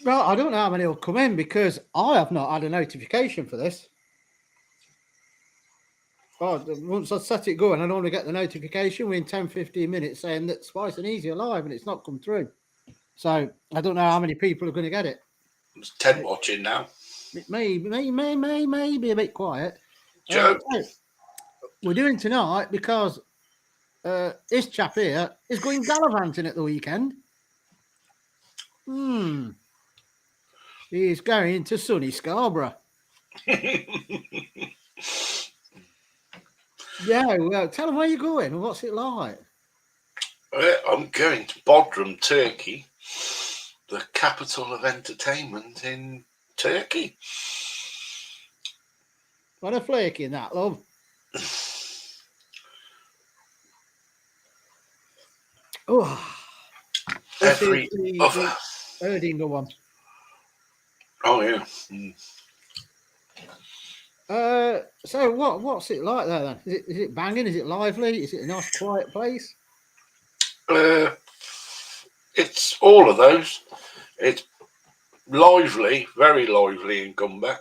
Well, I don't know how many will come in because I have not had a notification for this. Oh, once I set it going, I normally get the notification within 10, 15 minutes saying that Spice and Easy are live and it's not come through. So I don't know how many people are going to get it. There's 10 watching now. It may be a bit quiet. Joe? We're doing tonight because this chap here is going gallivanting at the weekend. He's going to sunny Scarborough. Yeah, well, tell him where you're going and what's it like. I'm going to Bodrum, Turkey, the capital of entertainment in Turkey. What a flaky in that, love. Oh, Every other. Erdinger one. Oh, yeah. So what's it like there then? Is it banging? Is it lively? Is it a nice quiet place? It's all of those. It's lively, very lively in Gumber.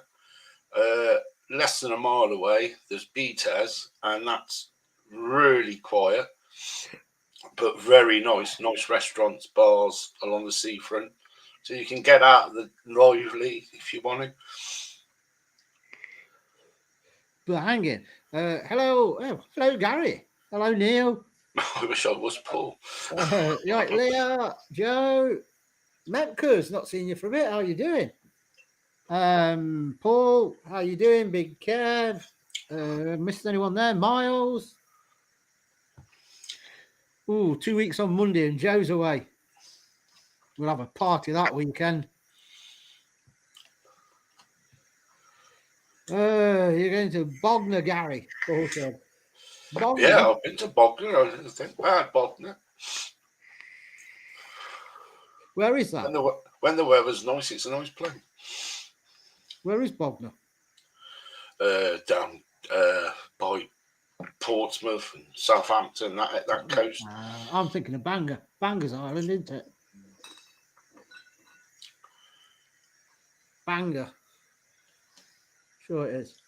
Less than a mile away, there's Beaters, and that's really quiet, but very nice restaurants, bars along the seafront. So you can get out of the lively if you want to. Banging. Hello, Gary. Hello, Neil. I wish I was Paul. Right, Leah, Joe, Memkers, not seen you for a bit. How are you doing? Paul, how you doing? Big Kev. Missed anyone there? Miles. Ooh, 2 weeks on Monday and Joe's away. We'll have a party that weekend. You're going to Bognor, Gary. Also. Bognor. Yeah, I've been to Bognor. I didn't think about Bognor. Where is that? When the weather's nice, it's a nice place. Where is Bognor? Down by Portsmouth and Southampton, that coast. I'm thinking of Banger's Island, isn't it? Bangor. Sure it is.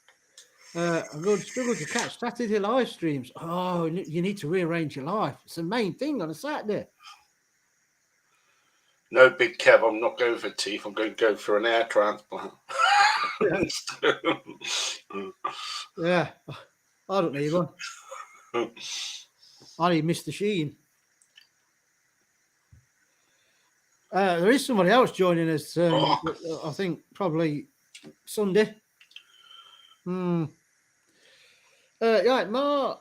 I'm going to struggle to catch Saturday live streams. Oh, you need to rearrange your life. It's the main thing on a Saturday. No, Big Kev, I'm not going for teeth. I'm going to go for an air transplant. Yeah, I don't need one. I need Mr. Sheen. There is somebody else joining us. I think probably Sunday. Right, Mark.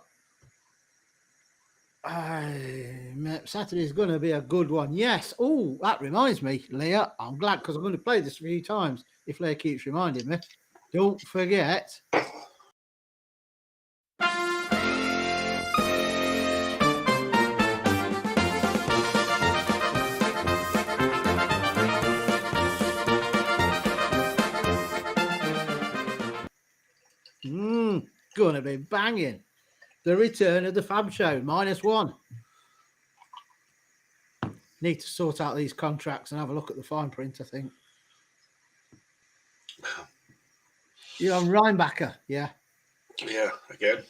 Saturday's going to be a good one. Yes. Oh, that reminds me, Leah. I'm glad because I'm going to play this a few times if Leah keeps reminding me. Don't forget. Gonna be banging. The return of the Fab Show, -1. Need to sort out these contracts and have a look at the fine print, I think. You're on Rhinebacker, yeah? Yeah, again.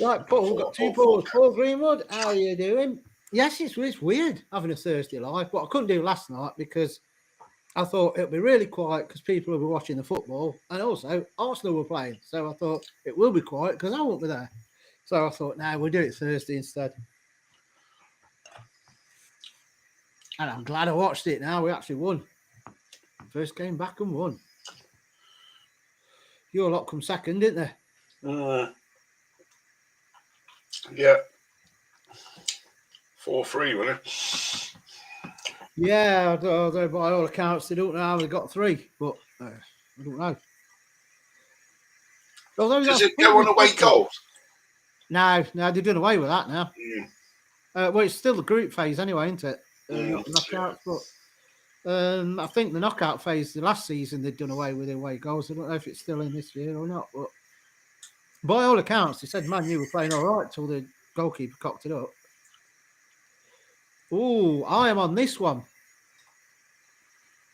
Right, Paul, we've got 2 Pauls. Paul Greenwood, how are you doing? Yes, it's weird having a Thursday live, but I couldn't do last night because I thought it'll be really quiet because people will be watching the football, and also Arsenal were playing. So I thought it will be quiet because I won't be there. So I thought, no, we'll do it Thursday instead. And I'm glad I watched it now. We actually won. First came back and won. Your lot come second, didn't they? Yeah. 4-3, wasn't it? Yeah, although by all accounts, they don't know how they got 3, but I don't know. Does it go on away goals? No, they've done away with that now. Well, it's still the group phase anyway, isn't it? Not the knockouts, but I think the knockout phase, the last season, they'd done away with away goals. I don't know if it's still in this year or not, but by all accounts, they said Man U were playing all right till the goalkeeper cocked it up. Oh, I am on this one.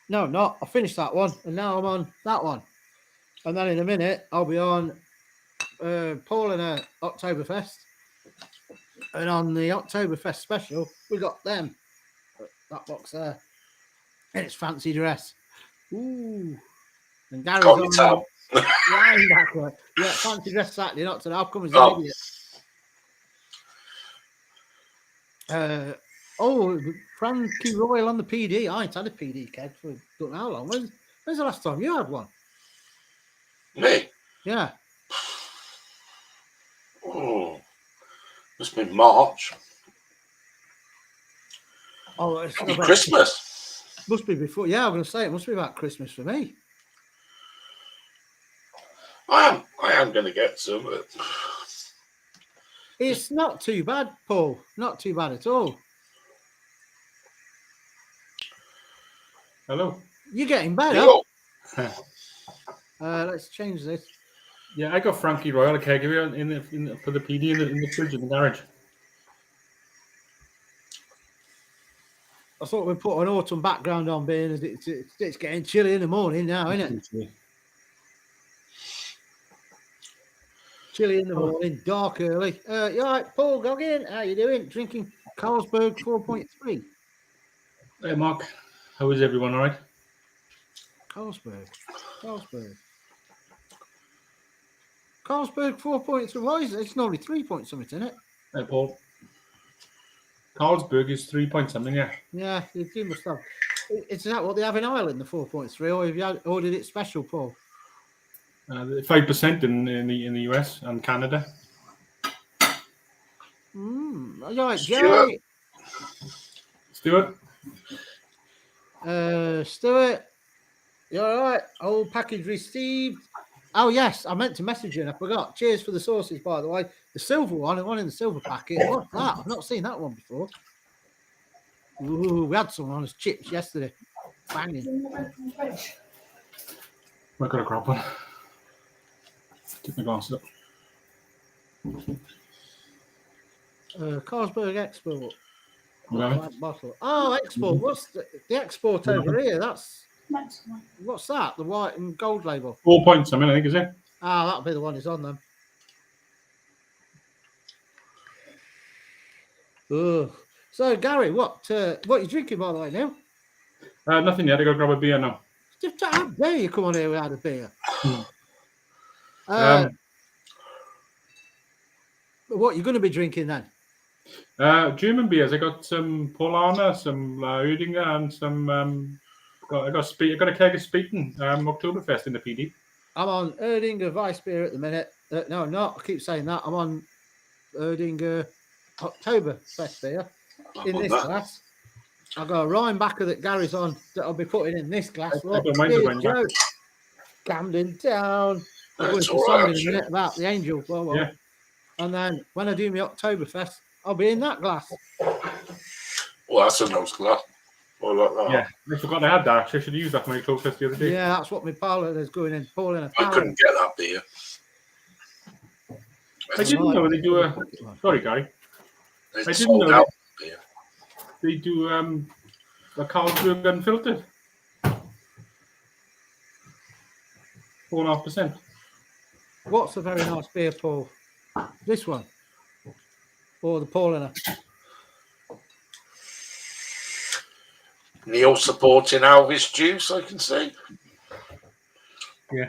No, I'm not. I finished that one, and now I'm on that one. And then in a minute, I'll be on Paul and Oktoberfest. And on the Oktoberfest special, we got them. That box there. And it's fancy dress. Ooh. And Gary's Can't you on tell? linebacker. Yeah, fancy dress Saturday, not today. I'll come as an Oh. idiot. Frankie Royal on the PD. I ain't had a PD keg for don't know how long. When's the last time you had one? Me? Yeah. Oh, must be March. Oh, it's It'll be Christmas. Must be before. Yeah, I'm going to say it must be about Christmas for me. I am going to get some. But... It's not too bad, Paul. Not too bad at all. Hello. You're getting better. Hello. Let's change this. Yeah, I got Frankie Royal a keg for the PD in the fridge in the garage. I thought we'd put an autumn background on, being as it's getting chilly in the morning now, isn't it? Chilly in the morning, dark early. You all right, Paul Goggin? How you doing? Drinking Carlsberg 4.3. Hey, Mark. How is everyone? All right? Carlsberg 4.3. Why is it? It's normally 3 point something, isn't it? Hey, Paul. Carlsberg is 3 point something, yeah. Yeah, you must have. Is that what they have in Ireland, the 4.3, or have you ordered it special, Paul? 5% in the US and Canada. All right, Jerry. Stuart. Stuart. You all right? Old package received. Oh, yes, I meant to message you and I forgot. Cheers for the sauces, by the way. The silver one, and one in the silver packet. What's that? I've not seen that one before. Ooh, we had some on as chips yesterday. Banging. I've got a grab one. Take my glasses up. Carlsberg Export. Okay. Bottle. Oh, Export. What's the Export over here? What's that? The white and gold label. 4 point something, I think, is it? Ah, that'll be the one that's on them. So, Gary, what are you drinking, by the way, now? Nothing yet. I got to grab a beer now. Just how dare you come on here without a beer? What are you going to be drinking then? German beers. I got some Polana, some Oedinger, and some. I got a keg of Speaking Oktoberfest in the PD. I'm on Erdinger Weiss beer at the minute. No, I'm not. I keep saying that. I'm on Erdinger Oktoberfest beer in this glass. I've got a Rhinebacker that Gary's on that I'll be putting in this glass. Camden Town. I'm going to song in a minute about the angel. Yeah. And then when I do my Oktoberfest, I'll be in that glass. Well, that's a nice glass. I like that. Yeah, I forgot I had that. Actually, I should have used that for my Oktoberfest the other day. Yeah, that's what my parlour is going in. Paul in a I couldn't get that beer. I didn't know they do a. Sorry, Gary. I didn't know they do a Carlsberg unfiltered. 4.5%. What's a very nice beer, Paul? This one? Or the Paulina? Neil supporting Elvis Juice, I can see. Yeah.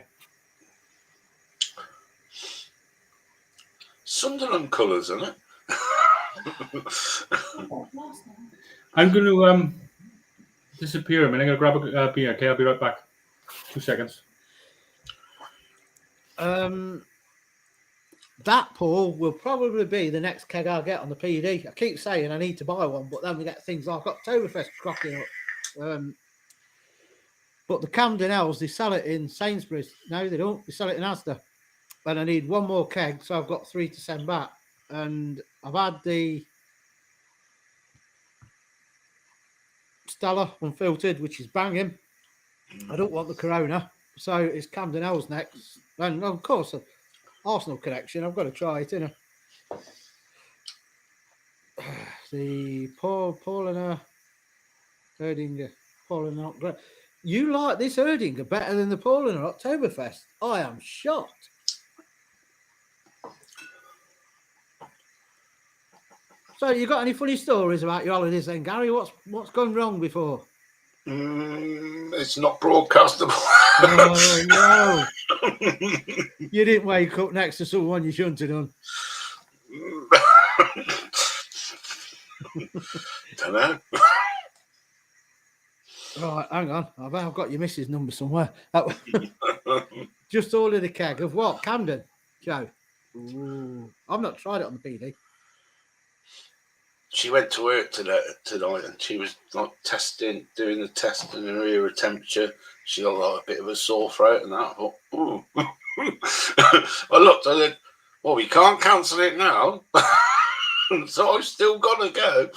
Sunderland colours, isn't it? I'm going to disappear a minute. I'm going to grab a beer. Okay, I'll be right back. 2 seconds. That, Paul, will probably be the next keg I'll get on the PD. I keep saying I need to buy one, but then we get things like Oktoberfest crocking up. But the Camden Ales, they sell it in Sainsbury's. No, they don't. They sell it in Asda. And I need one more keg, so I've got 3 to send back. And I've had the Stella unfiltered, which is banging. I don't want the Corona, so it's Camden Ales next. And of course, Arsenal connection. I've got to try it, innit? The Paulina Erdinger. Paulina, not great. You like this Erdinger better than the Paulaner Oktoberfest? I am shocked. So, you got any funny stories about your holidays then, Gary? What's gone wrong before? It's not broadcastable. Oh, no. You didn't wake up next to someone you shouldn't have done. Don't know. Right, hang on. I've got your missus' number somewhere. Just ordered a keg of what? Camden, Joe? Ooh, I've not tried it on the PD. She went to work tonight, and she was like doing the test and her ear temperature. She got like a bit of a sore throat and that. I thought, ooh. I looked, I said, well, we can't cancel it now. So I've still got to go.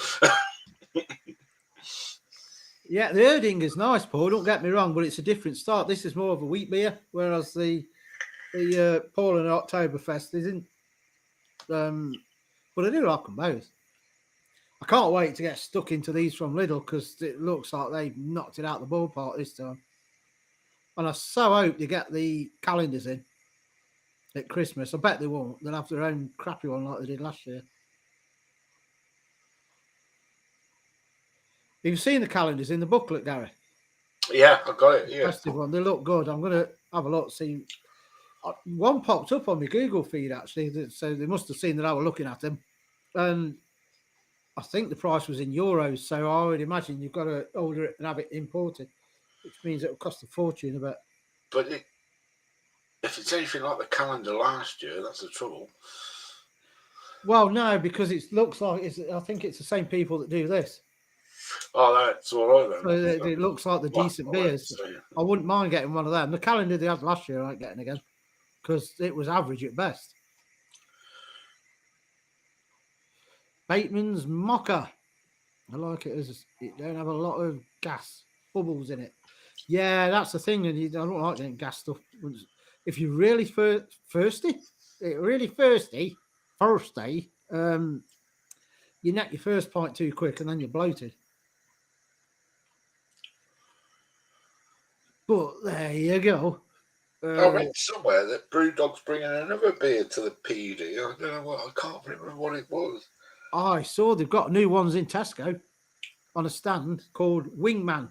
Yeah, the Erdinger's nice, Paul. Don't get me wrong, but it's a different start. This is more of a wheat beer, whereas the Paulaner Oktoberfest isn't. But I do like them both. I can't wait to get stuck into these from Lidl because it looks like they've knocked it out the ballpark this time. And I so hope they get the calendars in at Christmas. I bet they won't. They'll have their own crappy one like they did last year. You've seen the calendars in the booklet, Gary? Yeah, I got it. Yeah. Festive one. They look good. I'm going to have a look, see. One popped up on my Google feed, actually. So they must have seen that I was looking at them. And I think the price was in euros. So I would imagine you've got to order it and have it imported, which means it'll cost a fortune a bit. But if it's anything like the calendar last year, that's the trouble. Well, no, because it looks like I think it's the same people that do this. Oh, that's all right then. So it looks like the decent beers. I wouldn't mind getting one of them. The calendar they had last year, I ain't getting again because it was average at best. Bateman's Mocha. I like it as it don't have a lot of gas bubbles in it. Yeah, that's the thing, and I don't like getting gas stuff. If you're really thirsty, you net your first pint too quick, and then you're bloated. But there you go. I read somewhere that Brewdog's bringing another beer to the PD. I don't know what. I can't remember what it was. I saw they've got new ones in Tesco on a stand called Wingman.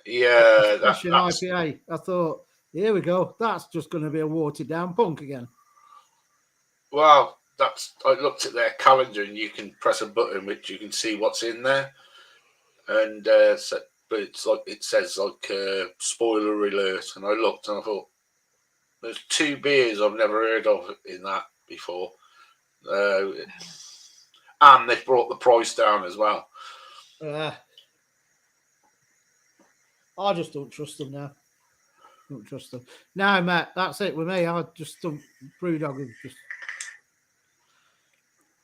Yeah, that's an IPA. I thought, here we go. That's just going to be a watered down punk again. Well, I looked at their calendar, and you can press a button which you can see what's in there, and but it's like it says like spoiler alert. And I looked and I thought, there's 2 beers I've never heard of in that before, and they've brought the price down as well. I just don't trust them now. Don't trust them. No, Matt, that's it with me. I just don't. Brewdog is just.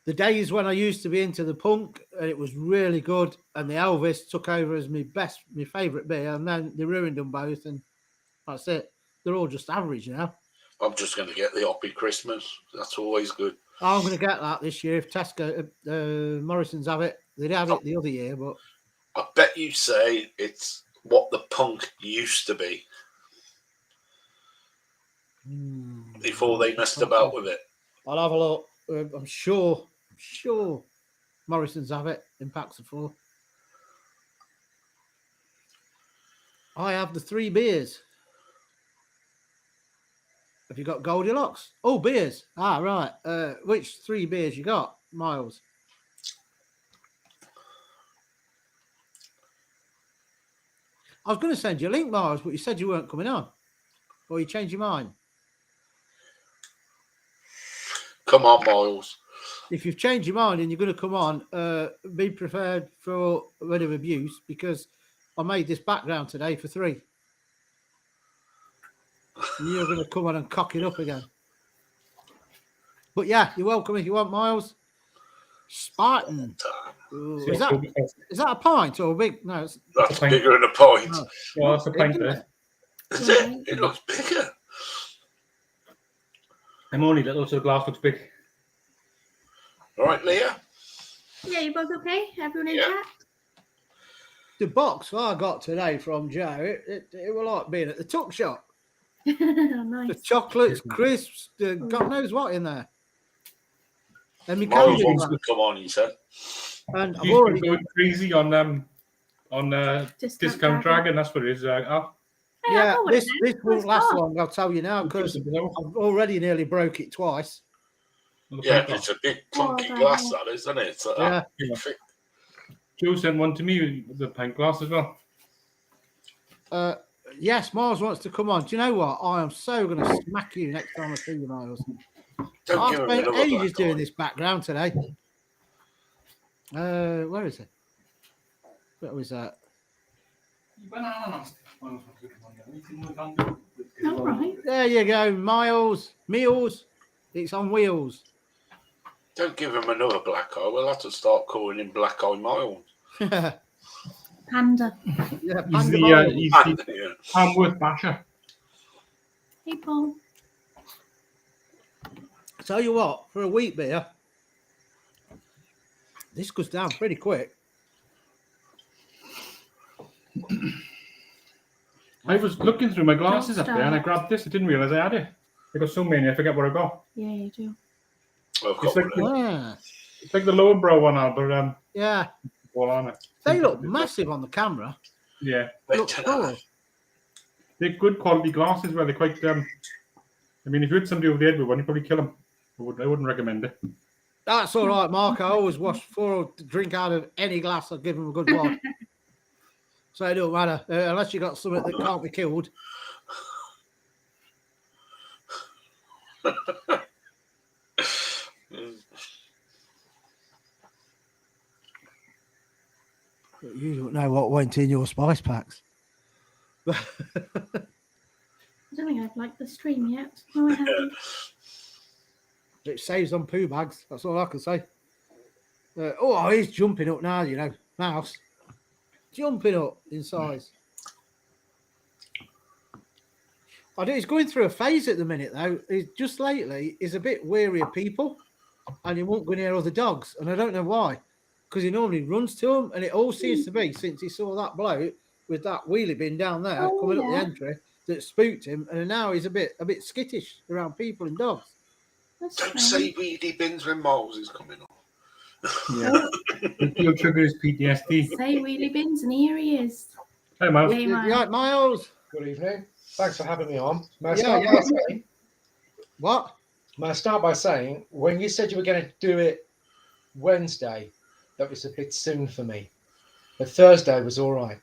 The days when I used to be into the punk and it was really good, and the Elvis took over as my favourite beer, and then they ruined them both, and that's it. They're all just average now. I'm just going to get the Hoppy Christmas. That's always good. I'm going to get that this year if Tesco, Morrison's have it. They'd have it the other year, but I bet you say it's what the punk used to be before they messed about with it. I'll have a look. I'm sure Morrison's have it in packs of 4. I have the 3 beers. Have you got Goldilocks? Oh, beers. Ah, right. Which 3 beers you got, Miles? I was going to send you a link, Miles, but you said you weren't coming on. Or you changed your mind? Come on, Miles. If you've changed your mind and you're going to come on, be prepared for a bit of abuse because I made this background today for 3. And you're going to come on and cock it up again. But yeah, you're welcome if you want, Miles. Spartan. Ooh, is that a pint or a big? No, that's bigger than a pint. Oh, well, that's a pint there. Is it? It looks bigger. I'm only little, so the glass looks big. All right, Leah? Yeah, you both okay? Everyone in chat? The box I got today from Joe, it was like being at the tuck shop. Nice. The chocolates, crisps, God knows what in there. And my Miles candy wants glass. to come on, he said. And I've He's already been going crazy on Discount Dragon. That's what it is. yeah, got one this of them. won't Nice last car. long. I'll tell you now because I've already nearly broke it twice. Yeah, it's a big clunky Oh, glass, God. that is, isn't it? It's like Yeah. that thick. Joe sent one to me with the pint glass as well. Yes, Miles wants to come on. Do you know what? I am so going to smack you next time I see you, Miles. Don't I give him spent another ages black doing eye. this background today. Where is it? What was that? All right. There you go, Miles. Meals. It's on wheels. Don't give him another black eye. We'll have to start calling him Black Eye Miles. Yeah, Panda. He's Panda the Miles. he's And, the yeah. Hamworth Basher. Hey, Paul. Tell you what, for a wheat beer, this goes down pretty quick. I was looking through my glasses up there and I grabbed this. I didn't realise I had it. I got so many, I forget what I got. Yeah, you do. I've It's got like, one. Yeah, it's like the lower brow one, Albert. yeah. All on it. They look massive on the camera. Yeah, Look cool. they're good quality glasses. Where they're quite. I mean, if you hit somebody over the head with one, you'd probably kill them. I wouldn't recommend it. That's all right, Mark. I always wash before I drink out of any glass. I give them a good wash. So it don't matter unless you got something that can't be killed. But you don't know what went in your spice packs. I don't think I've liked the stream yet. No, I haven't. It saves on poo bags. That's all I can say. Oh, he's jumping up now, you know. Mouse. Jumping up in size. I do. He's going through a phase at the minute, though. He's just lately, he's a bit weary of people and he won't go near other dogs. And I don't know why. Because he normally runs to them. And it all seems to be since he saw that bloke with that wheelie bin down there coming up the entry that spooked him. And now he's a bit skittish around people and dogs. That's Don't strange. say weedy bins when Miles is coming on. Yeah. He'll trigger his PTSD. Say wheelie bins, and here he is. Hey, Miles. Hey, You like Miles? Good evening. Thanks for having me on. May I start by saying, when you said you were going to do it Wednesday, that was a bit soon for me. But Thursday was all right.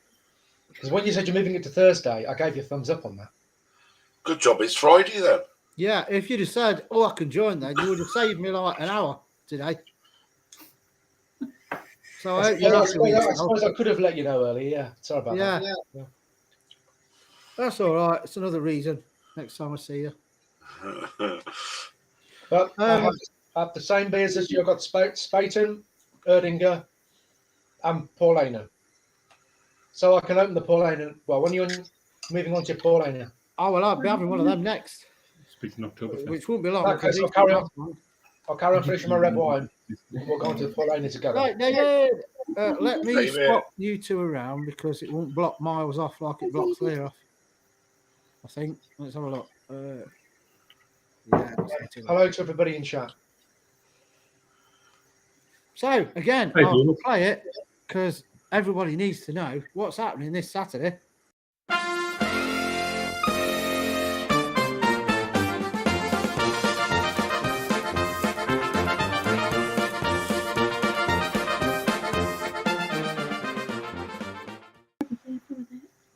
Because when you said you're moving it to Thursday, I gave you a thumbs up on that. Good job, it's Friday then. Yeah, if you'd have said, oh, I can join then, you would have saved me like an hour today. So I hope you're happy with I yourself. suppose I could have let you know earlier. Yeah, sorry about Yeah. that. That's all right. It's another reason next time I see you. But I have the same beers as you. I've got Spaten, Erdinger, and Paulina. So I can open the Paulina. Well, when you're moving on to Paulina. Oh, well, I'll be having one of them next, Speaking of Oktoberfest. which won't be long. Okay, so I'll carry on finishing my red wine. We'll go on to the Paulina together. Right, David, let me David. swap you two around because it won't block Miles off like it blocks Leah off. I think. Let's have a look. Yeah. Hello to everybody in chat. So, again, Hey, I'll David. play it because everybody needs to know what's happening this Saturday.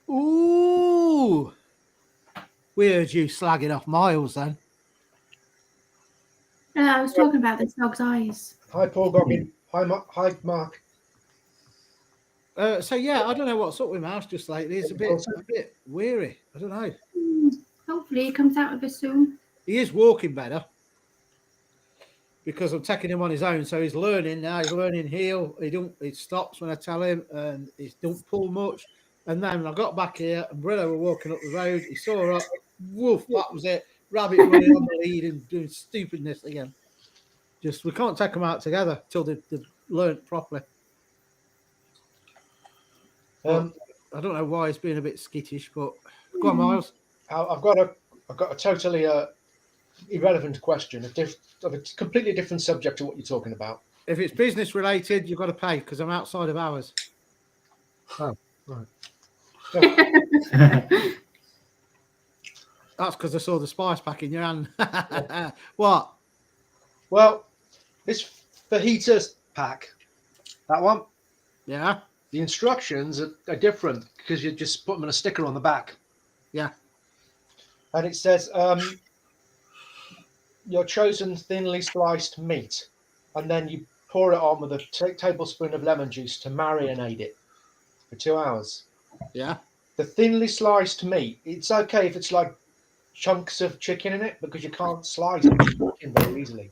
Ooh. We heard you slagging off Miles then. I was talking about this dog's eyes. Hi, Paul Goggin. Hi, Mark. So yeah, I don't know what's up with Mouse just lately. He's a bit weary. I don't know. Hopefully he comes out of it soon. He is walking better because I'm taking him on his own. So he's learning now. He's learning heel. He stops when I tell him, and he don't pull much. And then I got back here, and Brillo were walking up the road. He saw up. Woof! That was it. Rabbit running on the lead and doing stupidness again. Just we can't take them out together till they've learned properly. I don't know why he's being a bit skittish, but go on, Miles. I've got a totally irrelevant question, of a completely different subject to what you're talking about. If it's business related, you've got to pay because I'm outside of hours. Oh, right. That's because I saw the spice pack in your hand. What? Well, this fajitas pack, that one, Yeah. the instructions are different because you just put them in a sticker on the back. Yeah. And it says your chosen thinly sliced meat, and then you pour it on with a tablespoon of lemon juice to marinate it for 2 hours. Yeah. The thinly sliced meat, it's okay if it's like chunks of chicken in it because you can't slice chicken very easily.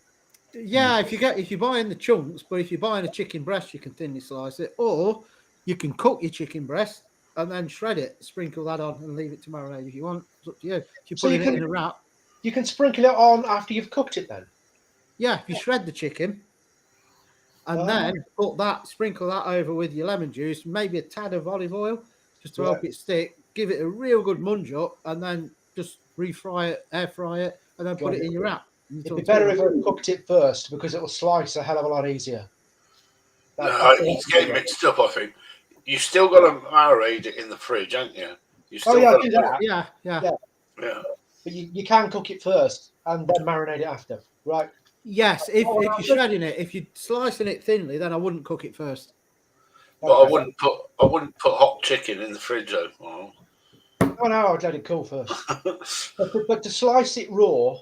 Yeah, if you're buying the chunks, but if you're buying a chicken breast, you can thinly slice it, or you can cook your chicken breast and then shred it, sprinkle that on, and leave it to marinate if you want. It's up to you. If you're So putting it in a wrap, you can sprinkle it on after you've cooked it then. yeah, if you shred the chicken and then sprinkle that over with your lemon juice, maybe a tad of olive oil, just to help it stick. Give it a real good munge up, and then just refry it, air fry it, and then put it in your wrap. It'd be better if I cooked it first because it will slice a hell of a lot easier. He's getting mixed up, I think. You still got to marinate it in the fridge, haven't you? You still I got do to that. Yeah. But you can cook it first and then marinate it after, right? Yes, if you're shredding it, if you're slicing it thinly, then I wouldn't cook it first. But I wouldn't put hot chicken in the fridge though. Oh. Oh no, I'd let it cool first. but to slice it raw,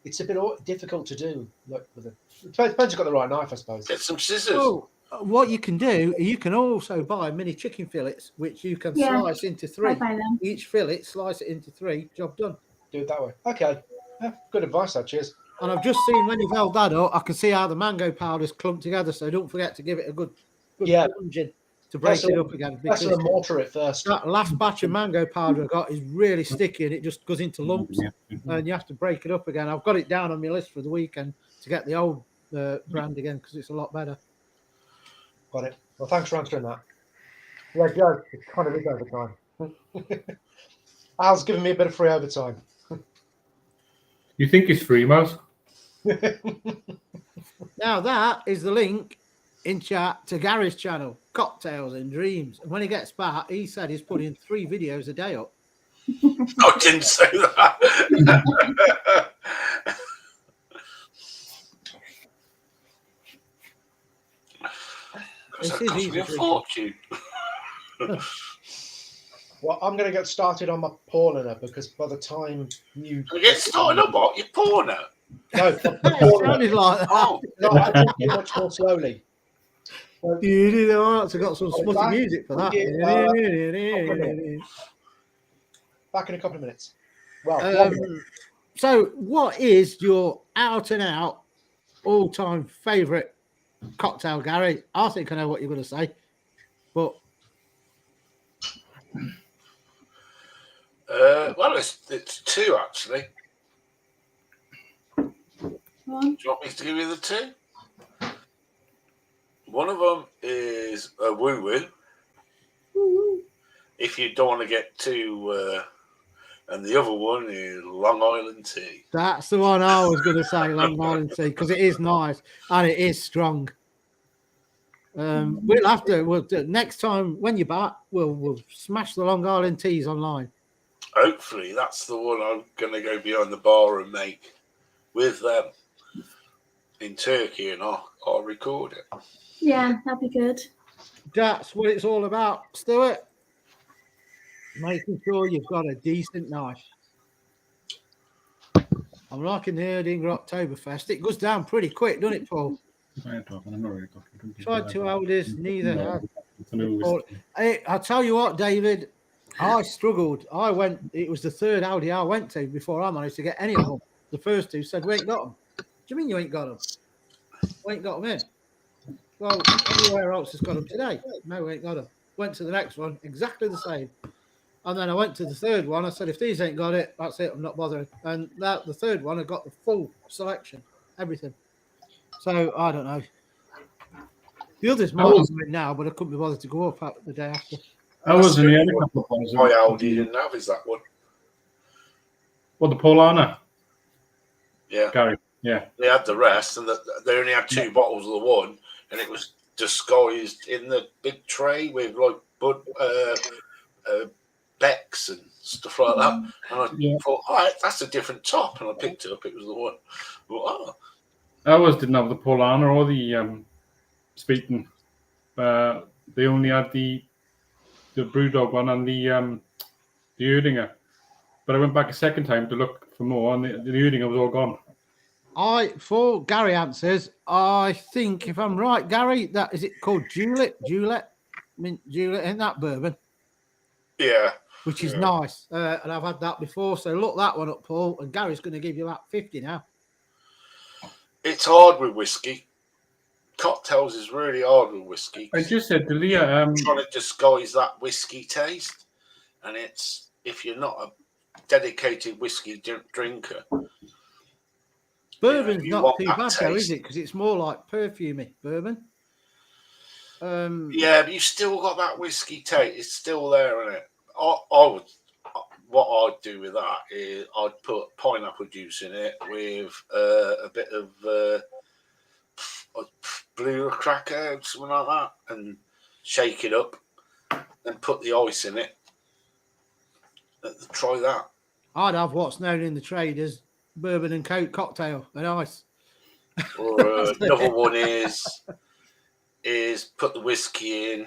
it's a bit difficult to do. Like it depends you've got the right knife, I suppose. Get some scissors. Oh, what you can do, you can also buy mini chicken fillets, which you can slice into 3. Each fillet, slice it into 3. Job done. Do it that way. Okay. Yeah, good advice, that. Cheers. And I've just seen when you've held that up, I can see how the mango powder's clumped together. So don't forget to give it a good plunging to break it up again. Because a mortar it first. That last batch of mango powder I got is really sticky and it just goes into lumps, and you have to break it up again. I've got it down on my list for the weekend to get the old brand again because it's a lot better. Got it. Well, thanks for answering that. Yeah, Joe, it's kind of is overtime. Al's giving me a bit of free overtime. You think it's free, Miles? Now that is the link in chat to Gary's channel, Cocktails and Dreams. And when he gets back, he said he's putting 3 videos a day up. I didn't say that. Because that cost me a fortune. Well, I'm going to get started on my porner because by the time you get started on what? Your porno? No, It sounded like that. Oh, no, I do it much more slowly. I've got some smutty music for that. Back in a couple of minutes. Well, so what is your out and out all-time favourite cocktail, Gary? I think I know what you're going to say, but well, it's 2 actually. Do you want me to give you the 2? One of them is a woo woo. If you don't want to get too, and the other one is Long Island tea. that's the one I was going to say, Long Island tea, because it is nice and it is strong. We'll have to. Next time when you're back, we'll smash the Long Island teas online. Hopefully, that's the one I'm going to go behind the bar and make with them in Turkey, and I'll record it. Yeah, that'd be good. That's what it's all about, Stuart. Making sure you've got a decent knife. I'm liking the Erdinger Oktoberfest. It goes down pretty quick, doesn't it, Paul? Tried to hold this, neither. I'll tell you what, David, I struggled. It was the 3rd Audi I went to before I managed to get any of them. The first 2 said, we ain't got them. What do you mean you ain't got them? We ain't got them in. Well, everywhere else has got them today. No, we ain't got them. Went to the next one, exactly the same. And then I went to the 3rd one. I said, if these ain't got it, that's it. I'm not bothering. And the 3rd one, I got the full selection, everything. So, I don't know. The others might have been now, but I couldn't be bothered to go up the day after. I was in the other couple of ones. My Aldi didn't have is that one. Well, the Polana, Yeah, Gary. Yeah. they had the rest, and they only had 2 bottles of the one, and it was disguised in the big tray with like Becks and stuff like that. And I thought, oh, that's a different top, and I picked it up. It was the one. I thought, I always didn't have the Polana or the Speaking. They only had the Brewdog one and the Erdinger. But I went back a second time to look for more, and the Erdinger was all gone. For Gary answers, I think if I'm right, Gary, that is it called Julep, mint julep, isn't that bourbon? yeah, Which is nice, and I've had that before. So look that one up, Paul, and Gary's going to give you about 50 now. it's hard with whiskey. Cocktails is really hard with whiskey. I just said to Leah, trying to disguise that whiskey taste, and it's if you're not a dedicated whiskey drinker. Bourbon's you not want too that bad, though, is taste. it? Because it's more like perfumey bourbon. Yeah, but you've still got that whiskey taste. It's still there, isn't it? What I'd do with that is I'd put pineapple juice in it with a bit of blue cracker or something like that, and shake it up, and put the ice in it. Try that. I'd have what's known in the trade as bourbon and Coke cocktail and ice. Or another one is put the whiskey in.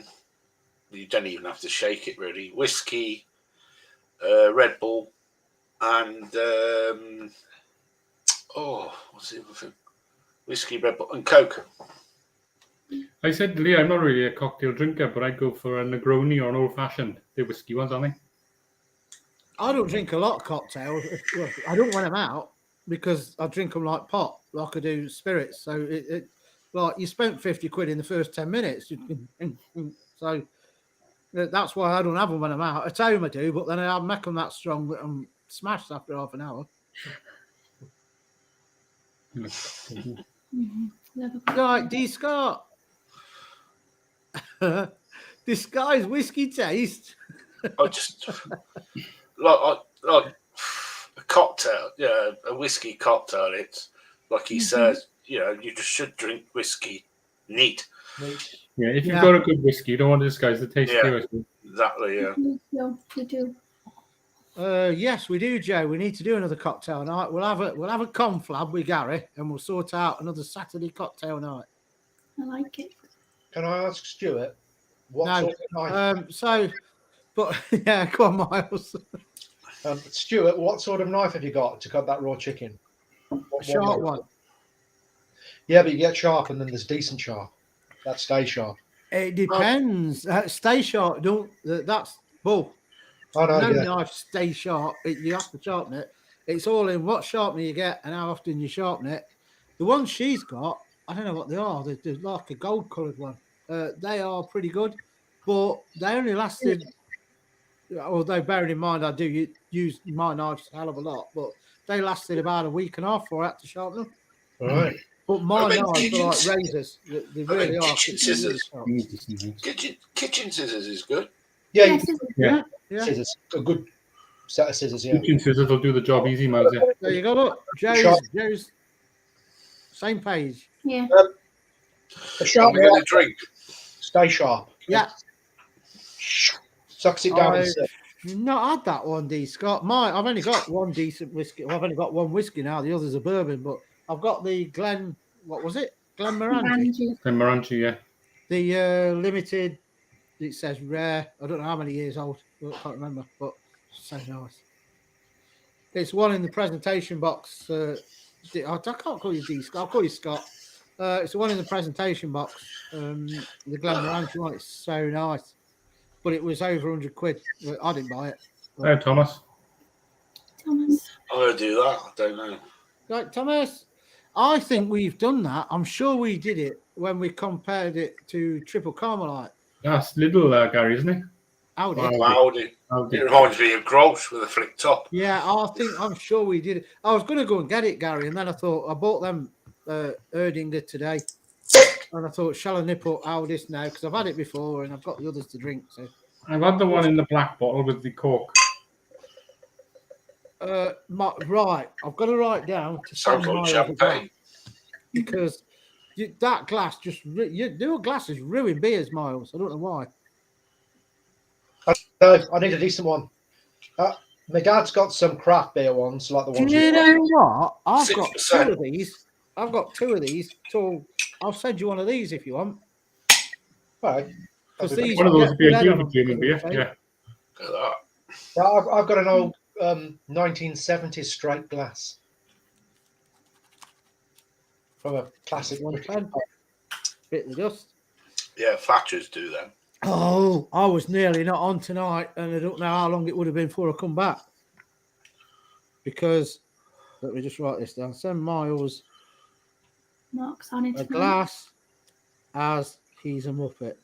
You don't even have to shake it really. Whiskey, Red Bull, and what's the other thing? Whiskey, Red Bull, and Coke. I said to Leah, I'm not really a cocktail drinker, but I'd go for a Negroni or an old fashioned. They're whiskey ones, aren't they? I don't drink a lot of cocktails. Well, I don't want them out because I drink them like pop, like I do spirits. So it like you spent 50 quid in the first 10 minutes. So that's why I don't have them when I'm out. At home I do, but then I make them that strong that I'm smashed after half an hour. Right, D. Scott. Disguise whiskey taste. I just like a cocktail, a whiskey cocktail. It's like he says, you just should drink whiskey neat. Yeah, if you've got a good whiskey, you don't want to disguise the taste of your whiskey. Exactly, yeah. No, we do. Yes, we do, Joe. We need to do another cocktail night. We'll have a conflab with Gary, and we'll sort out another Saturday cocktail night. I like it. Can I ask Stuart what sort of knife? Yeah, go on, Miles. Stuart, what sort of knife have you got to cut that raw chicken? A sharp one. Yeah, but you get sharp, and then there's decent sharp. That stays sharp. It depends. Stay sharp. That's bull. Oh, no, Knife stay sharp. You have to sharpen it. It's all in what sharpener you get and how often you sharpen it. The ones she's got, I don't know what they are. They're like a gold coloured one. They are pretty good, but they only lasted. Although bearing in mind I do use my knives a hell of a lot, but they lasted about a week and a half before I had to sharpen them. All right. But my knives are like razors. They really are. Kitchen scissors. Kitchen scissors is good. Yeah. Scissors. A good set of scissors, yeah. Kitchen scissors will do the job easy, Miles. Yeah. There you go. Look, Joe's same page. Yeah. A sharp going to drink. Stay sharp. Yeah. Sucks it down. I've not had that one, D. Scott. I've only got one decent whiskey. Well, I've only got one whiskey now. The other's a bourbon, but I've got the Glen. What was it? Glenmorangie. Glenmorangie, yeah. The limited. It says rare. I don't know how many years old. I can't remember, but so nice. It's one in the presentation box. I can't call you D. Scott. I'll call you Scott. It's the one in the presentation box. The Glenmorangie one. It's so nice. But it was over 100 quid. I didn't buy it. Hey, Thomas. I'm going to do that. I don't know. Right, Thomas, I think we've done that. I'm sure we did it when we compared it to Triple Carmelite. That's little Gary, isn't it? Audi. Audi. It reminds me of Gross with a flick top. Yeah, I'm sure we did it. I was going to go and get it, Gary, and then I thought I bought them Erdinger today. And I thought, shall I nip up Audis now? Because I've had it before and I've got the others to drink. So I've had the one in the black bottle with the cork. Right, I've got to write down to Sounds send like Miles a glass champagne. because that glass just your glasses ruin beers, Miles. I don't know why. No, I need a decent one. My dad's got some craft beer ones, like the Do ones you know what? I've 6%. got two of these. I've got two of these. So I'll send you one of these if you want. All right. Because That'd be these One of you those get would be good head ideal on for them, German beer. okay? Yeah. Look at that. Yeah, I've got an old 1970s straight glass from a classic One British pen. pub. Bit of the dust. Yeah, Thatchers do them. Oh, I was nearly not on tonight, and I don't know how long it would have been before I come back. Because let me just write this down. Send Miles Mark's on it. a glass as he's a muppet.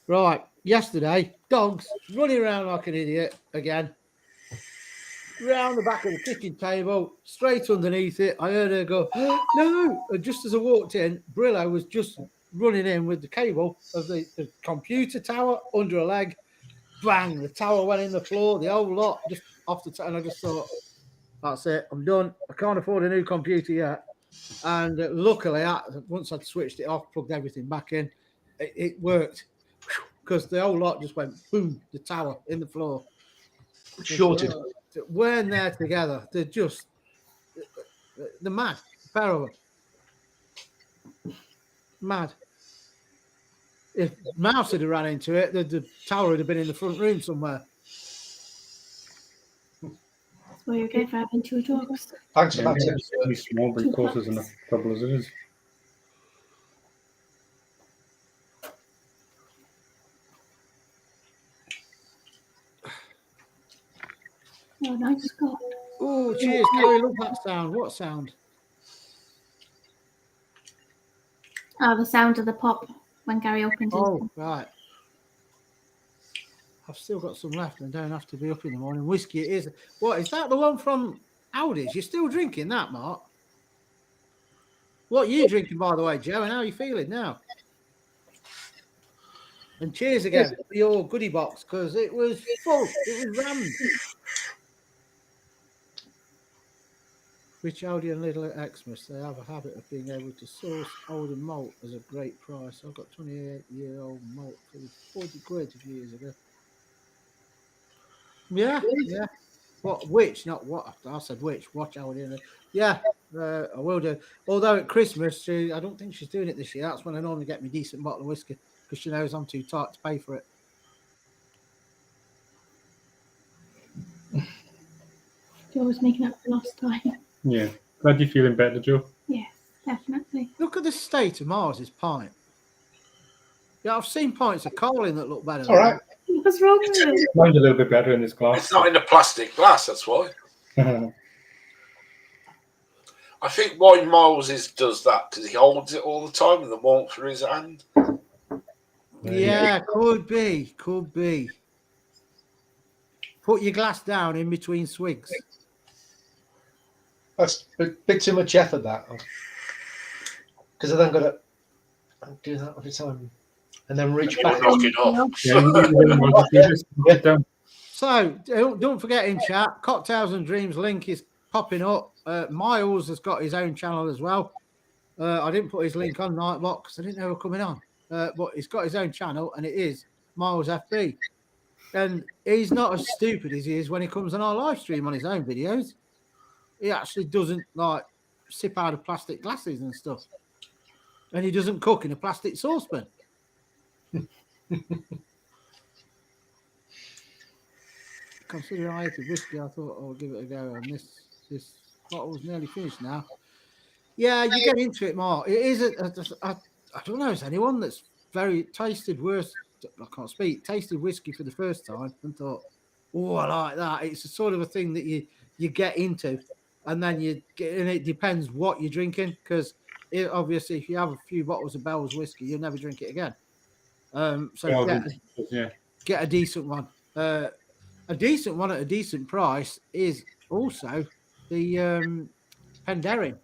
Right, yesterday, dogs running around like an idiot again. Round the back of the kitchen table, straight underneath it. I heard her go, no. And just as I walked in, Brillo was just running in with the cable of the computer tower under her leg. Bang, the tower went in the floor, the whole lot just off the tower. And I just thought, that's it, I'm done. I can't afford a new computer yet. And luckily, once I'd switched it off, plugged everything back in, it worked. Because the whole lot just went boom, the tower in the floor. Shorted. When they're together, they're mad. The pair of them. Mad. If Mouse had ran into it, the tower would have been in the front room somewhere. That's where you get for having two dogs. Thanks for Yeah, that tip. it's really small, but it causes enough trouble as it is. Oh, nice Scott. Oh, cheers, Gary. Love that sound. What sound? Oh, the sound of the pop when Gary opened his. Oh, right. I've still got some left and don't have to be up in the morning. Whiskey it is. What, is that the one from Aldi's? You're still drinking that, Mark? What are you drinking, by the way, Joe? And how are you feeling now? And cheers again for your goodie box, because it was full. It was rammed. Which Aldi and Lidl at Xmas, they have a habit of being able to source older malt as a great price. I've got 28-year-old malt for 40 quid a few years ago. Yeah, yeah. What? Which? Not what? I said which. Watch Aldi. Yeah, I will do. Although at Christmas, I don't think she's doing it this year. That's when I normally get me decent bottle of whiskey because she knows I'm too tight to pay for it. Joe's making up for lost time. Yeah. Glad you're feeling better, Joe. Yes, definitely. Look at the state of Mars's pint. Yeah, I've seen pints of Colin that look better. All right. What's wrong with you? Mine's a little bit better in this It's glass. not in a plastic glass, that's why. I think why Miles does that because he holds it all the time and the warmth for his hand. Yeah, could be. Could be. Put your glass down in between swigs. That's a bit too much effort, that. Because I then got to do that every time. And then reach You're back. knocking off. Yeah, you really want to do this. Put it down. So don't forget in chat, Cocktails and Dreams link is popping up. Miles has got his own channel as well. I didn't put his link on Nightblock because I didn't know we were coming on. But he's got his own channel and it is Miles FB. And he's not as stupid as he is when he comes on our live stream on his own videos. He actually doesn't like sip out of plastic glasses and stuff. And he doesn't cook in a plastic saucepan. Considering I hated whiskey, I thought I'll give it a go. And this bottle's nearly finished now. Yeah, you get into it, Mark. It is I don't know, is anyone that's tasted whiskey for the first time and thought, oh, I like that. It's a sort of a thing that you get into, and then and it depends what you're drinking, because obviously if you have a few bottles of Bell's whiskey, you'll never drink it again. Get a decent one. A decent one at a decent price is also the Penderyn.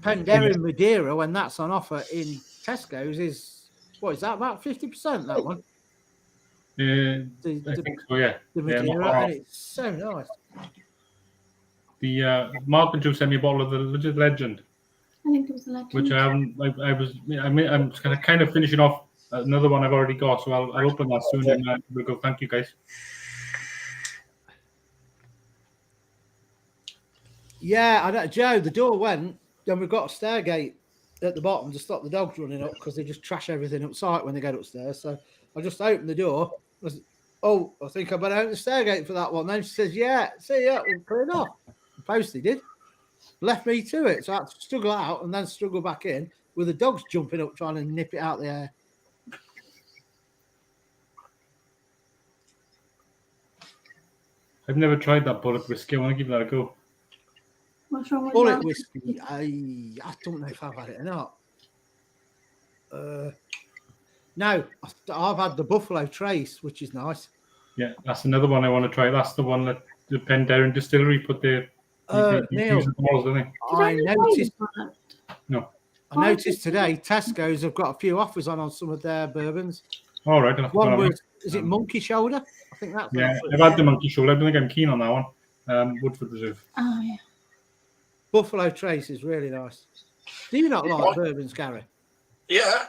Penderyn Madeira, when that's on offer in Tesco's, is what is that, about 50%, that one? I The think so, yeah. the Yeah, Madeira, and it's so nice. the Mark just sent me a bottle of the Legend, I think it was a legend. which I haven't. I'm kind of finishing off another one I've already got, so I'll open that soon and we'll go. Thank you, guys. Yeah, I know, Joe. The door went, and we've got a stair gate at the bottom to stop the dogs running up because they just trash everything up sight when they get upstairs. So I just opened the door. I said, oh, I think I better open the stair gate for that one. Then she says, yeah, see ya, we'll clear it off. The postie did. Left me to it. So I had to struggle out and then struggle back in with the dogs jumping up trying to nip it out the air. I've never tried that bullet whiskey. I want to give that a go. What's wrong with Bullet that? whiskey, I don't know if I've had it or not. No, I've had the Buffalo Trace, which is nice. Yeah, that's another one I want to try. That's the one that the Penderyn Distillery put their Neil, I noticed today Tesco's have got a few offers on some of their bourbons. All right. One was, is it Monkey Shoulder? I think that's yeah. I've had the Monkey Shoulder. I don't think I'm keen on that one. Woodford Reserve. Oh yeah. Buffalo Trace is really nice. Do you not like bourbons, Gary? Yeah.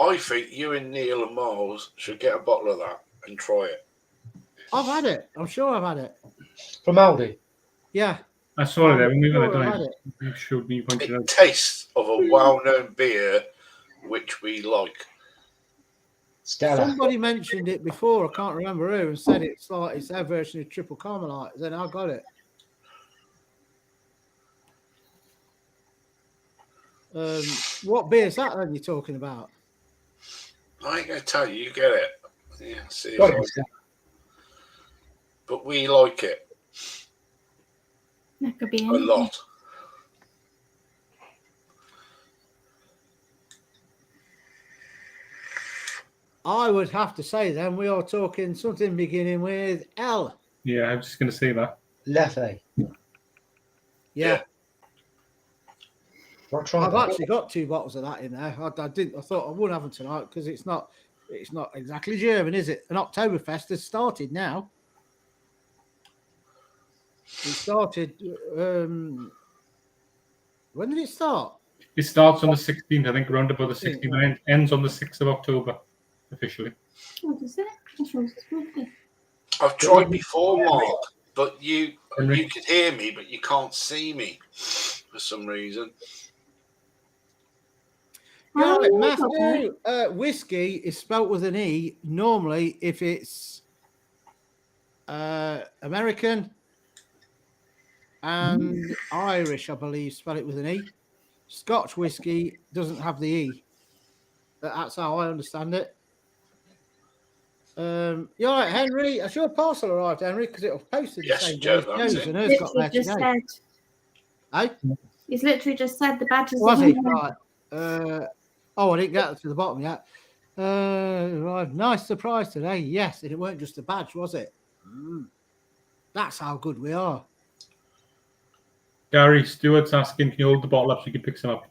I think you and Neil and Miles should get a bottle of that and try it. I've had it. I'm sure I've had it. From Aldi. Yeah. I saw it there when we were Sure, I've doing had it. You showed me, pointed It out. tastes of a well-known beer which we like. Stella. Somebody mentioned it before. I can't remember who, and said it's their version of Triple Carmelite. Then I got it. What beer is that then you're talking about? I ain't going to tell you. You get it. Yeah, see. Gotta be Stella. But we like it That could be a anything. lot. I would have to say then we are talking something beginning with L. Yeah, I was just going to say that. Leffe. Yeah. I'll try I've that. actually got 2 bottles of that in there. I thought I would have them tonight because it's not exactly German, is it? An Oktoberfest has started now. It started. When did it start? It starts on the 16th, I think, around about the 16th. Ends on the 6th of October, officially. What is it? That's Rose's birthday. I've tried before, Mark, but you could hear me, but you can't see me for some reason. Yeah, Oh, Matthew, whiskey is spelt with an E normally if it's American and Irish, I believe, spell it with an E. Scotch whiskey doesn't have the E. That's how I understand it. You're right, Henry. Has your parcel arrived, Henry? Because it was posted the same day as Joe's, and hers got there Literally just today. said. He's literally just said the badges. Was are it? in. Right. I didn't get to the bottom yet. Right. Nice surprise today. Yes, and it weren't just a badge, was it? That's how good we are. Gary Stewart's asking, can you hold the bottle up so you can pick some up?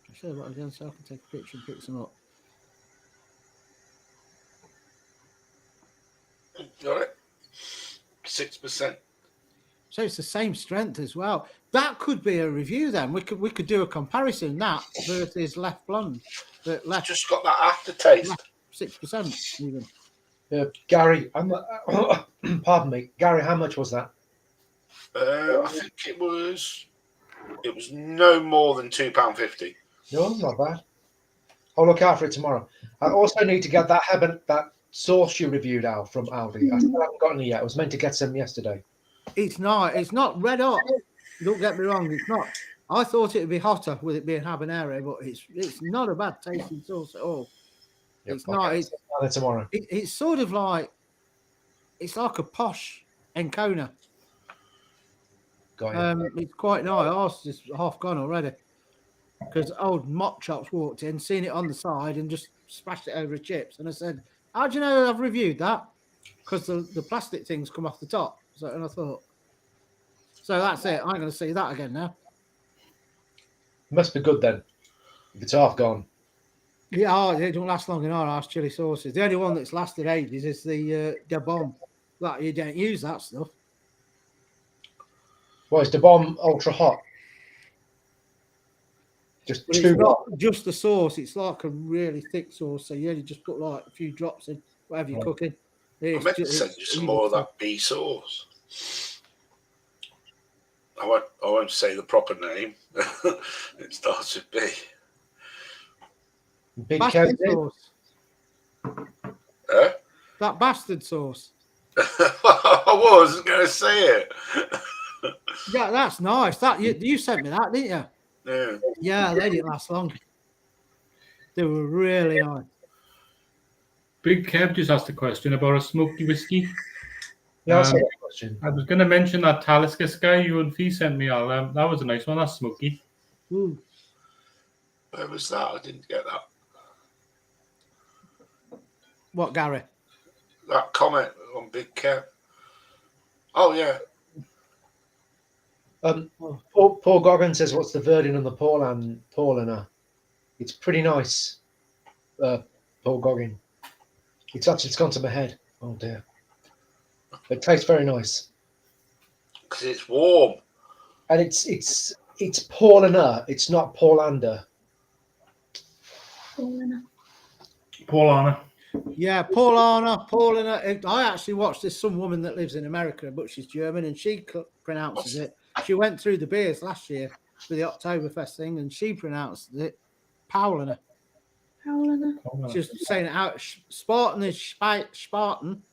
I should have got again so I can take a picture and pick some up. Got it? 6%. So it's the same strength as well. That could be a review then. We could do a comparison that versus Left Blonde. But Left Just got that aftertaste. 6% even. Gary, pardon me. Gary, how much was that? I think it was no more than £2.50. No, not bad. I'll look out for it tomorrow. I also need to get that sauce you reviewed out from Aldi. I still haven't gotten it yet. I was meant to get some yesterday. It's not red hot. Don't get me wrong, it's not. I thought it would be hotter with it being habanero, but it's not a bad tasting sauce at all. Yep, It's not. It's tomorrow. It's sort of like it's like a posh Encona. Got it. It's quite nice. Ours is half gone already because old Mott Chops walked in, seen it on the side, and just smashed it over chips. And I said, "How do you know I've reviewed that?" Because the plastic things come off the top. And I thought, so that's it. I'm going to see that again now. Must be good then. If it's half gone. Yeah, they don't last long in our house, chili sauces. The only one that's lasted ages is the bomb. That you don't use that stuff. Well, is the bomb ultra hot? Just But too it's not hot. just the sauce, it's like a really thick sauce. So you only just put like a few drops in, whatever you're Right. cooking. I meant to send you some more of that bee sauce. I won't say the proper name. It starts with B. Big bastard Kev. sauce. Huh? That bastard sauce. I wasn't going to say it. Yeah, that's nice. That you sent me that, didn't you? Yeah. Yeah, they didn't last long. They were really nice. Big Kev just asked a question about a smoky whiskey. Yeah, that's a good question. I was going to mention that Talisker Sky you and Fee sent me. That was a nice one. That's smoky. Ooh. Where was that? I didn't get that. What, Gary? That comment on Big Kev. Oh, yeah. Paul Goggin says, "What's the verdin on the Paulaner?" It's pretty nice. Paul Goggin. It's gone to my head. Oh dear. It tastes very nice. Because it's warm. And it's Paulaner. It's not Paulander. Paulana. Yeah, Paulana. I actually watched this some woman that lives in America, but she's German, and she pronounces it. She went through the beers last year for the Oktoberfest thing, and she pronounced it Paulana. She's saying it out. Spartan is Spartan,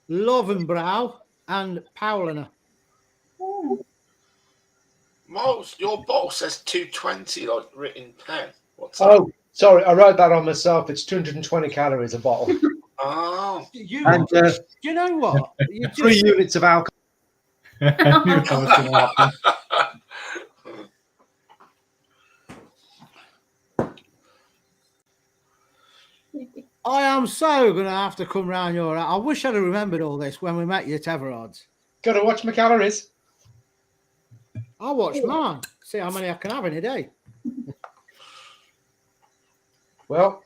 Lovenbrow, and Paulana. Miles, your bottle says 220, like written pen. What's that? Oh, sorry, I wrote that on myself. It's 220 calories a bottle. Oh. Do And you know what? You 3 units of alcohol. I knew that was going to happen. I am so going to have to come round your house. I wish I'd have remembered all this when we met you at Everard's. Got to watch my calories. I'll watch mine, see how many I can have in a day. Well,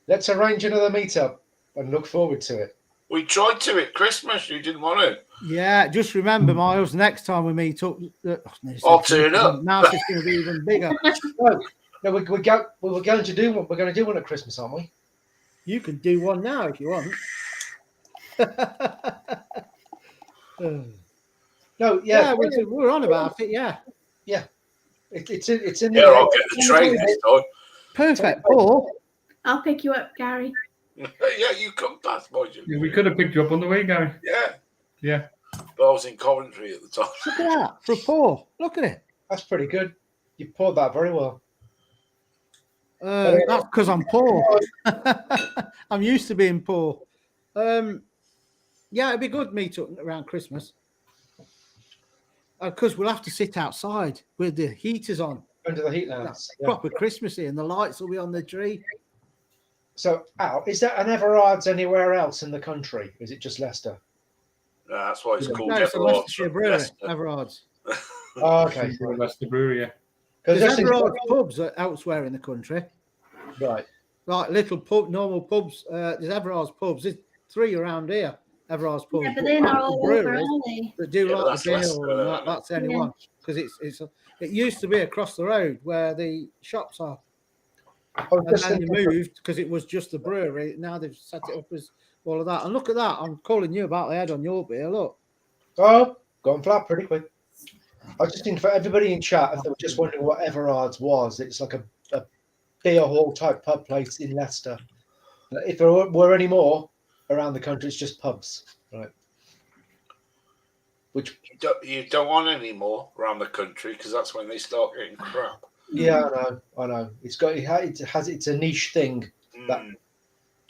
let's arrange another meetup and look forward to it. We tried to at Christmas. You didn't want to. Yeah, just remember, Miles, next time we meet up, I'll turn up. Now it's going to be even bigger. No, we're going to do one. We're going to do one at Christmas, aren't we? You can do one now if you want. No, yeah, we're on about it. Yeah, it's in Yeah, I'll get the train this time. perfect. Paul, I'll pick you up, Gary. Yeah, you come past, mind you. Yeah, we could have picked you up on the way, Gary. Yeah, Yeah. but I was in Coventry at the time. look at that for Paul. Look at it. That's pretty good. You poured that very well. That's because I'm poor. I'm used to being poor. Yeah, it'd be good meet up around Christmas. Because we'll have to sit outside with the heaters on. Under the heat lamps. Yeah. Proper Christmassy, and the lights will be on the tree. So, Al, is there an Everard's anywhere else in the country? Is it just Leicester? No, that's why it's called No, it's a Everard's Leicestershire from brewery, Leicester. Everard's. Oh, okay. That's the brewery, yeah. There's Because Everard's pubs elsewhere in the country. right. Like little pub, normal pubs. There's Everard's pubs. There's 3 around here. Everard's pubs. Yeah, but they're not all over, breweries are they? that do Yeah, like that's the beer Leicester, and that. That's the only Yeah. one. Because it used to be across the road where the shops are. I was And just then they thinking, moved because it was just the brewery. Now they've set it up as all of that. And look at that. I'm calling you about the head on your beer. Look. oh, gone flat pretty quick. I was just thinking for everybody in chat, if they were just wondering what Everard's was, it's like a beer hall type pub place in Leicester. If there were any more around the country, it's just pubs, right? Which, You don't want any more around the country because that's when they start getting crap. yeah, I know. It's a niche thing. That Mm.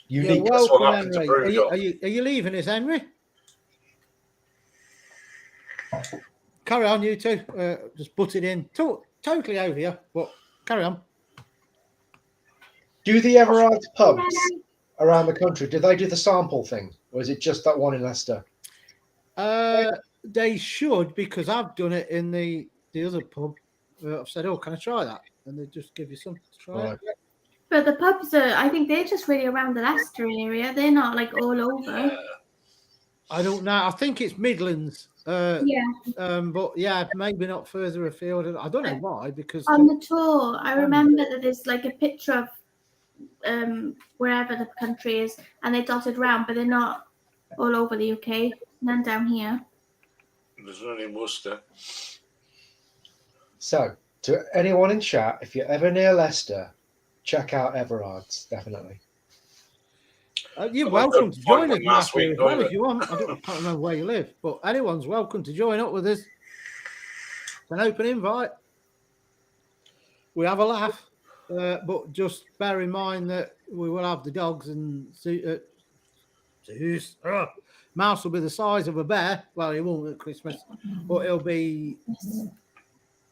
unique. You're That's what welcome, happened to Henry. Brewdog. Are you leaving us, Henry? Carry on, you two. Just butt it in. Totally over here, but carry on. Do the Everard's pubs around the country, do they do the sample thing? Or is it just that one in Leicester? They should, because I've done it in the other pub. I've said, "Oh, can I try that?" and they just give you something to try. Right. But the pubs are, I think they're just really around the Leicester area. They're not like all over. I don't know. I think it's Midlands. Yeah. But yeah, maybe not further afield. I don't know why, because On the tour, I remember that there's like a picture of wherever the country is, and they're dotted around, but they're not all over the UK. None down here. There's none in Worcester. So, to anyone in chat, if you're ever near Leicester, check out Everard's, definitely. You're Well, I welcome couldn't to find join one us, last Matthew, week as well either. if you want. I can't remember where you live, but anyone's welcome to join up with us. It's an open invite. We have a laugh, but just bear in mind that we will have the dogs and Mouse will be the size of a bear. Well, he won't at Christmas, but he'll be.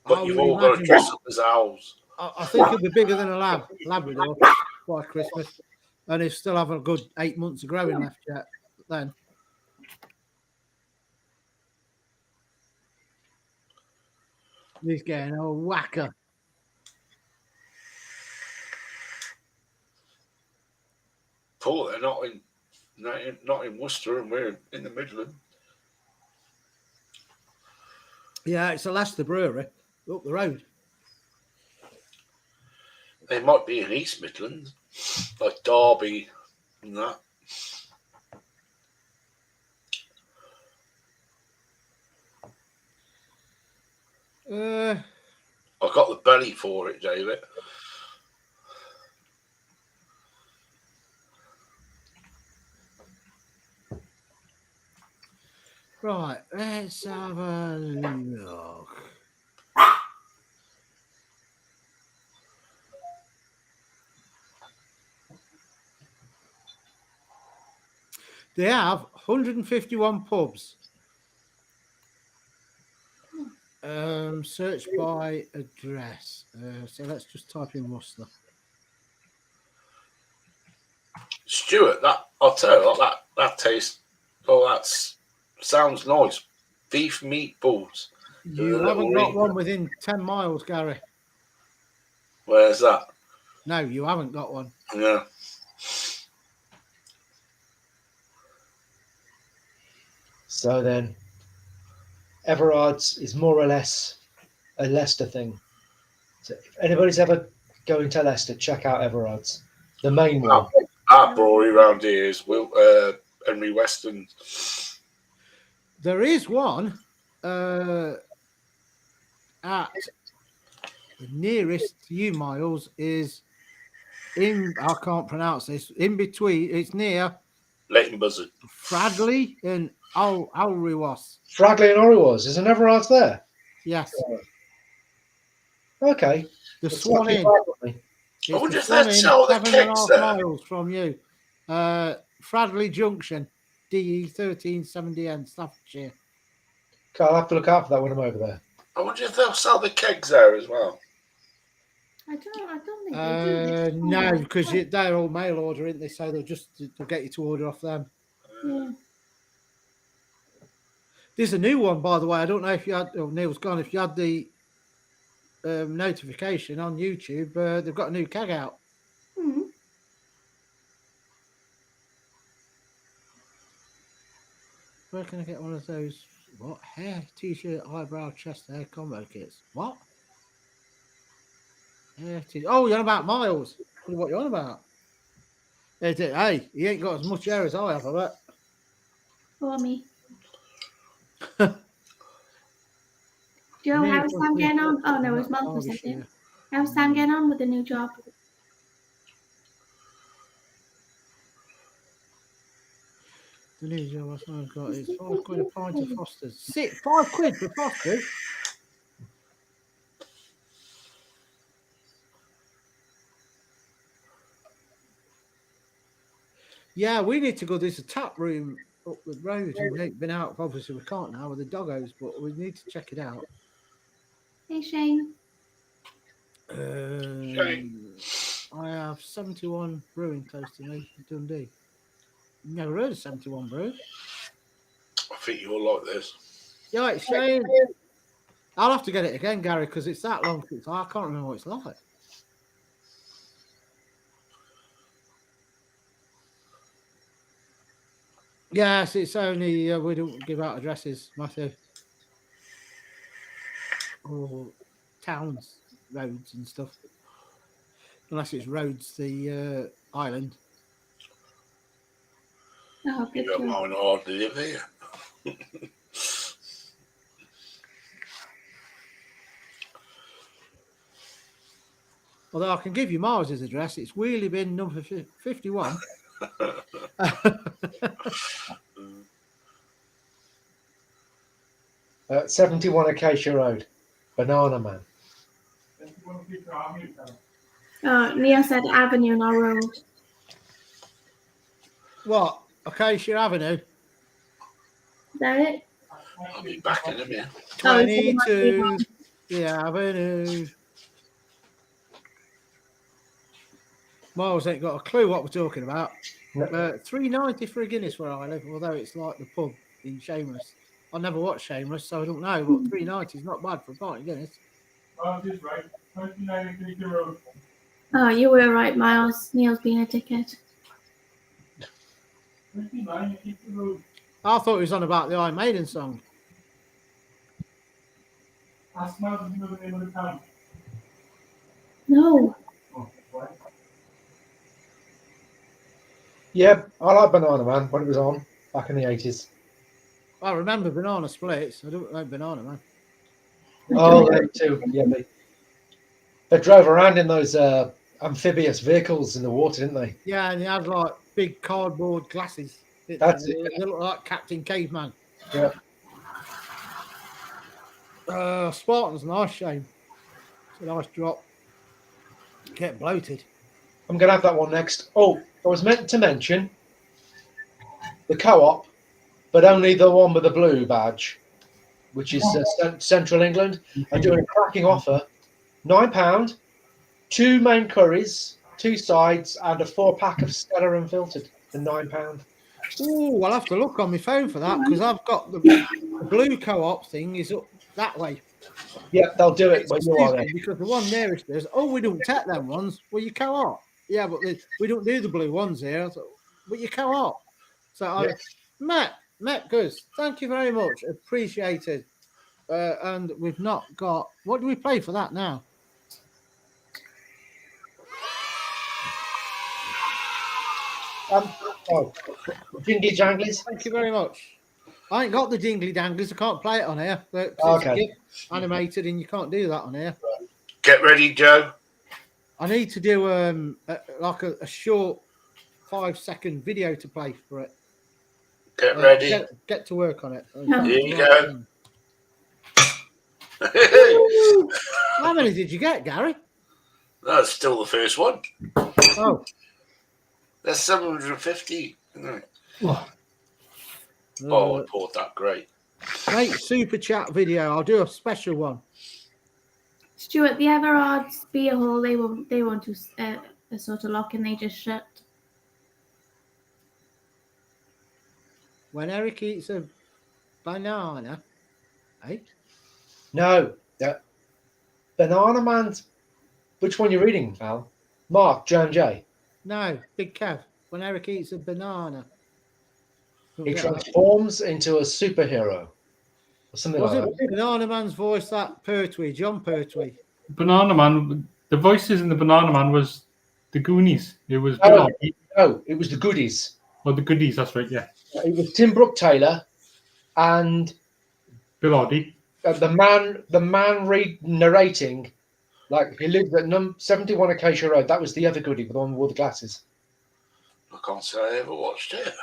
But I you've would all got to imagine- dress up as owls. I think he'll be bigger than a Labrador by Christmas, and he'll still have a good 8 months of growing left yet. Then he's getting a whacker. Paul, they're not in Worcester, and we're in the Midlands. Yeah, it's a Leicester brewery up the road. They might be in East Midlands, like Derby and that. I've got the belly for it, David. Right, let's have a look. They have 151 pubs. Search by address. So let's just type in Worcester. Stuart, I'll tell you what, that tastes. Oh, sounds nice. Beef meatballs. You haven't got one within 10 miles, Gary. Where's that? No, you haven't got one. Yeah. So then, Everard's is more or less a Leicester thing. So if anybody's ever going to Leicester, check out Everard's, the main one. Our brewery around here is Henry Weston. There is one at the nearest to you, Miles, is in, I can't pronounce this, in between, it's near Leighton Buzzard. Fradley and Alrewas. Fragley and Oriwas, is an Everard's there? Yes. Okay. The It's Swan not too Inn. far from me. It's I wonder the if they'd Swan Inn, sell the 7.5 kegs there. miles from you. Fradley Junction, DE 1370N, Staffordshire. Okay, I'll have to look out for that when I'm over there. I wonder if they'll sell the kegs there as well. I don't think they do. No, because they're all mail order, aren't they? So they'll get you to order off them. Yeah. There's a new one, by the way. I don't know if you had, Neil's gone. If you had the notification on YouTube, they've got a new keg out. Hmm. Where can I get one of those? What? Hair, t-shirt, eyebrow, chest hair combo kits. What? Hair, oh, you're on about Miles. What you on about? Hey, he ain't got as much hair as I have, I bet. For me. Joe, how's Sam getting on? Oh no, his mum was it. How's Sam getting on with the new job? The new job I've got is £5 a pint of Foster's. £5 for Foster's. Yeah, we need to go. There's a tap room up the road. We ain't been out. Obviously, we can't now with the doggos, but we need to check it out. Hey Shane. I have 71 brewing close to me, Dundee. Never heard of 71 brew. I think you'll like this. Yeah, right, Shane. I'll have to get it again, Gary, because it's that long since I can't remember what it's like. Yes, it's only we don't give out addresses, Matthew, or towns, roads and stuff, unless it's roads, the island. Oh, good You don't job. mind hardly live here. Although I can give you Mars's address, it's Wheelie Bin number 51. 71 Acacia Road, Banana Man. Oh, Neil said Avenue, not road. What? Acacia Avenue? Is that it? I'll be back in a minute. Oh, he said it 22 the Avenue. Miles ain't got a clue what we're talking about. No. $3.90 for a Guinness where I live, although it's like the pub in Shameless. I never watched Shameless, so I don't know, but $3.90 is not bad for a pint of Guinness. Right. 29 Acacia Road. Oh, you were right, Miles. Neil's being a dickhead. 29 Acacia Road. I thought he was on about the Iron Maiden song. Ask Miles if you know the name of the town. No. Oh, right. Yeah, I like Banana Man when it was on back in the 80s. I remember Banana Splits. I don't know Banana Man. Oh, they too. Yeah, they drove around in those amphibious vehicles in the water, didn't they? Yeah, and he had like big cardboard glasses. That's it. They look like Captain Caveman. Yeah. Spartan's nice, shame. It's a nice drop. Get bloated. I'm going to have that one next. Oh, I was meant to mention the co-op, but only the one with the blue badge, which is Central England. Are doing a cracking offer. £9, 2 main curries, 2 sides, and a 4-pack of Stella Unfiltered for £9. Oh, I'll have to look on my phone for that because I've got the blue co-op thing is up that way. Yeah, they'll do it It's when you are there. because the one nearest is, we don't take them ones. Well, you co-op. Yeah, but we don't do the blue ones here. But you co-op. So, Matt Goose, thank you very much. Appreciated. And we've not got, what do we play for that now? Jingly Janglies. Thank you very much. I ain't got the dingly danglies. I can't play it on here. Okay. It's animated and you can't do that on here. Get ready, Joe. I need to do a short 5-second video to play for it. Get ready. Get to work on it. Here you go. How many did you get, Gary? That's still the first one. Oh. That's 750. Oh, I bought that. Great. Mate, super chat video. I'll do a special one. Stuart, the Everards beer hall, they won't do a sort of lock and they just shut. When Eric eats a banana, eh? No, Banana Man's. Which one you're reading, Val? Mark, J&J. No, Big Kev. When Eric eats a banana. He transforms into a superhero. Or something like Was that. it Banana Man's voice, that Pertwee, John Pertwee? Banana Man, the voices in the Banana Man was the Goonies. It was No, it was the Goodies. the Goodies, that's right, yeah. It was Tim Brooke Taylor and Bill Oddie. the man narrating, like he lived at 71 Acacia Road. That was the other Goodie, the one with all the glasses. I can't say I ever watched it.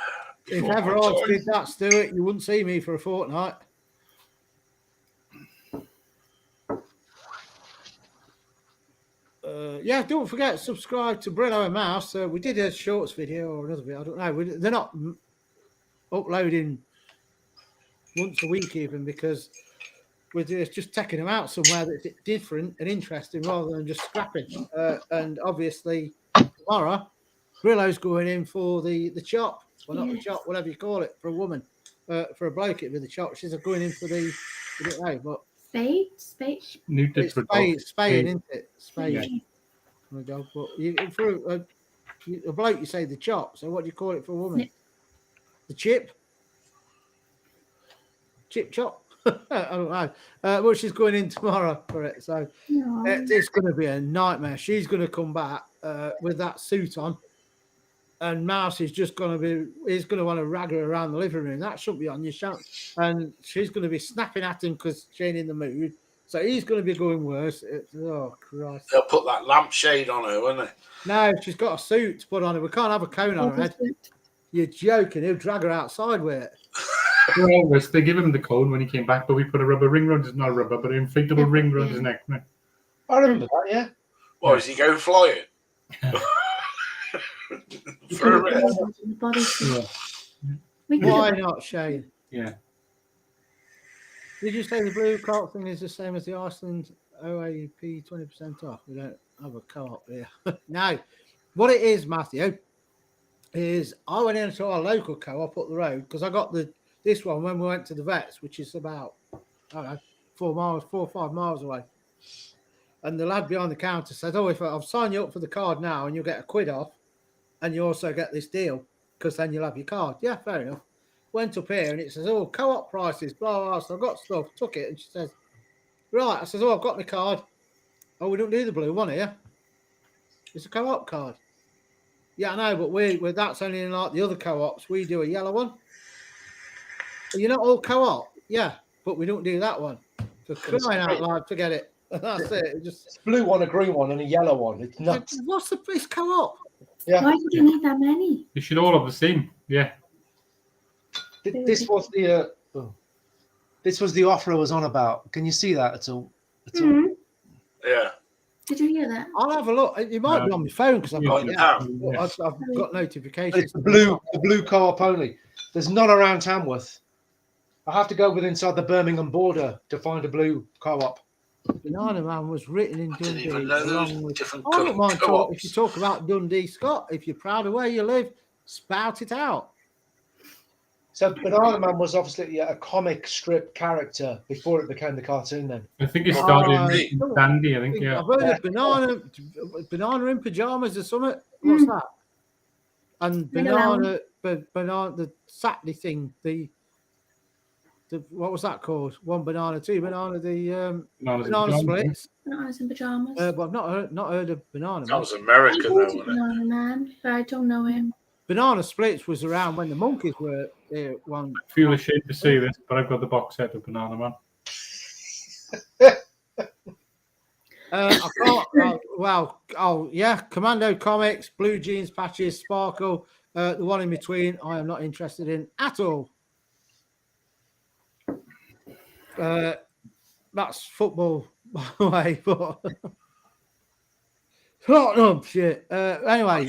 If ever I did that, Stuart, you wouldn't see me for a fortnight. Yeah, don't forget to subscribe to Brillo and Mouse. We did a shorts video or another video. I don't know. They're not uploading once a week even because we're just taking them out somewhere that's different and interesting rather than just scrapping. And obviously tomorrow, Brillo's going in for the chop. Well, not the chop, whatever you call it, for a woman. For a bloke, it'd be the chop. She's going in for the, I don't know, but Spade. Neutered It's for a dog. spaying, isn't it? Spaying Yeah. for a dog. But for a bloke, you say the chop. So what do you call it for a woman? Nip. The chip? Chip chop? I don't know. Well, she's going in tomorrow for it. So No. it's going to be a nightmare. She's going to come back with that suit on. And Mouse is just going to want to rag her around the living room. That shouldn't be on your show. And she's going to be snapping at him because she ain't in the mood. So he's going to be going worse. Oh, Christ. They'll put that lampshade on her, won't they? No, she's got a suit to put on her. We can't have a cone on her head. You're joking. He'll drag her outside with it. Well, they give him the cone when he came back, but we put a rubber ring around his, not a rubber, but an inflatable ring around his neck. Right? I remember that, yeah. What, is he going flying? For a rest. Why not, Shane? Yeah. Did you say the blue cart thing is the same as the Iceland OAP 20% off? We don't have a co-op here. No. What it is, Matthew, is I went into our local co-op up the road because I got this one when we went to the vets, which is about, I don't know, 4 or 5 miles away. And the lad behind the counter said, "Oh, if I'll sign you up for the card now and you'll get £1 off and you also get this deal because then you'll have your card." Yeah, fair enough. Went up here and it says, "Oh, co-op prices, blah, blah, blah." So I got stuff, took it, and she says, "Right." I says, "Oh, I've got my card." "Oh, we don't do the blue one here. It's a co-op card." "Yeah, I know, but we're that's only in like the other co-ops. We do a yellow one." "You're not all co-op." "Yeah, but we don't do that one." For crying out loud, forget it. That's it. It's blue one, a green one, and a yellow one. It's nuts. What's the place co-op? Yeah. Why did you need that many? You should all have the same. Yeah. This was the offer I was on about. Can you see that at all? Yeah. Did you hear that? I'll have a look. It might be on my phone because I've got I've got notifications. It's the blue co-op only. There's none around Tamworth. I have to go inside the Birmingham border to find a blue co-op. Banana Man was written in Dundee. Even know Along with, different I don't mind co-ops. if you talk about Dundee, Scott. If you're proud of where you live, spout it out. So Banana Man was obviously a comic strip character before it became the cartoon. Then I think it started really? in Dandy, I think, yeah. I've heard of banana in pajamas or something. What's that? And banana, the Saturday thing. The what was that called? 1 banana, 2 banana. The banana splits. Bananas in pajamas. But I've not heard of Banana That Man. was American, though, wasn't it? Banana Man, but I don't know him. Banana Splits was around when the monkeys were there. One. I feel ashamed to say this, but I've got the box set of Banana Man. I can't. Yeah, Commando Comics, Blue Jeans Patches, Sparkle. The one in between, I am not interested in at all. That's football, by the way. But Tottenham shit. Anyway,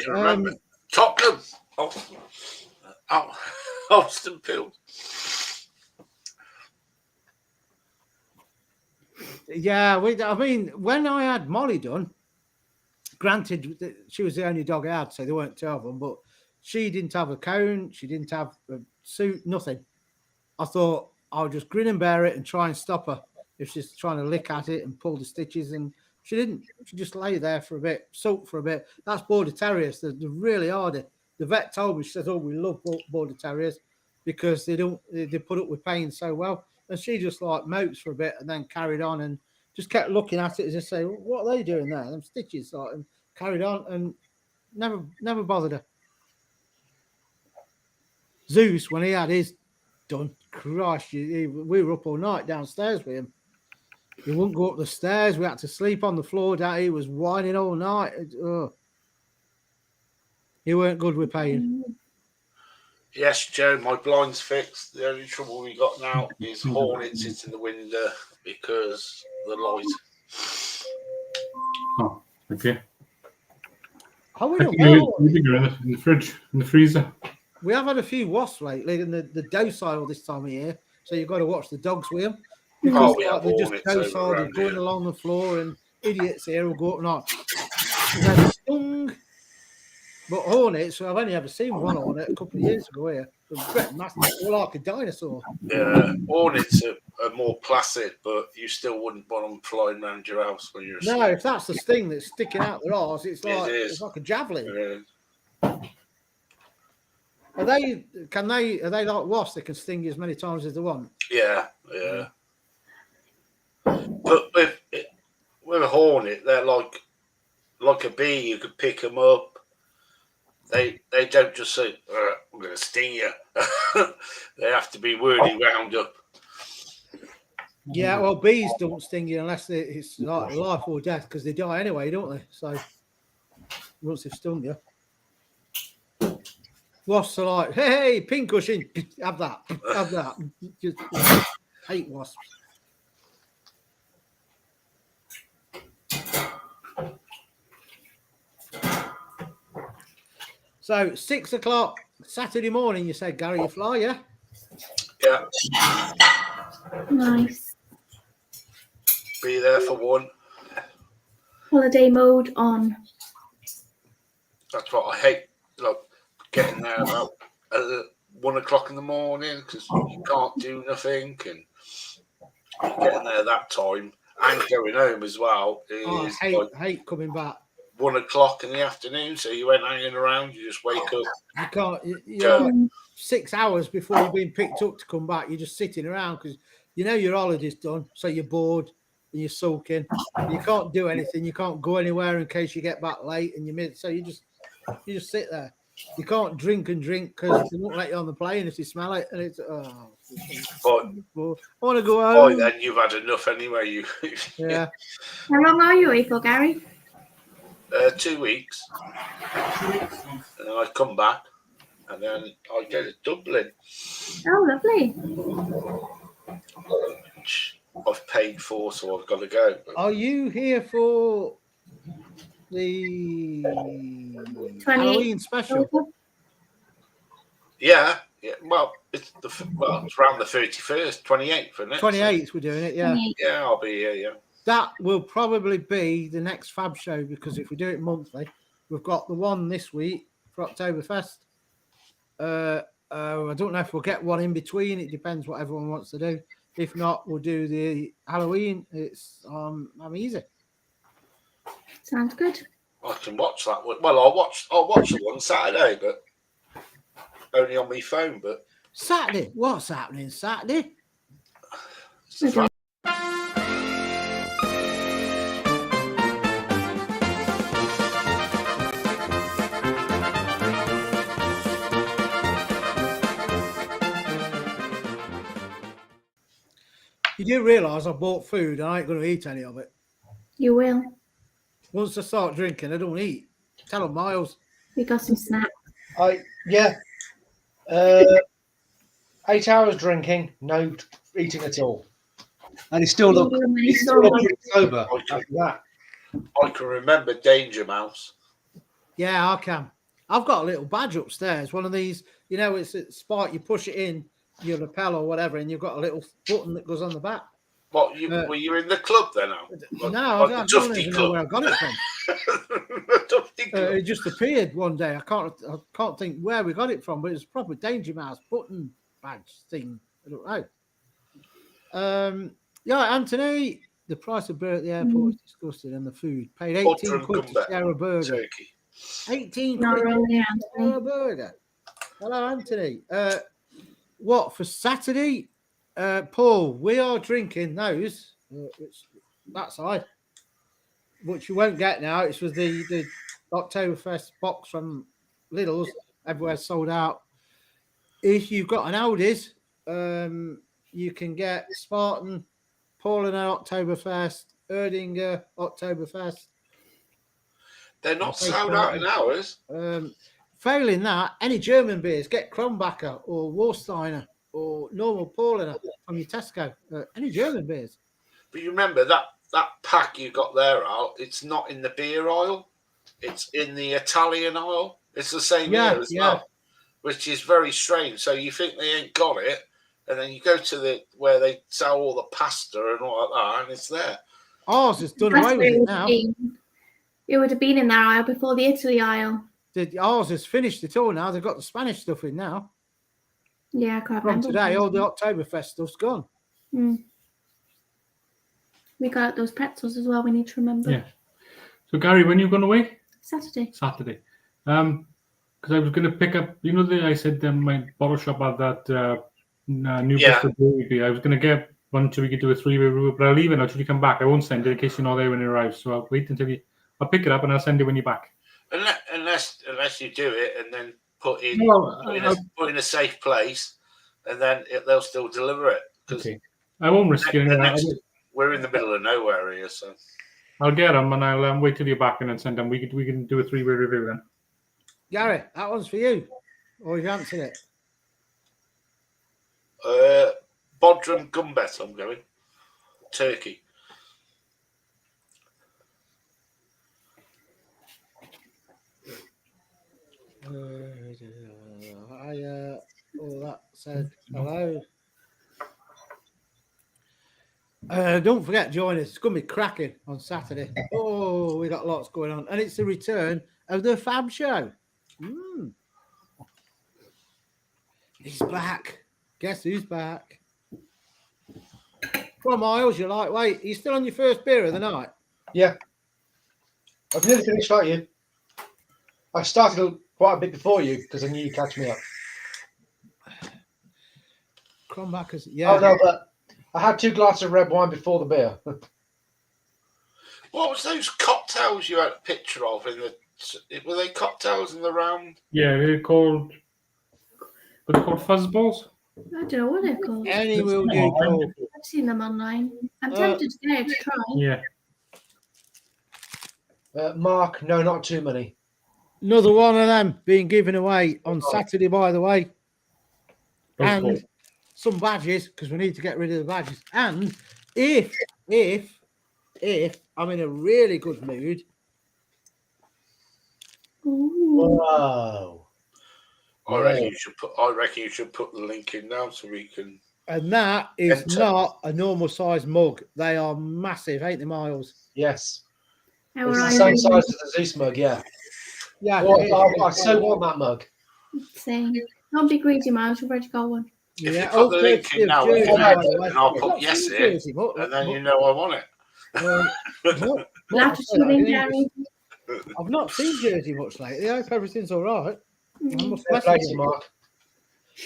Tottenham. Austin Field. yeah, I mean, when I had Molly done, granted, she was the only dog I had, so there weren't 2 of them, but she didn't have a cone, she didn't have a suit, nothing. I thought I'll just grin and bear it and try and stop her if she's trying to lick at it and pull the stitches, and she didn't. She just lay there for a bit, sulked for a bit. That's Border Terriers. They're really hard. The vet told me, she says, "Oh, we love Border Terriers because they put up with pain so well." And she just like mopes for a bit and then carried on and just kept looking at it and just say, "What are they doing there? Them stitches," like, and carried on and never bothered her. Zeus, when he had his done, Christ, we were up all night downstairs with him. He wouldn't go up the stairs. We had to sleep on the floor. He was whining all night. He weren't good with pain. Yes, Joe, my blind's fixed. The only trouble we got now is hornets in the window because the light. Oh, okay. How we I don't think you're know. in the fridge, in the freezer. We have had a few wasps lately, and the docile this time of year. So you've got to watch the dogs with them. Because we have they're just hornets docile, over they're around going here. along the floor, and idiots here will go up and on. They're stung But hornets, I've only ever seen one hornet a couple of years ago here. Massive, they were like a dinosaur. Yeah, hornets are more placid, but you still wouldn't want them flying around your house when you're asleep. No, if that's the sting that's sticking out their arse, it's like is. it's like a javelin. Yeah. Are they like wasps? They can sting you as many times as they want. Yeah. But with a hornet, they're like a bee. You could pick them up. They don't just say, "I'm going to sting you." They have to be really wound up. Yeah, well, bees don't sting you unless it's like life or death, because they die anyway, don't they? So once they've stung you. Wasps are like, hey, pincushion, have that. Just hate wasps. So 6 o'clock Saturday morning, you said, Gary, you fly, yeah? Yeah. Nice. Be there for one. Holiday mode on. That's what I hate. Like getting there about 1 o'clock in the morning because you can't do nothing, and getting there that time and going home as well is I hate coming back. 1 o'clock in the afternoon. So you ain't hanging around. You just wake up. You can't. You're like 6 hours before you've been picked up to come back. You're just sitting around because you know your holiday's done, so you're bored and you're sulking. You can't do anything. You can't go anywhere in case you get back late and you miss. So you just sit there. You can't drink because they won't let you on the plane if you smell it, and it's But I want to go home. Then you've had enough anyway. Yeah. How long are you away for, Gary? 2 weeks, and then I come back, and then I go to Dublin. Oh, lovely. Which I've paid for, so I've got to go. Are you here for the 28th Halloween special? Yeah. Well, it's around the 31st, 28th, isn't it? 28th, we're doing it. Yeah. Yeah, I'll be here. Yeah. That will probably be the next Fab show, because if we do it monthly, we've got the one this week for Oktoberfest. I don't know if we'll get one in between. It depends what everyone wants to do. If not, we'll do the Halloween. It's I'm easy. Sounds good. I can watch that one. Well, I'll watch the one Saturday, but only on my phone. But Saturday, what's happening Saturday? You do realise I bought food and I ain't going to eat any of it. You will. Once I start drinking, I don't eat. Tell them, Miles. We got some snacks. 8 hours drinking, no eating at all. And he's still not sober after that. I can remember Danger Mouse. Yeah, I can. I've got a little badge upstairs. One of these, it's a spike. You push it in your lapel or whatever, and you've got a little button that goes on the back. What, were you in the club then? No, I don't even know where I got it from. It just appeared one day. I can't think where we got it from, but it's a proper Danger Mouse button badge thing. I don't know. Yeah, Anthony, the price of beer at the airport is disgusting, and the food. Paid 18 quid to share a burger. Turkey. 18 quid to share a burger. Hello, Anthony. What, for Saturday? Paul, we are drinking those. That side, which you won't get now. It's with the Oktoberfest box from Lidl's. Everywhere's sold out. If you've got an Aldi's, you can get Spartan, Paulaner Oktoberfest, Erdinger Oktoberfest. They're not sold out in ours. Failing that, any German beers, get Kronbacher or Warsteiner or normal Paulaner from your Tesco. Any German beers. But you remember that pack you got there, Al, it's not in the beer aisle. It's in the Italian aisle. It's the same here as well, which is very strange. So you think they ain't got it, and then you go to where they sell all the pasta and all like that, and it's there. Ours is done away with it now. It would have been in that aisle before the Italy aisle. Ours has finished it all now. They've got the Spanish stuff in now. Yeah, I can't From remember. today, all the Oktoberfest stuff's gone. Mm. We got those pretzels as well. We need to remember. Yeah. So Gary, when are you going away? Saturday. Because I was going to pick up, I said my bottle shop had that new Yeah. Bristol brewery. I was going to get one so we could do a 3-way review, but I'll leave it until you come back. I won't send it in case you're not there when it arrives. So I'll wait until I'll pick it up and I'll send it when you're back. Unless you do it and then put in a safe place, and then they'll still deliver it. Okay. I won't risk it. We're in the middle of nowhere here, so I'll get them and I'll wait till you're back and then send them. We can do a 3-way review then. Gary, that one's for you. Or you answered it. Bodrum Gumbet, I'm going. Turkey. That said hello. Don't forget, join us. It's going to be cracking on Saturday. Oh, we got lots going on. And it's the return of the Fab Show. He's back. Guess who's back? Come on, Miles, you're lightweight. Are you still on your first beer of the night? Yeah. I've nearly finished like you. I started quite a bit before you because I knew you'd catch me up. Crombackers, yeah. Oh, no, but I had 2 glasses of red wine before the beer. What was those cocktails you had a picture of were they cocktails in the round? Yeah, they're called fuzzballs. I don't know what they're called. Any will do. Cool. I've seen them online. I'm tempted today to try. Yeah. Mark, no, not too many. Another one of them being given away on Saturday, by the way. And some badges, because we need to get rid of the badges. And if I'm in a really good mood. Wow. I reckon you should put the link in now so we can. And that is not a normal size mug. They are massive, ain't they, Miles? Yes. It's the same size as the Zeus mug, yeah. Yeah. I so want that mug. Same. Don't be greedy, Miles. You've already got one. If you put the link in now, and I'll put yes in, and then you know I want it. I've not seen Jersey much lately. I hope everything's all right. I must message him, Mark.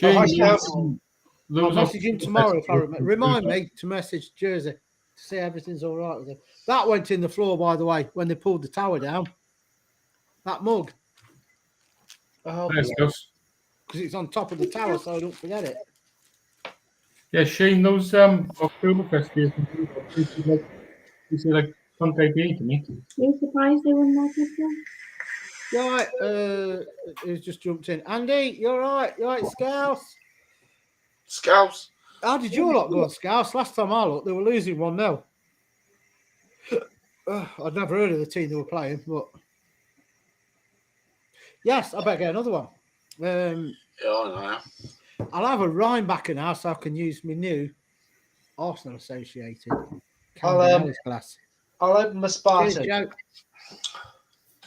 I'll message him tomorrow if I remember. Remind me to message Jersey to see everything's all right with him. That went in the floor, by the way, when they pulled the tower down. That mug. Oh, because it's on top of the tower, so I don't forget it. Yeah, Shane, those Oktoberfest beers, you say like punk IPA to me. Are you surprised they wouldn't like this one? You're right. Who's just jumped in? Andy, you're right. You're right, Scouse. Scouse. How did your lot go on Scouse? Last time I looked, they were losing 1-0. I'd never heard of the team they were playing, but yes, I better get another one. Yeah, I know. I'll have a Rhinebacker now, so I can use my new Arsenal associated glass. I'll open my Spartan.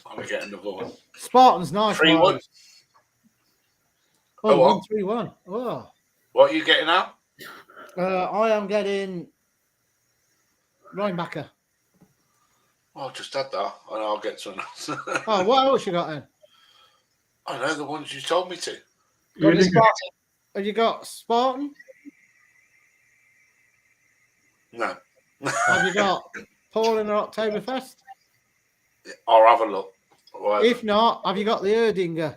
I'm getting another one. Spartan's nice. 3-1. Oh, 1-3-1. Oh. What are you getting out? I am getting Rhinebacker. Oh, I just had that, and I'll get some else. Oh, what else you got then? I know the ones you told me to. Have you got Spartan? No. Have you got Paul in the Oktoberfest? I'll have a look. Whatever. If not, have you got the Erdinger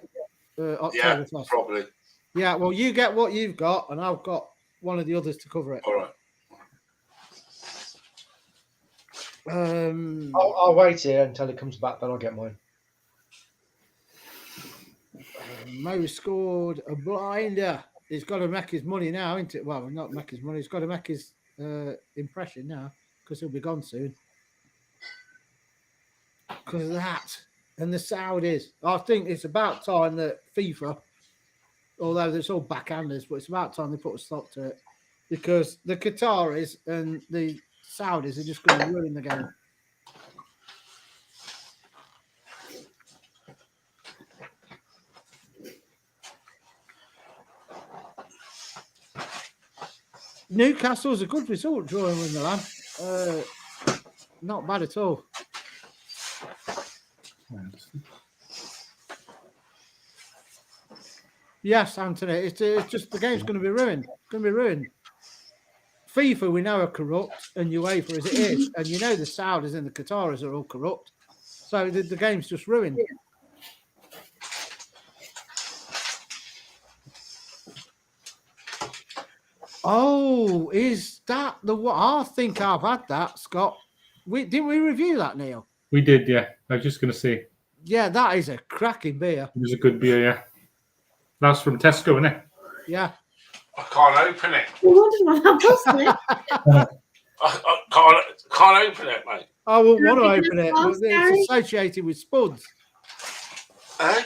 Oktoberfest? Yeah, probably. Yeah, well, you get what you've got, and I've got one of the others to cover it. All right. I'll wait here until it comes back, then I'll get mine. Mo scored a blinder. He's got to make his money now, isn't it? Well, not make his money. He's got to make his impression now because he'll be gone soon. Because of that. And the Saudis. I think it's about time that FIFA, although it's all backhanders, but it's about time they put a stop to it. Because the Qataris and the Saudis are just going to ruin the game. Newcastle's a good result drawing with Milan. Not bad at all. Yes, Anthony. It's just the game's going to be ruined. It's going to be ruined. FIFA we know are corrupt, and UEFA as it is, and you know the Saudis and the Qataris are all corrupt. So the game's just ruined. Oh, is that the what? I think I've had that, Scott. Didn't we review that, Neil? We did, yeah. I was just going to say. Yeah, that is a cracking beer. It was a good beer, yeah. That's from Tesco, isn't it? Yeah. I can't open it. I wondered what that was. I can't open it, mate. I wouldn't want to open it, Close, but Gary. it's associated with spuds. Eh?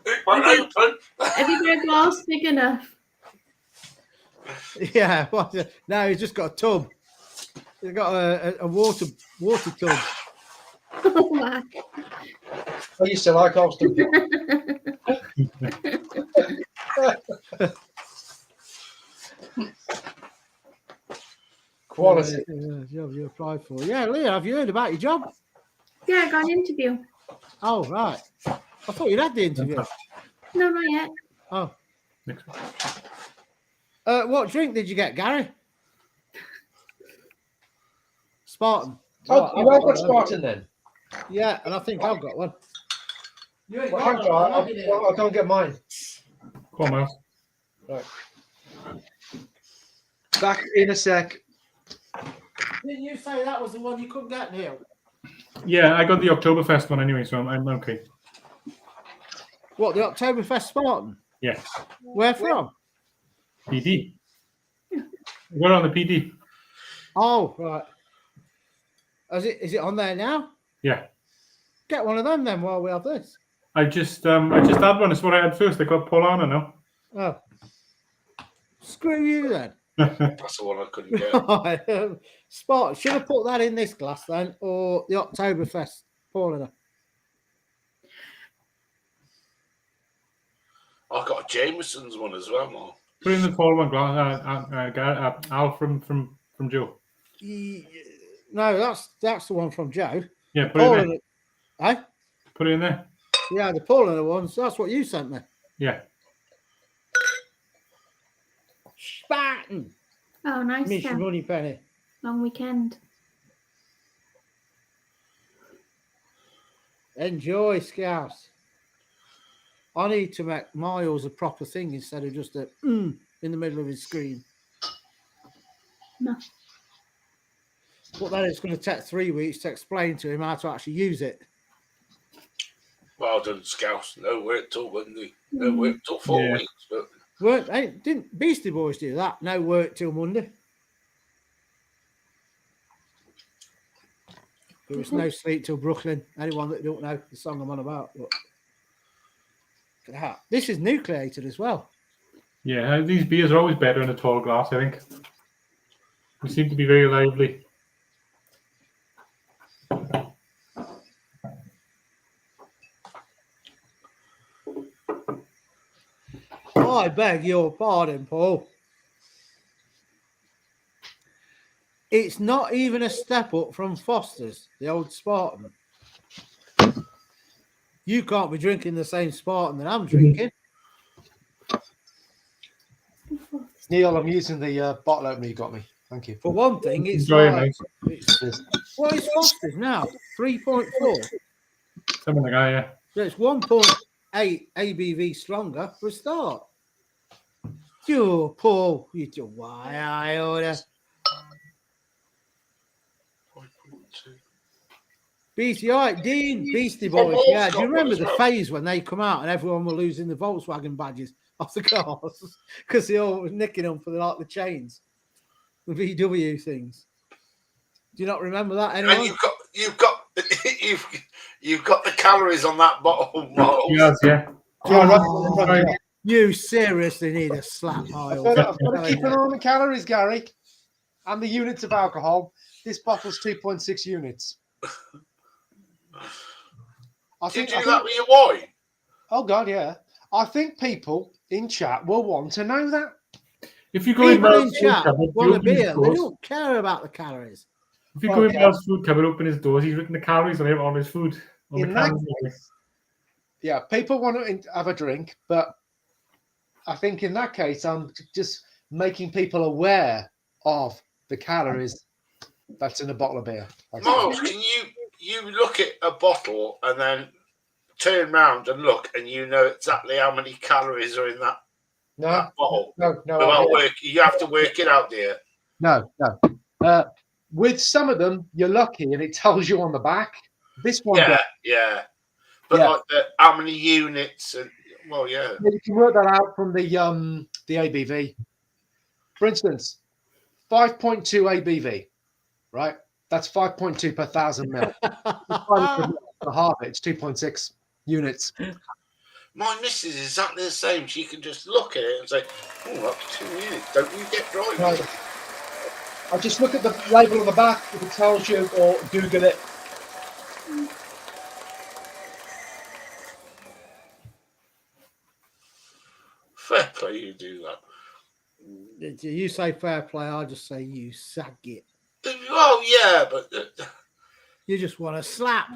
It won't open. Have you got a glass big enough? Yeah. Well, no, he's just got a tub. He's got a water tub. Oh my. I used to like Austin. Quality. You applied for. Yeah, Leah, have you heard about your job? Yeah, I got an interview. Oh, right. I thought you'd had the interview. No, not yet. Oh. Next one. What drink did you get, Gary? Spartan. Oh, you have got Spartan then? Yeah, and I think I've got one. You ain't Well, hang got on, one, have you? I'll go and get mine. Come on, Miles. Right. Back in a sec. Didn't you say that was the one you couldn't get, Neil? Yeah, I got the Oktoberfest one anyway, so I'm okay. What, the Oktoberfest Spartan? Yeah. Where from? PD. We're on the PD. Oh, right. Is it on there now? Yeah. Get one of them then while we have this. I just had one. It's what I had first. I got Polana now. Oh. Screw you then. That's the one I couldn't get. Spot. Should have put that in this glass then, or the Oktoberfest Paulina. I got a Jameson's one as well, Mark. Put in the tall one, Al from Joe. No, that's the one from Joe. Yeah, put it in Paulina. there. Eh? Put it in there. Yeah, the Paulina ones. That's what you sent me. Yeah. Spartan. Oh, nice. Miss Ken. Money Penny. Long weekend. Enjoy, Scouts. I need to make Miles a proper thing instead of just a in the middle of his screen. No. But then it's going to take 3 weeks to explain to him how to actually use it. Well done, Scouse. No work till Monday. No work till 4 weeks. But Didn't Beastie Boys do that? No work till Monday. There was no sleep till Brooklyn. Anyone that don't know the song I'm on about. But this is nucleated as well. Yeah, these beers are always better in a tall glass, I think. They seem to be very lively. I beg your pardon, Paul. It's not even a step up from Foster's, the old Spartan. You can't be drinking the same Spartan that I'm drinking. Neil, I'm using the bottle opener you got me. Thank you. For one thing, it's Enjoy it, like, mate. what is Foster's now? 3.4. Something like that, yeah. So it's 1.8 ABV stronger for a start. You Paul, you do why I order. 5.2. BTI, Dean, Beastie Boys. Yeah, do you remember the phase when they come out and everyone were losing the Volkswagen badges off the cars because they all were nicking them for the chains, the VW things? Do you not remember that? Anyone? And you've got the calories on that bottle, Miles. Yes, yeah. Oh, you seriously need a slap, Miles. I've got to keep an eye on the calories, Gary, and the units of alcohol. This bottle's 2.6 units. Did you do that with your wine? Oh God, yeah. I think people in chat will want to know that. If you go in People Mel's in food chat cupboard, want a open his beer. They doors. don't care about the calories. If you go in Okay. Mel's food cupboard, open his doors, he's written the calories on his food. On In the that calories. case, yeah, people want to have a drink, but I think in that case, I'm just making people aware of the calories that's in a bottle of beer. Miles, can you look at a bottle and then turn round and look, and you know exactly how many calories are in that bottle? No. Without you have to work it out, dear. No. With some of them, you're lucky, and it tells you on the back. This one, Yeah. But like how many units? And you can work that out from the ABV. For instance, 5.2 ABV, right? That's 5.2 per 1,000 mil. The half it's 2.6 units. My missus is exactly the same. She can just look at it and say, "Oh, that's 2 units. Don't you get driving?" Right. I just look at the label on the back if it tells you, or Google it. Fair play, you do that. You say fair play, I just say you sag it. Oh yeah, but you just want to slap.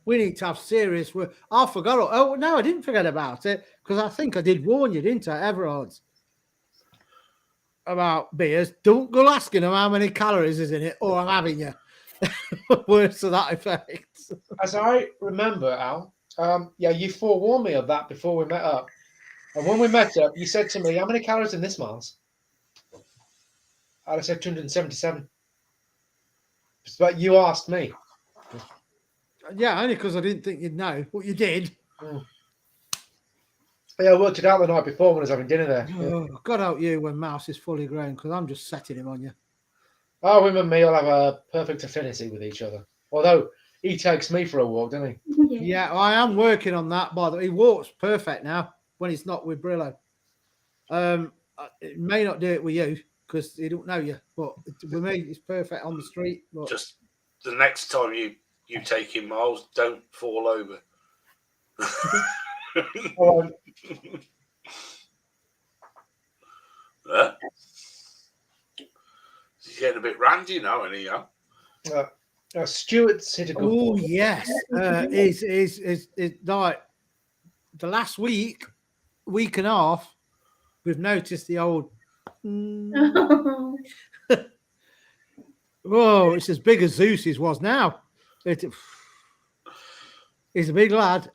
We need to have serious work. I forgot. Oh no, I didn't forget about it because I think I did warn you, didn't I, Everards, about beers. Don't go asking them how many calories is in it, or I'm having you. Words to that effect. As I remember, Al, you forewarned me of that before we met up. And when we met up, you said to me, "How many calories in this, Miles?" And I said 277. But you asked me. Yeah, only because I didn't think you'd know, but you did. Yeah, I worked it out the night before when I was having dinner there. Oh, God help you when Mouse is fully grown, because I'm just setting him on you. Oh, him and me will have a perfect affinity with each other. Although he takes me for a walk, doesn't he? Yeah, I am working on that, by the way. He walks perfect now when he's not with Brillo. It may not do it with you because he don't know you, but with me, it's perfect on the street. But just the next time you take him, Miles, don't fall over. He's getting a bit randy now, anyhow. Stuart's hit a good ball. Yes. Is like the last week and a half, we've noticed the old. Whoa, it's as big as Zeus's was now. He's a big lad.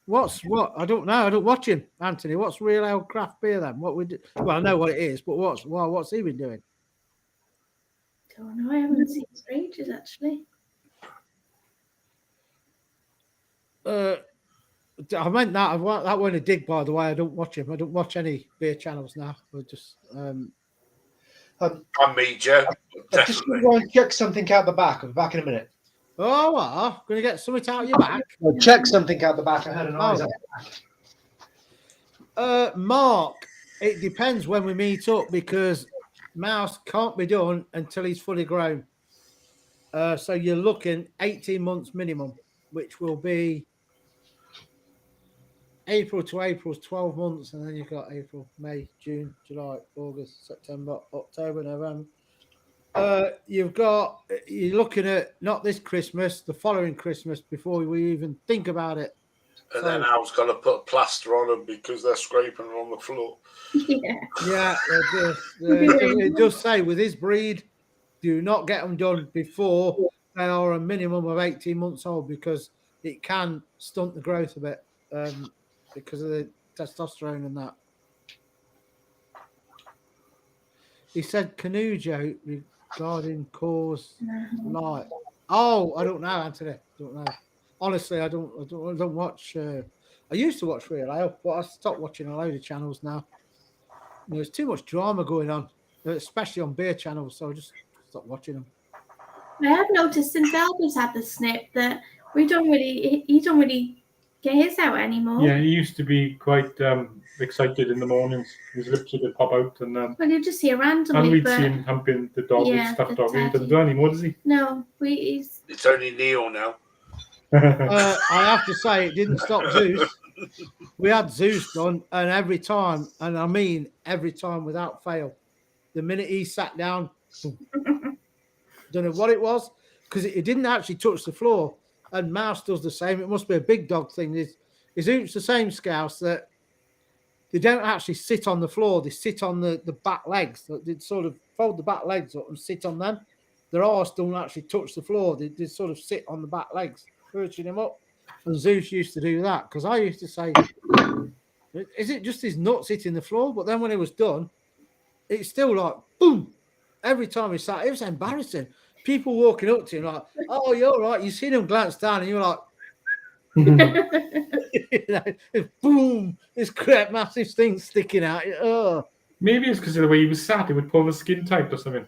What? I don't know. I don't watch him, Anthony. What's Real Ale Craft Beer then? What we do? Well, I know what it is, but what's he been doing? Don't know. I haven't seen Strangers actually. I meant that. That wasn't a dig, by the way. I don't watch him. I don't watch any beer channels now. I just. I'm me, Joe. I'm just going to go and check something out the back. I'll be back in a minute. Oh, what? Going to get something out of your back? Well, check something out the back. I had an eyes out the back. Mark, it depends when we meet up because Mouse can't be done until he's fully grown. So you're looking 18 months minimum, which will be April to April is 12 months, and then you've got April, May, June, July, August, September, October, November. You're looking at not this Christmas, the following Christmas before we even think about it. And then Al's got to put plaster on them because they're scraping on the floor. Yeah, it does say with his breed, do not get them done before they are a minimum of 18 months old because it can stunt the growth a bit because of the testosterone and that. He said Canujo regarding cause light. Oh, I don't know, Anthony. Don't know. Honestly, I don't watch. I used to watch Real Ale, but I stopped watching a load of channels now. There's too much drama going on, especially on beer channels. So I just stopped watching them. I have noticed since Elvis had the snip that he don't really get his out anymore. Yeah, he used to be quite excited in the mornings. His lips would pop out, and well, you just see it randomly. And we'd see him humping the dog with stuffed dog. He doesn't do anymore, does he? No, it's only Neil now. I have to say, it didn't stop Zeus. We had Zeus done, and every time, and I mean every time without fail, the minute he sat down, boom. Don't know what it was, because it didn't actually touch the floor. And Mouse does the same. It must be a big dog thing. Is Zeus the same, Scouse, that they don't actually sit on the floor, they sit on the back legs. They sort of fold the back legs up and sit on them. Their arse don't actually touch the floor. They sort of sit on the back legs, perching him up. And Zeus used to do that, because I used to say, is it just his nuts hitting the floor? But then when it was done, it's still like, boom. Every time he sat, it was embarrassing. People walking up to him like, oh, you're right. You seen him glance down and you're like, you know, boom, this crap massive thing sticking out. Oh. Maybe it's because of the way he was sat, he would pull the skin tight or something.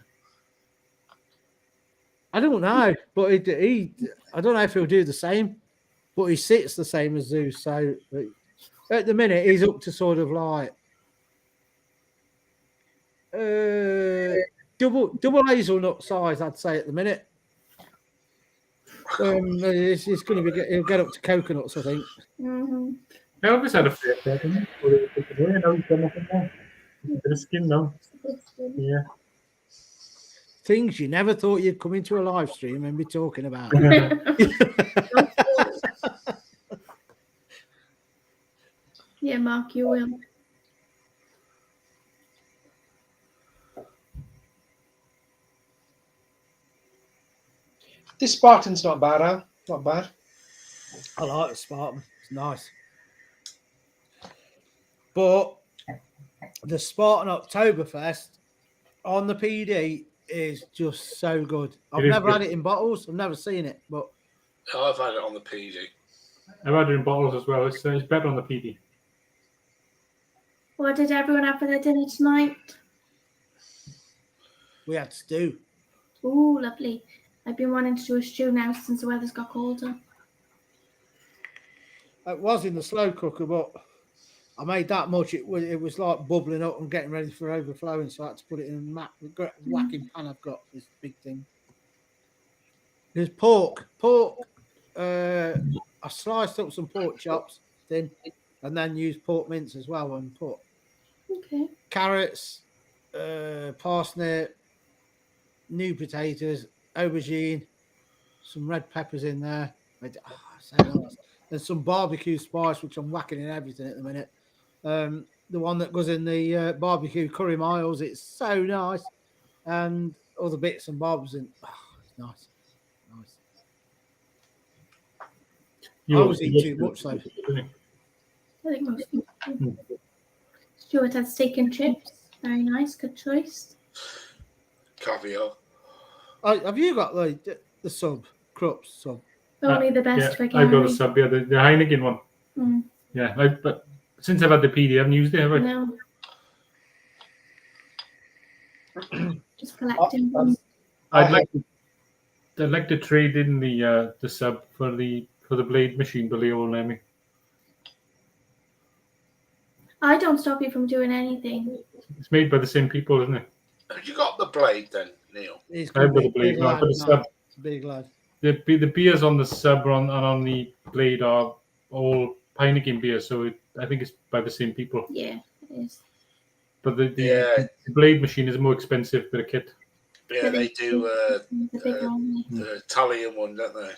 I don't know, but I don't know if he'll do the same, but he sits the same as Zeus. So at the minute, he's up to sort of like double hazelnut size, I'd say at the minute. It's going to be. He'll get up to coconuts, I think. Mm-hmm. Elvis had a fair pet, didn't he? Now he's got nothing more. He's got a skin now. Yeah. Things you never thought you'd come into a live stream and be talking about. Yeah, Mark, you will. This Spartan's not bad, Al. Not bad. I like the Spartan. It's nice. But the Spartan Oktoberfest on the PD is just so good. I've never had it in bottles. I've never seen it, but I've had it on the PD. I've had it in bottles as well. It's better on the PD. What did everyone have for their dinner tonight? we had stew. Ooh, lovely. I've been wanting to do a stew now since the weather's got colder. It was in the slow cooker, but I made that much. It was like bubbling up and getting ready for overflowing, so I had to put it in a whacking pan. I've got this big thing. There's pork. I sliced up some pork chops thin, and then used pork mince as well, and put carrots, parsnip, new potatoes, aubergine, some red peppers in there. There's some barbecue spice, which I'm whacking in everything at the minute. The one that goes in the barbecue curry miles, it's so nice. And all the bits and bobs, and it's nice. Nice. I was eating too much, though. I think most people. Stuart had steak and chips. Very nice. Good choice. Caviar. Have you got the sub, Krups sub? Only the best for Gary. I've got a sub, the Heineken one. Mm. Yeah, but since I've had the PD, I haven't used it, have I? No. Just collecting them. I'd like to trade in the sub for the blade machine, but they won't let me. I don't stop you from doing anything. It's made by the same people, isn't it? Have you got the blade then, Neil? He's I've got the blade. No, I've got the sub. Big lad. The beers on the sub and on the blade are all Heineken beers, so I think it's by the same people. Yeah, it is. But the blade machine is more expensive for a kit. Yeah, they do the Italian one, don't they?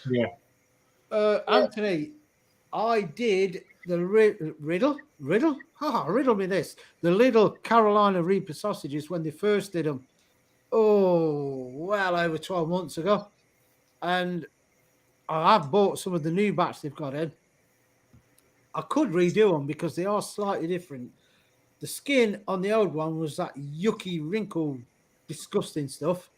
Yeah. Anthony, I did the riddle. Riddle me this. The little Carolina Reaper sausages when they first did them. Oh, well over 12 months ago. And I have bought some of the new batch they've got in. I could redo them because they are slightly different. The skin on the old one was that yucky, wrinkled, disgusting stuff.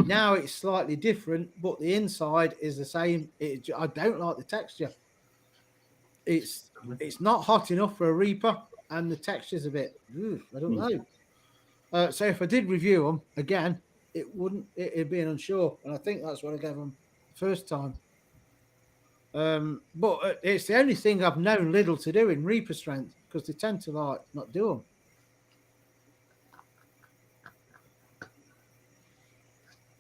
Now it's slightly different, but the inside is the same. I don't like the texture. It's not hot enough for a Reaper, and the texture's a bit. I don't know. So if I did review them again, it'd be an unsure, and I think that's what I gave them the first time. But it's the only thing I've known Lidl to do in Reaper strength, because they tend to not do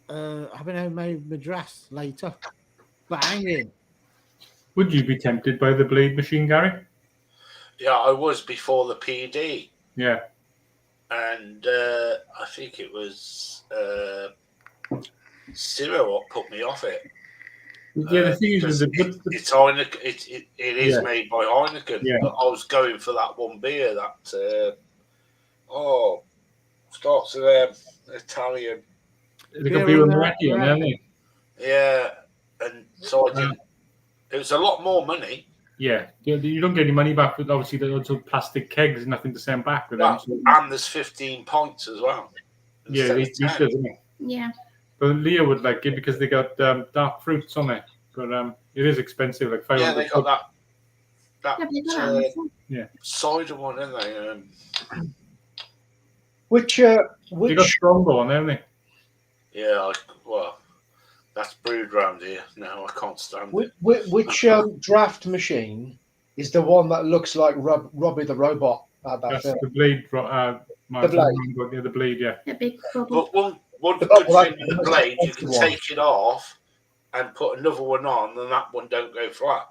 them. Having homemade madras later. Banging. Would you be tempted by the blade machine, Gary? Yeah, I was before the PD. Yeah. And I think it was Ciro what put me off it. Yeah, the thing is, it's Heineken. It is Yeah. made by Heineken, Yeah. but I was going for that one beer that starts with Italian. They got beer with Moretti on there, yeah, and so I didn't. It was a lot more money. Yeah, you don't get any money back, but obviously there's also plastic kegs, nothing to send back with them. So. And there's 15 pints as well. Yeah, liters, isn't it? Yeah. But Leah would like it because they got dark fruits on it. But it is expensive, like 500. Yeah, they got that cider one, didn't they? Which they got Strongbow on there, haven't they? Yeah, well, that's brewed round here. No, I can't stand it. Which draft machine is the one that looks like Robbie the Robot? That's the Blade. The Blade. Yeah, the Blade, yeah. A big but one good thing with the Blade, you can take it off and put another one on, and that one don't go flat.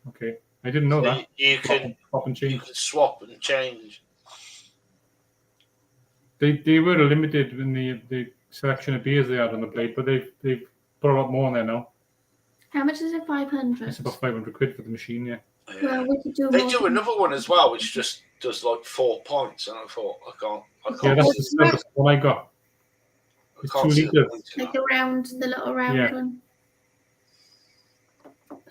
Okay, I didn't know that. You can swap and change. You can swap and change. They were limited in the selection of beers they had on the Blade, but they've put a lot more on there now. How much is it? 500. It's about 500 quid for the machine, yeah. Well, we could do they do another one as well, which just does like 4 pints, and I thought I can't. Yeah, that's the one I got. It's 2 liters. Like the little round one.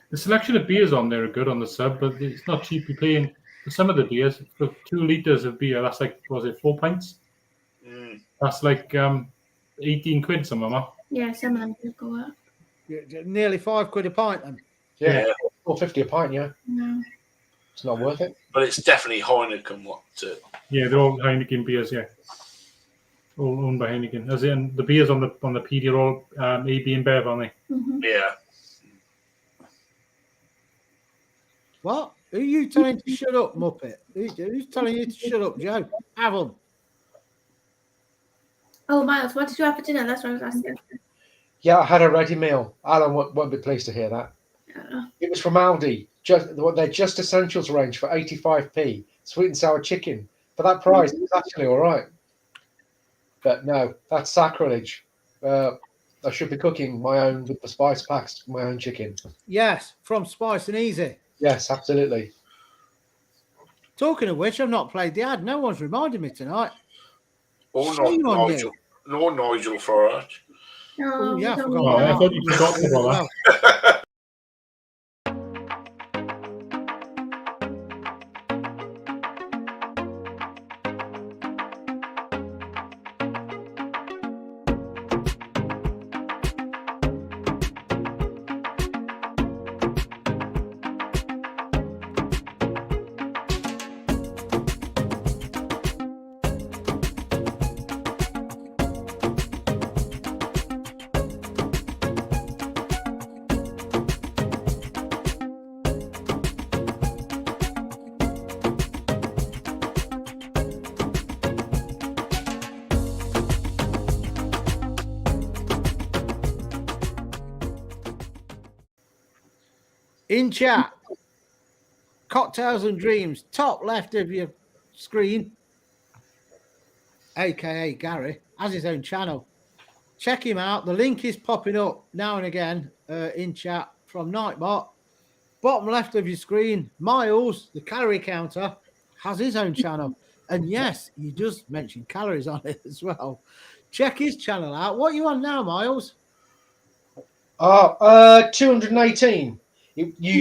The selection of beers on there are good on the sub, but it's not cheap. You're paying for some of the beers for 2 liters of beer. That's like, was it 4 pints? That's like 18 quid. Some of them. Yeah, some of them could go up. Nearly 5 quid a pint, then. Yeah, $4.50 a pint. Yeah. No. It's not worth it. But it's definitely Heineken. Yeah, they're all Heineken beers. Yeah, all owned by Heineken. As in the beers on the PD are all AB and Bev, aren't they? Mm-hmm. Yeah. What? Who are you telling to shut up, Muppet? Who's telling you to shut up, Joe? Have them. Oh, Miles, what did you have for dinner? That's what I was asking. Yeah, I had a ready meal. Alan won't be pleased to hear that. It was from Aldi. Their Just Essentials range for 85p. Sweet and sour chicken. For that price, it's actually all right. But no, that's sacrilege. I should be cooking my own with the spice packs, my own chicken. Yes, from Spice and Easy. Yes, absolutely. Talking of which, I've not played the ad. No one's reminded me tonight. Or Nigel. Nor Nigel Farage. Oh, yeah, I forgot. Oh, I thought you forgot about that. In chat, Cocktails and Dreams, top left of your screen, aka Gary, has his own channel. Check him out. The link is popping up now and again in chat from Nightbot. Bottom left of your screen, Miles, the calorie counter, has his own channel. And yes, he does mention calories on it as well. Check his channel out. What are you on now, Miles? 218. You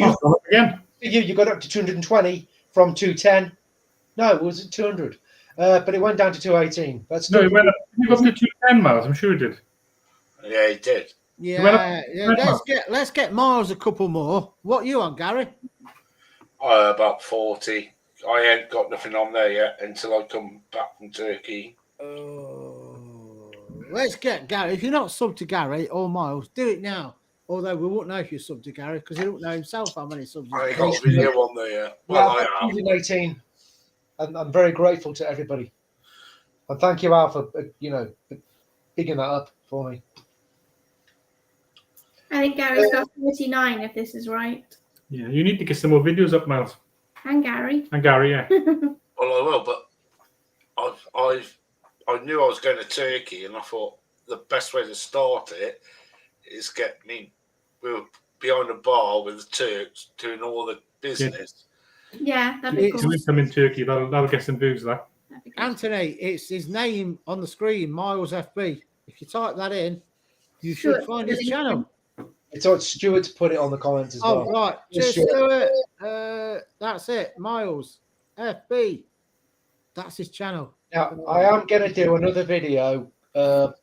got up to 220 from 210. No, it was 200. But it went down to 218. That's no, it went up to 210 miles. I'm sure it did. Yeah, it did. Yeah. Let's get Miles a couple more. What are you on, Gary? About 40. I ain't got nothing on there yet until I come back from Turkey. Let's get Gary. If you're not subbed to Gary or Miles, do it now. Although we won't know if you're subbed to Gary because he don't know himself how many subs. I ain't got a video on there yet. Well, I am. 218. And I'm very grateful to everybody. And thank you, Al, for picking that up for me. I think Gary's got 49 if this is right. Yeah, you need to get some more videos up, Miles. And Gary. And Gary, yeah. Well, I will, but I knew I was going to Turkey, and I thought the best way to start it is we were behind a bar with the Turks doing all the business. Yeah, that'd be Do cool. we come in Turkey? That'll get some views, that. That'd be good. Anthony, it's his name on the screen, Miles FB. If you type that in, you should find his channel. It's on Stuart to put it on the comments as Oh, well. right. Yes, Just do it. That's it. Miles FB. That's his channel. Now, I am going to do another video. Well,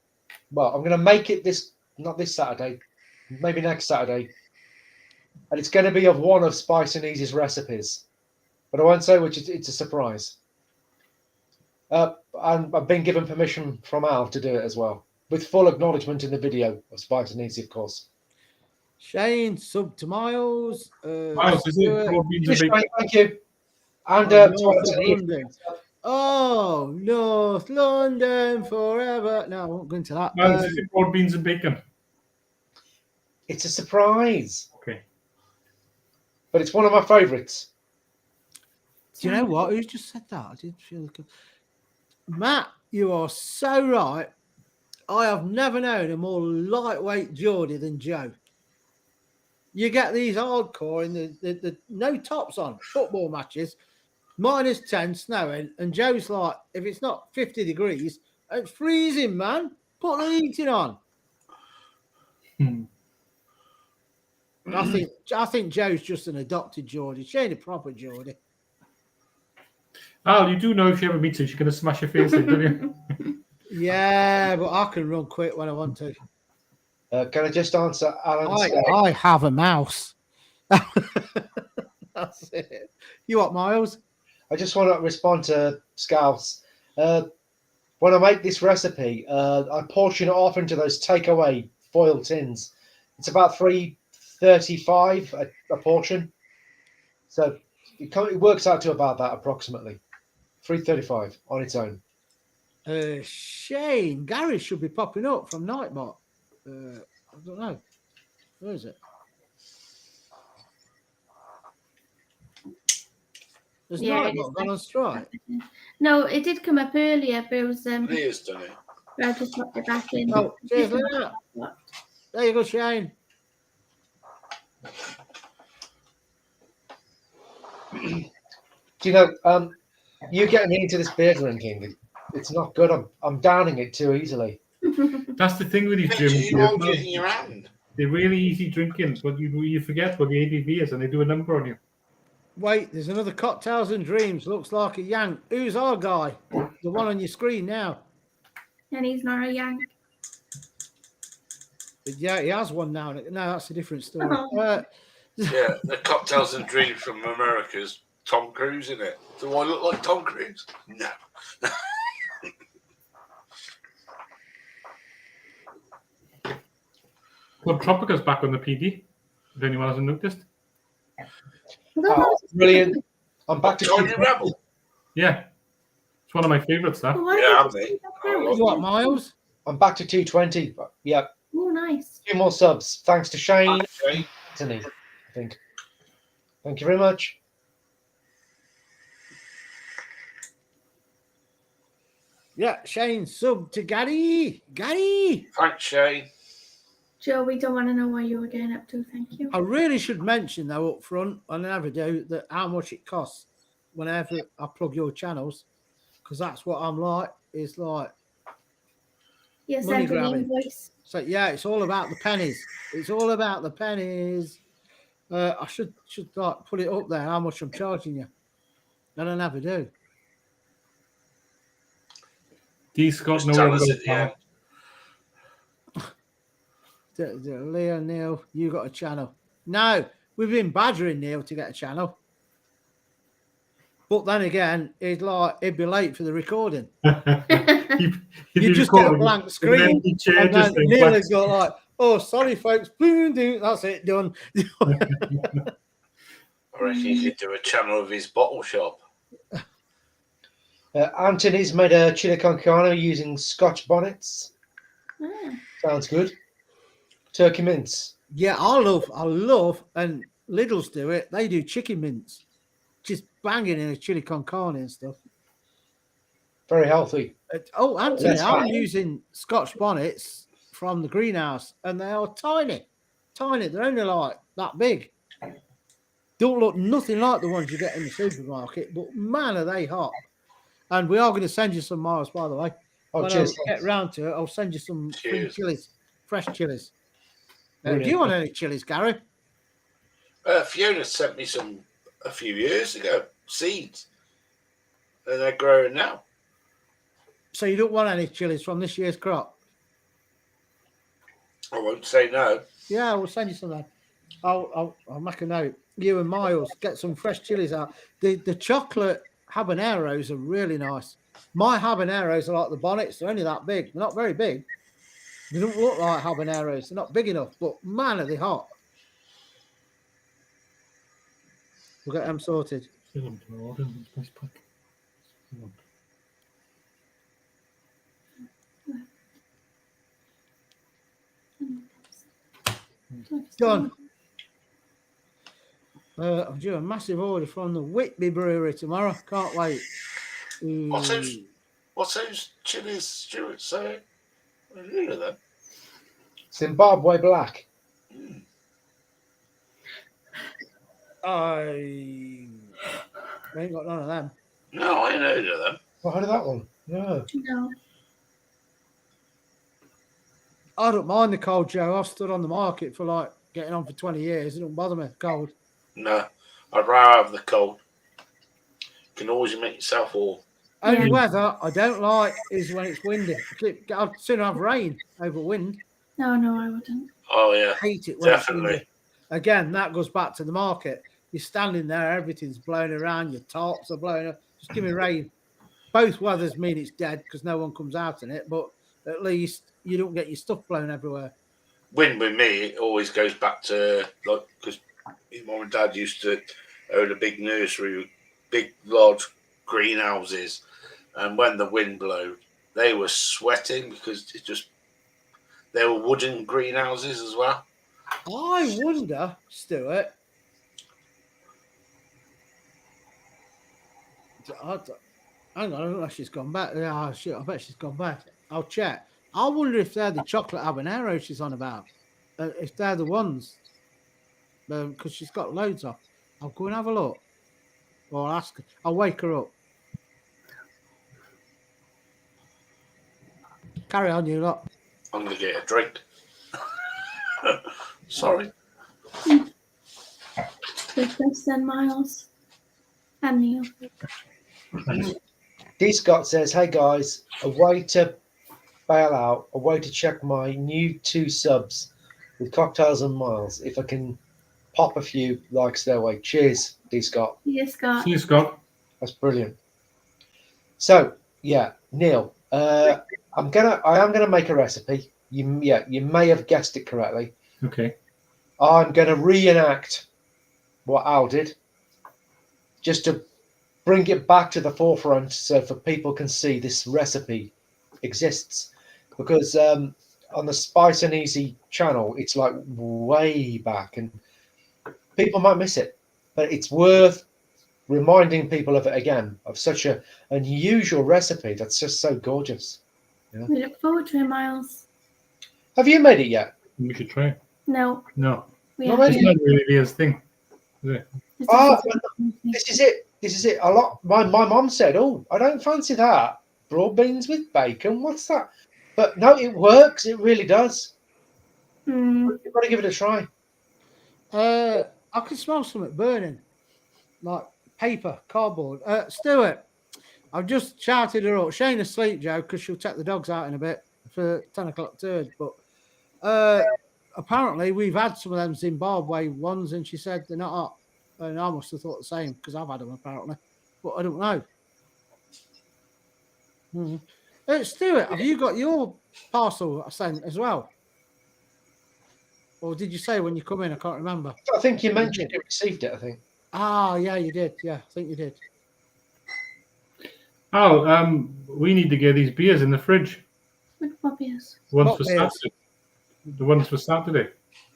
I'm going to make it not this Saturday, maybe next Saturday. And it's going to be of one of Spice and Easy's recipes. But I won't say which. It's a surprise. And I've been given permission from Al to do it as well, with full acknowledgement in the video of Spice and Easy, of course. Shane, sub to Miles. Miles, is it broad beans and bacon? Thank you. And North of London. Oh, North London forever. No, I won't go into that. Miles, is it broad beans and bacon? it's a surprise. Okay. But it's one of my favourites. Do you know what? Who just said that? I didn't feel good. Matt, you are so right. I have never known a more lightweight Geordie than Joe. You get these hardcore in the no tops on football matches, -10 snowing, and Joe's like, if it's not 50 degrees, it's freezing, man. Put the heating on. I think Joe's just an adopted Geordie. She ain't a proper Geordie. Al, you do know if you ever meet her, she's going to smash your face in, don't you? Yeah, but I can run quick when I want to. Can I just answer Alan's? I have a mouse. That's it. You what, Miles? I just want to respond to Scouts. When I make this recipe, I portion it off into those takeaway foil tins. It's about $3.35 a portion, so it works out to about that approximately. $3.35 on its own. Shane, Gary should be popping up from Nightbot. I don't know. Where is it? Has Nightbot gone on strike? No, it did come up earlier, but it was He has done it. I just popped it back in. Oh, cheers, Lena. There you go, Shane. Do you know, you getting me into this beer drinking, it's not good. I'm downing it too easily. That's the thing with these Picture German you beers. hold it in your hand. They're really easy drinking, but you forget what the ABV is, and they do a number on you. Wait, there's another Cocktails and Dreams. Looks like a Yank. Who's our guy? The one on your screen now. And he's not a Yank. But yeah, he has one now. No, that's a different story. Oh. Yeah, the Cocktails and Dreams from America's Tom Cruise, in it. Do I look like Tom Cruise? No. Club Tropica's back on the PD, if anyone hasn't noticed. Oh, brilliant. I'm back to Tiny Rebel. Yeah. It's one of my favourites, that. Yeah, haven't they? You what, Miles? I'm back to 220. Yeah. Oh, nice. 2 more subs. Thanks to Shane. Okay. Anthony, I think. Thank you very much. Yeah, Shane, sub to Gary. Gary! Thanks, Shane. Joe, we don't want to know what you were getting up to. Thank you. I really should mention, though, up front, I never do, that how much it costs whenever I plug your channels, because that's what I'm like. It's like, Yes, money send an grabbing. invoice. so yeah, it's all about the pennies. It's all about the pennies. I should like put it up there, how much I'm charging you. And I never do. D. Scott, Just no tell one us goes at the end. Leo, Neil, you got a channel. No, we've been badgering Neil to get a channel. But then again, he'd be late for the recording. You just get a blank screen. And then Neil has got like, oh, sorry, folks. Boom, boom, that's it, done. I reckon he could do a channel of his bottle shop. Anthony's made a chili con carne using Scotch bonnets. Ah. Sounds good. Turkey mince. Yeah, I love, and Lidl's do it. They do chicken mince. Just banging in a chili con carne and stuff. Very healthy. Oh, Anthony, That's I'm fine. using Scotch bonnets from the greenhouse, and they are tiny. They're only like that big. Don't look nothing like the ones you get in the supermarket, but man, are they hot. And we are going to send you some, Miles, by the way. Oh, When cheers. I get round to it, I'll send you some free Cheers. chilies, fresh chilies. Do Brilliant. you want any chilies, Gary? Fiona sent me some a few years ago, seeds, and they're growing now. So you don't want any chilies from this year's crop? I won't say no. Yeah, we'll send you some then. I'll make a note. You and Miles, get some fresh chilies out. The chocolate habaneros are really nice. My habaneros are like the bonnets. They're only that big. They're not very big. They don't look like habaneros. They're not big enough, but man, are they hot. We'll get them sorted. Done. I'm due a massive order from the Whitby Brewery tomorrow. Can't wait. What's those chilies, Stuart, saying? I didn't hear them. Zimbabwe Black. I ain't got none of them. No, I ain't heard of them. What heard of that one? No. No. I don't mind the cold, Joe. I've stood on the market for like getting on for 20 years. It don't bother me, cold. No, I'd rather have the cold. You can always make yourself warm. Only weather I don't like is when it's windy. I'd sooner have rain over wind. No, I wouldn't. Oh, yeah. I hate it when it's Definitely. windy. Again, that goes back to the market. You're standing there, everything's blowing around, your tops are blowing up. Just give me rain. Both weathers mean it's dead because no one comes out in it, but at least you don't get your stuff blown everywhere. Wind with me, it always goes back to, like, because mum and dad used to own a big nursery with big, large greenhouses. And when the wind blew, they were sweating because they were wooden greenhouses as well. I wonder, Stuart. Hang on, I don't know if she's gone back. Oh, shit, I bet she's gone back. I'll check. I wonder if they're the chocolate habanero she's on about. If they're the ones. Because she's got loads of. I'll go and have a look. Or I'll ask her. I'll wake her up. Carry on, you lot. I'm going to get a drink. Sorry. Good question, Miles. And Neil. D. Scott says, hey guys, a way to bail out, a way to check my new 2 subs with Cocktails and Miles. If I can pop a few likes their way. Cheers, D. Scott. Yes, Scott. See you, Scott. That's brilliant. So, yeah, Neil, I am gonna make a recipe. You may have guessed it correctly. Okay. I'm gonna reenact what Al did, just to bring it back to the forefront, so for people can see this recipe exists. Because on the Spice and Easy channel, it's like way back, and people might miss it, but it's worth reminding people of it again, of such an unusual recipe that's just so gorgeous. We look forward to it, Miles. Have you made it yet? We should try it. No. No. We Not haven't. It's not really Leah's thing, is it? It's Oh, just- this is it. This is it. A lot. My mom said, "Oh, I don't fancy that. Broad beans with bacon. What's that?" But no, it works. It really does. You've got to give it a try. I can smell something burning. Like paper, cardboard. Stuart, I've just shouted her up. Shane asleep, Joe, because she'll take the dogs out in a bit for 10 o'clock turd. But apparently we've had some of them Zimbabwe ones, and she said they're not hot. And I must have thought the same because I've had them apparently. But I don't know. Stuart, have you got your parcel sent as well? Or did you say when you come in? I can't remember. I think you mentioned you received it. I think. Ah, yeah, you did. Yeah, I think you did. Oh, we need to get these beers in the fridge. What beers? Ones What for beers? Saturday. The ones for Saturday.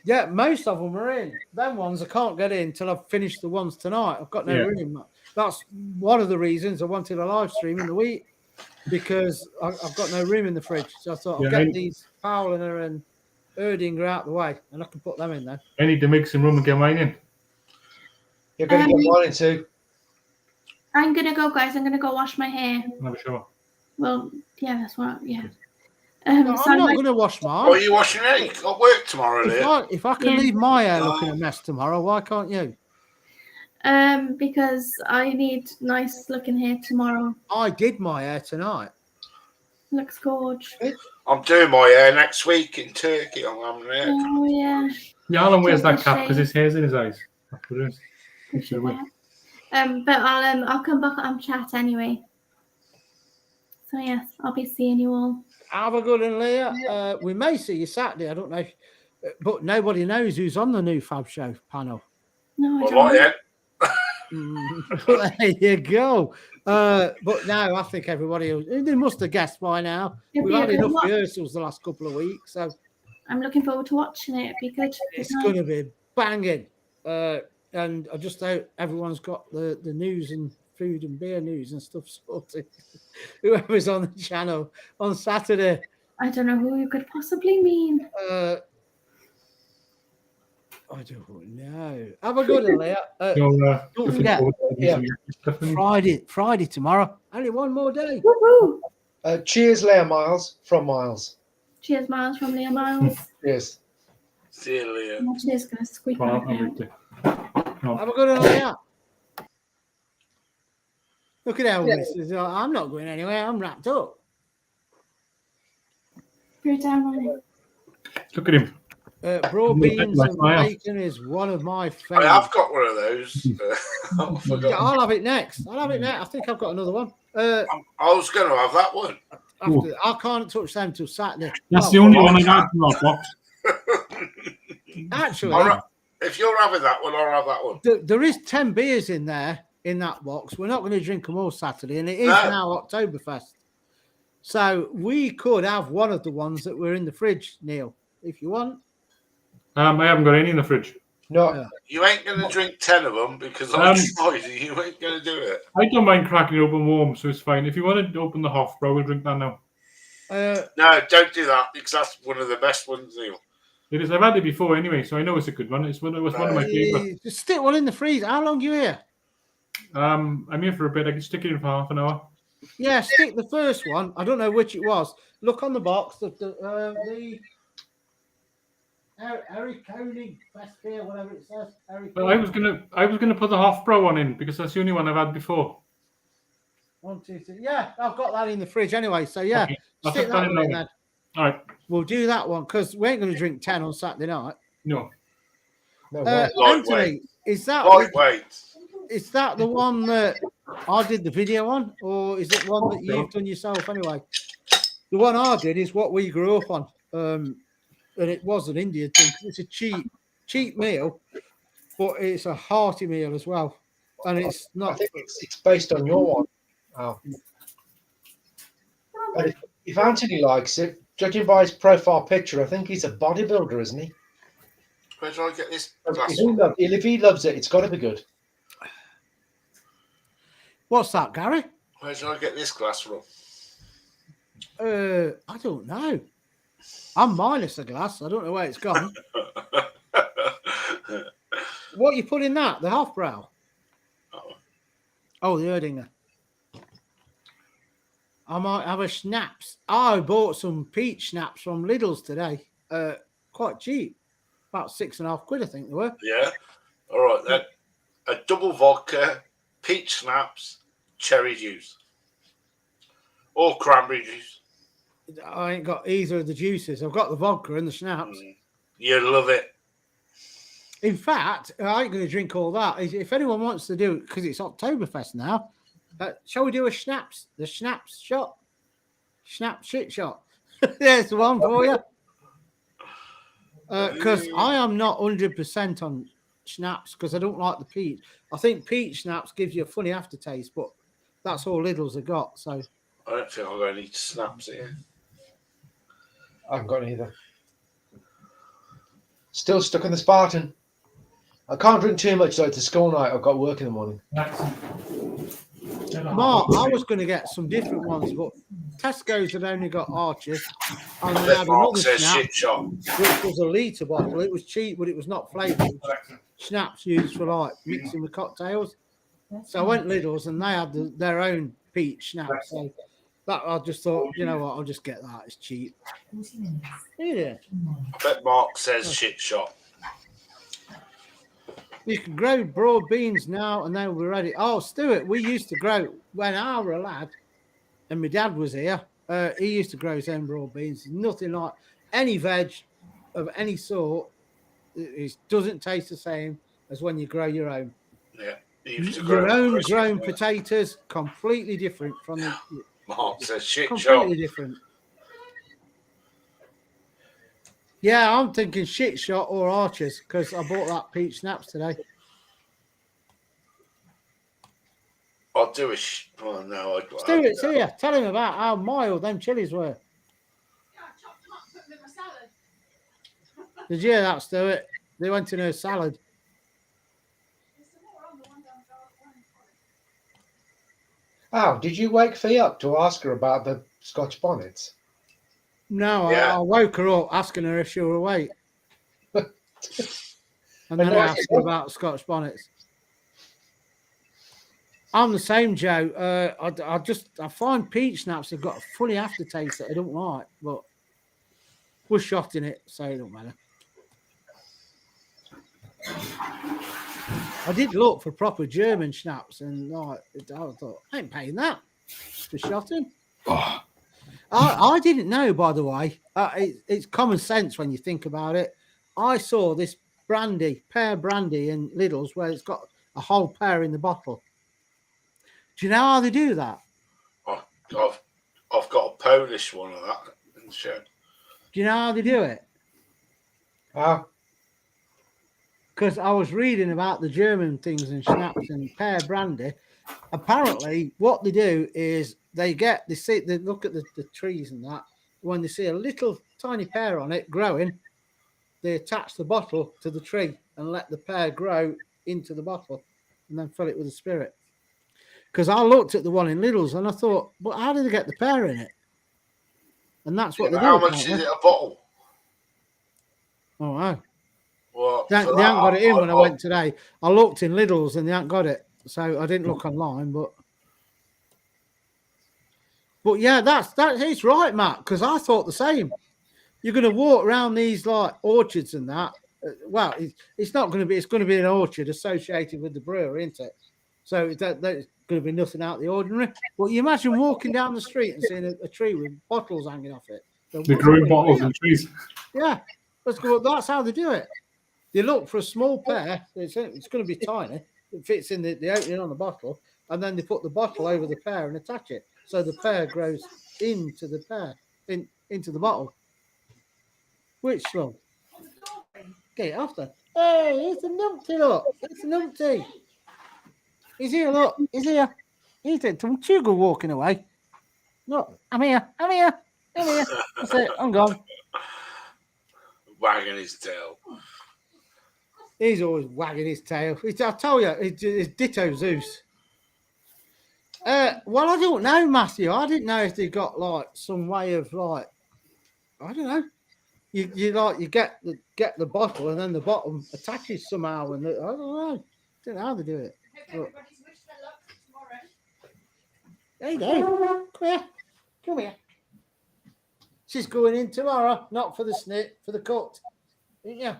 Yeah, most of them are in. Them ones I can't get in until I've finished the ones tonight. I've got no Yeah. room. that's one of the reasons I wanted a live stream in the week, because I've got no room in the fridge. So I thought I'll get these Paulaner and Erdinger out the way, and I can put them in then. I need to make some room and get mine in. You're going to get mine in too. I'm gonna go, guys. I'm gonna go wash my hair. Have a shower. Well, yeah, that's what. Yeah. No, I'm not going to wash mine. Why are you washing your hair? You got work tomorrow, Leah. If I can leave my hair looking a mess tomorrow, why can't you? Because I need nice looking hair tomorrow. I did my hair tonight. Looks gorgeous. I'm doing my hair next week in Turkey. I'm having it. Oh yeah. Yeah, Alan wears that cap because his hair's in his eyes. That's what it is. But I'll come back on chat anyway. So yes, I'll be seeing you all. Have a good one, Leah. We may see you Saturday. I don't know, but nobody knows who's on the new Fab Show panel. No, I Well, not yet. There you go. But now I think everybody they must have guessed by now. We've had enough rehearsals the last couple of weeks, so I'm looking forward to watching it. It'd be good. It's going to be banging. And I just hope everyone's got the news and food and beer news and stuff sorted. Whoever's on the channel on Saturday. I don't know who you could possibly mean. I don't know. Have a good one, Leah. Don't forget, Friday tomorrow. Only one more day. Woo-hoo. Cheers, Leah Miles from Miles. Cheers, Miles from Leah Miles. Yes. See you, Leah. My cheers gonna squeak out now. Have a good one, Leah. Look at Elvis. I'm not going anywhere. I'm wrapped up. Go down on it. Look at him. Broad beans and bacon is one of my favourites. I have got one of those. Yeah, I'll have it next. I think I've got another one. I was going to have that one. I can't touch them till Saturday. That's the only one I got in our box. Actually, if you're having that one, I'll have that one. There is 10 beers in there in that box. We're not going to drink them all Saturday, and it is now Oktoberfest. So we could have one of the ones that were in the fridge, Neil, if you want. I haven't got any in the fridge. No. You ain't going to drink 10 of them because I tried it. You ain't going to do it. I don't mind cracking it open warm, so it's fine. If you want to open the Hofbräu, we'll drink that now. No, don't do that because that's one of the best ones, Neil. It is. I've had it before anyway, so I know it's a good one. It was one of my favourites. Just stick one in the freezer. How long are you here? I'm here for a bit. I can stick it in for half an hour. Yeah, stick the first one. I don't know which it was. Look on the box. The Harry Koenig best beer, whatever it says. Well, I was gonna put the Hofbräu one in because that's the only one I've had before. 1, 2, 3. Yeah, I've got that in the fridge anyway. So yeah, okay. stick that one in then. All right. We'll do that one because we ain't going to drink 10 on Saturday night. No. Anthony, is that the one that I did the video on, or is it one that you've done yourself anyway? The one I did is what we grew up on, and it was an Indian thing. It's a cheap meal, but it's a hearty meal as well, and it's not. I think it's based on your one. Oh. But if Anthony likes it, judging by his profile picture, I think he's a bodybuilder, isn't he? Where do I get this? If he loves it, it's got to be good. What's that, Gary? Where do I get this glass from? I don't know. I'm minus a glass. I don't know where it's gone. What you put in that? The Hofbräu? Oh, the Erdinger. I might have a schnapps. I bought some peach schnapps from Lidl's today. Quite cheap. About £6.50, I think they were. Yeah. All right, then. A double vodka, peach schnapps, cherry juice. Or cranberry juice. I ain't got either of the juices. I've got the vodka and the schnapps. You love it. In fact, I ain't going to drink all that. If anyone wants to do it, because it's Oktoberfest now, shall we do a schnapps? The schnapps shot? Schnapps shit shot. There's the one for you. Because I am not 100% on schnapps because I don't like the peach. I think peach schnapps gives you a funny aftertaste, but that's all Lidl's have got. So I don't think I've got any snaps here. I haven't got any either. Still stuck in the Spartan. I can't drink too much though. It's a school night. I've got work in the morning. Mark, I was going to get some different ones, but Tesco's had only got Archers, and they had Mark another says snap, shit shot. which was a litre bottle. It was cheap, but it was not flavoured. Schnapps used for like mixing with cocktails. So I went Lidl's, and they had their own peach schnapps. So that I just thought, you know what, I'll just get that. It's cheap. Yeah. I bet Mark says shit shot. You can grow broad beans now, and then we're ready. Oh, Stuart, we used to grow when I was a lad, and my dad was here. He used to grow his own broad beans. Nothing like any veg of any sort. It doesn't taste the same as when you grow your own. Yeah, he used to Your grow own Christmas, grown yeah. potatoes, completely different from the. Mark says shit shot. Completely different. Yeah, I'm thinking shit shot or Archers because I bought that peach snaps today. I'll do a oh no, Stuart's here. Tell him about how mild them chilies were. Yeah, I chopped them up, put them in my salad. Did you hear that, Stuart? They went in her salad. There's some more on the one down the Oh, did you wake Fee up to ask her about the Scotch bonnets? No, Yeah. I woke her up asking her if she were awake. And then I now asked her about Scotch bonnets. I'm the same, Joe. I find peach snaps have got a funny aftertaste that I don't like, but we're shot in it, so it don't matter. I did look for proper German schnapps, and like, I thought, I ain't paying that for shotting. Oh, I didn't know, by the way. It's common sense when you think about it. I saw this pear brandy in Lidl's where it's got a whole pear in the bottle. Do you know how they do that? I've got a Polish one of that in the shed. Do you know how they do it? Oh, Because I was reading about the German things and schnapps and pear brandy. Apparently, what they do is they look at the trees and that. When they see a little tiny pear on it growing, they attach the bottle to the tree and let the pear grow into the bottle and then fill it with the spirit. Because I looked at the one in Lidl's and I thought, but how do they get the pear in it? And that's what they do. How much is it a bottle? Oh, wow. Well, They haven't got it in when I went today. I looked in Lidl's and they haven't got it. So I didn't look online, but yeah, that's it's right, Matt, because I thought the same. You're going to walk around these like orchards and that. Well, it's not going to be. It's going to be an orchard associated with the brewery, isn't it? So there's going to be nothing out of the ordinary. But you imagine walking down the street and seeing a tree with bottles hanging off it. the growing bottles and trees. Yeah, that's how they do it. They look for a small pear. It's going to be tiny. It fits in the opening on the bottle, and then they put the bottle over the pear and attach it, so the pear grows into the pear, into the bottle. Which one? Get it off then. Hey, it's a numpty, look. It's a numpty. He's here, look. He's here. He's did some Chugal walking away. Look, I'm here. I'm here. I'm here. That's it. I'm gone. Wagging his tail. He's always wagging his tail. I tell you, it's ditto Zeus. Well, I don't know, Matthew. I didn't know if they got like some way of like, I don't know. You get the bottle and then the bottom attaches somehow, and I don't know. Don't know how they do it. Hope everybody's wished their luck tomorrow. There you go. Come here. Come here. She's going in tomorrow, not for the snip, for the cut. Yeah.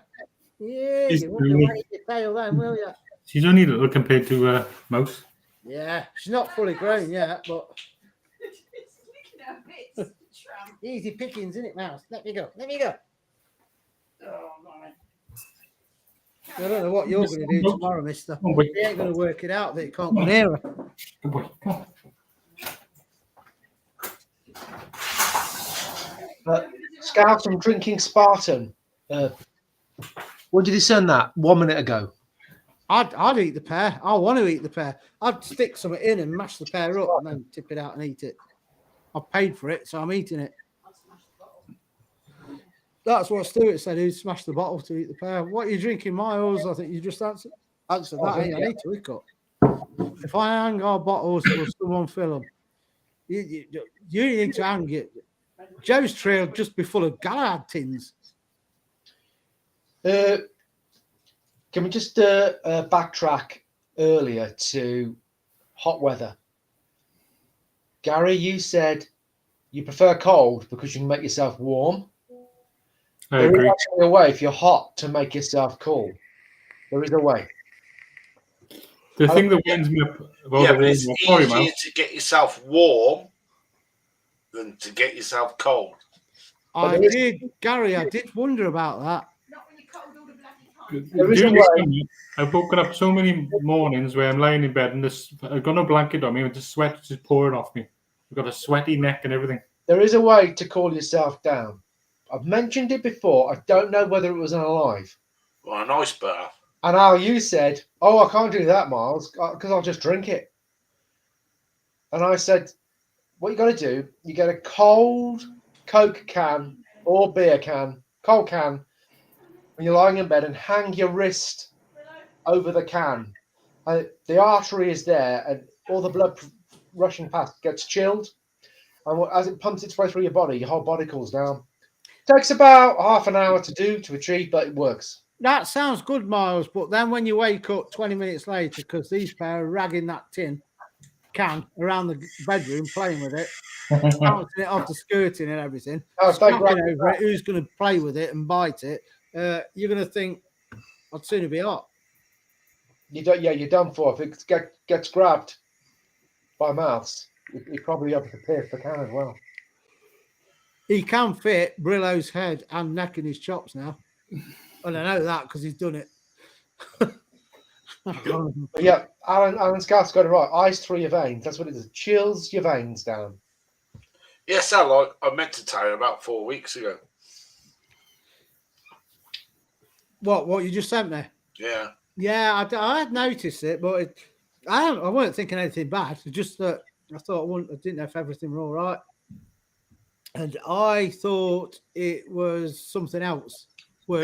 Yeah, She's you won't be wagging your tail then, will you? She's only little compared to Mouse. Yeah, she's not fully grown yet, but It's looking at bits. Tramp. easy pickings, isn't it, Mouse? Let me go. Let me go. Oh, man. I don't know what you're going to do tomorrow, mister. Oh, wait. He ain't going to work it out that it can't go near her. Good boy. Come on. Scout, I'm drinking Spartan. When did he send that? 1 minute ago. I'd eat the pear. I want to eat the pear. I'd stick something in and mash the pear up and then tip it out and eat it. I paid for it, so I'm eating it. I'll smash the bottle. That's what Stuart said. He'd smash the bottle to eat the pear. What are you drinking, Miles? I think you just answered that. I need to hiccup. If I hang our bottles, will someone fill them? You need to hang it. Joe's trail just be full of Galahad tins. Can we just backtrack earlier to hot weather? Gary, you said you prefer cold because you can make yourself warm. I There is agree. actually a way, if you're hot, to make yourself cool. There is a way. The thing that winds me up about Yeah, the but it's warm, sorry, easier man. to get yourself warm than to get yourself cold. Gary, I did wonder about that. Not when you're cold all the bloody time. There is a During this way. summer, I've woken up so many mornings where I'm lying in bed and I've got no blanket on me and the sweat just pouring off me. I've got a sweaty neck and everything. There is a way to cool yourself down. I've mentioned it before. I don't know whether it was alive. Well, an ice bath. And Al, you said, "Oh, I can't do that, Miles, because I'll just drink it." And I said, "What you got to do? You get a cold Coke can or beer can, cold can, when you're lying in bed, and hang your wrist over the can. The artery is there, and all the blood rushing past gets chilled. And as it pumps its way through your body, your whole body cools down. Takes about half an hour to achieve, but it works." That sounds good, Miles. But then when you wake up 20 minutes later, because these pair are ragging that tin can around the bedroom, playing with it, bouncing it off the skirting and everything, snapping over it, who's going to play with it and bite it, you're going to think, I'd sooner be hot. You're done for. If it gets grabbed by a mouse, you're probably able to pierce the can as well. He can fit Brillo's head and neck in his chops now. And I know that because he's done it. But yeah, Alan Scott's got it right. Ice through your veins. That's what it does. It chills your veins down. Yes, I meant to tell you about 4 weeks ago. What you just sent me? Yeah. Yeah, I had noticed it, but I wasn't thinking anything bad. It's just that I thought I didn't know if everything were all right. And I thought it was something else. But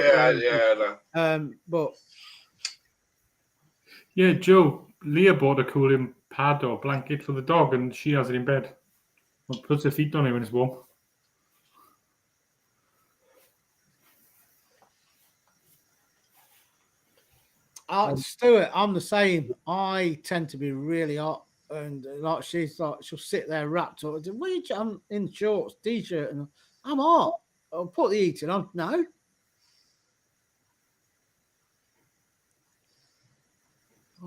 yeah, Joe, Leah bought a cooling pad or blanket for the dog, and she has it in bed. Well, puts her feet on it when it's warm. Stuart, I'm the same. I tend to be really hot, and like she'll sit there wrapped up. I'm in shorts, t-shirt, and I'm hot. I'll put the heating on. No.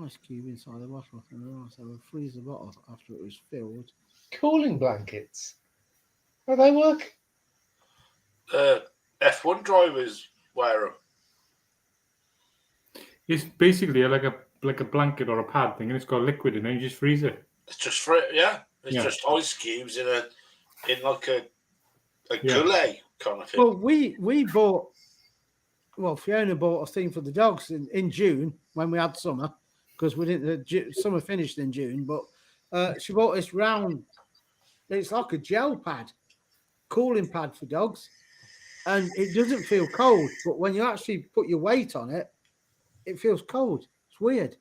Ice cube inside the bottle, and I will freeze the bottle after it was filled. Cooling blankets. How do they work? F1 drivers wear them. It's basically like a blanket or a pad thing, and it's got liquid in it. You just freeze it. It's just for it, yeah. It's just ice cubes in like a goulet kind of thing. Well, we bought. Well, Fiona bought a thing for the dogs in June when we had summer, because we didn't. Summer finished in June, but she bought this round. It's like a gel pad, cooling pad for dogs, and it doesn't feel cold. But when you actually put your weight on it, it feels cold. It's weird.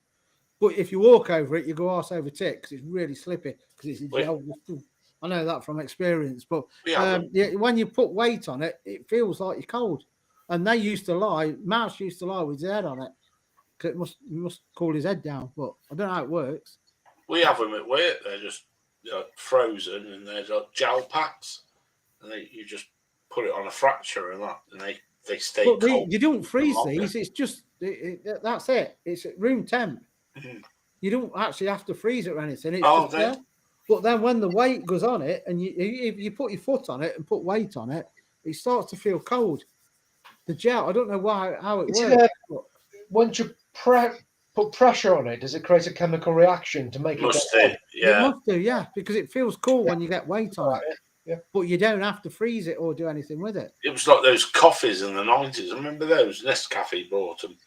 But if you walk over it, you go arse over tit because it's really slippy because it's a gel. I know that from experience. But when you put weight on it, it feels like you're cold. And they used to lie. Mouse used to lie with his head on it. It must cool his head down. But I don't know how it works. We have them at work. They're just frozen, and they're like gel packs, and you just put it on a fracture and that, and they stay cold. You don't freeze these. It's just that's it. It's at room temp. Mm-hmm. You don't actually have to freeze it or anything. It's just there. But then when the weight goes on it, and if you put your foot on it and put weight on it, it starts to feel cold. The gel, I don't know how it works. Once you put pressure on it, does it create a chemical reaction to make it? It must do, yeah, because it feels cool when you get weight on it. Yeah. But you don't have to freeze it or do anything with it. It was like those coffees in the 90s. I remember those. Nescafe bought them,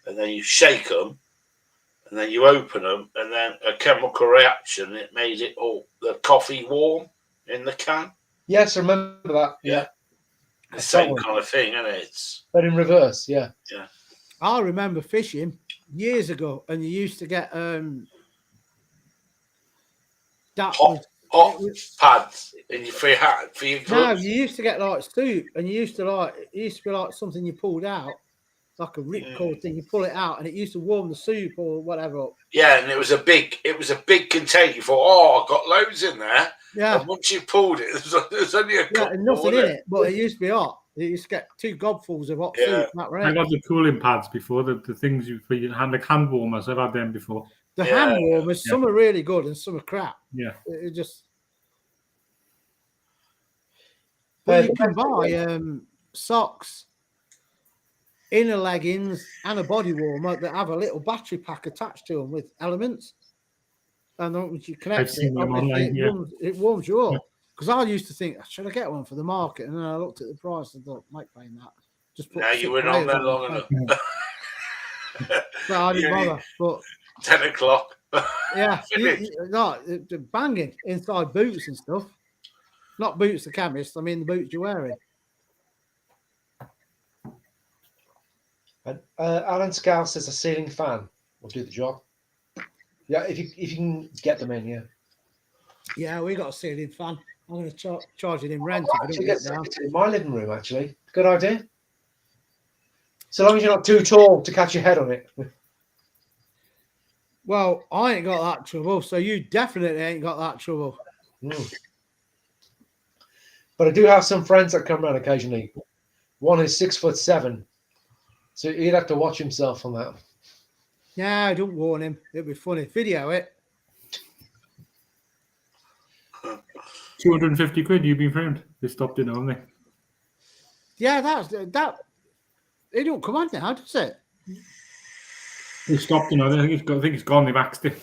and then you shake them, and then you open them, and then a chemical reaction. It made the coffee warm in the can. Yes, I remember that. Yeah. The same kind of thing, isn't it? It's But in reverse, yeah. I remember fishing years ago, and you used to get that hot was pads in your free hat for your no, gloves. you used to get like soup, and you used to it used to be like something you pulled out, like a ripcord thing. You pull it out, and it used to warm the soup or whatever up. Yeah, and it was a big container. You thought, oh, I've got loads in there. Yeah. And once you pulled it, there's only a couple. Nothing in it, but it used to be hot. You used to get 2 gobfuls of hot soup. That right. I got the cooling pads before, the things for your hand, like hand warmers. I've had them before. The hand warmers, some are really good and some are crap. Yeah. It just. But you can buy socks, inner leggings, and a body warmer that have a little battery pack attached to them with elements. And then once you connect it, it warms you up. Because I used to think, should I get one for the market? And then I looked at the price and thought, make paying that. Just put. Now you went on there long enough. So I didn't bother. But 10 o'clock. Yeah, banging inside boots and stuff. Not boots, the chemist. I mean the boots you're wearing. And Alan Scouse says a ceiling fan will do the job. Yeah, if you can get them in, yeah. Yeah, we got a ceiling fan. I'm going to charge it in rent. Actually, get it in my living room. Actually, good idea. So long as you're not too tall to catch your head on it. Well, I ain't got that trouble, so you definitely ain't got that trouble. But I do have some friends that come around occasionally. One is 6'7", so he'd have to watch himself on that. Yeah, don't warn him. It'd be funny. Video it. 250 quid. You've been framed. They stopped it, haven't they? Yeah, that. It don't come on now, does it? They stopped it. I think it's gone. They've axed it.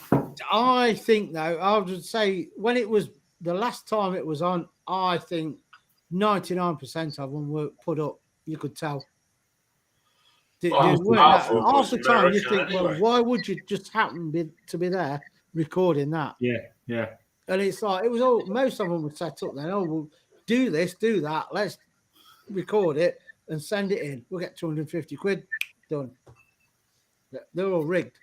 I think though, I would say when it was the last time it was on, I think 99% of them were put up. You could tell. Half the time you think, well, why would you just happen to be there recording that? Yeah. And it's like, it was all, most of them were set up then. Oh, we'll do this, do that. Let's record it and send it in. We'll get 250 quid done. They're all rigged.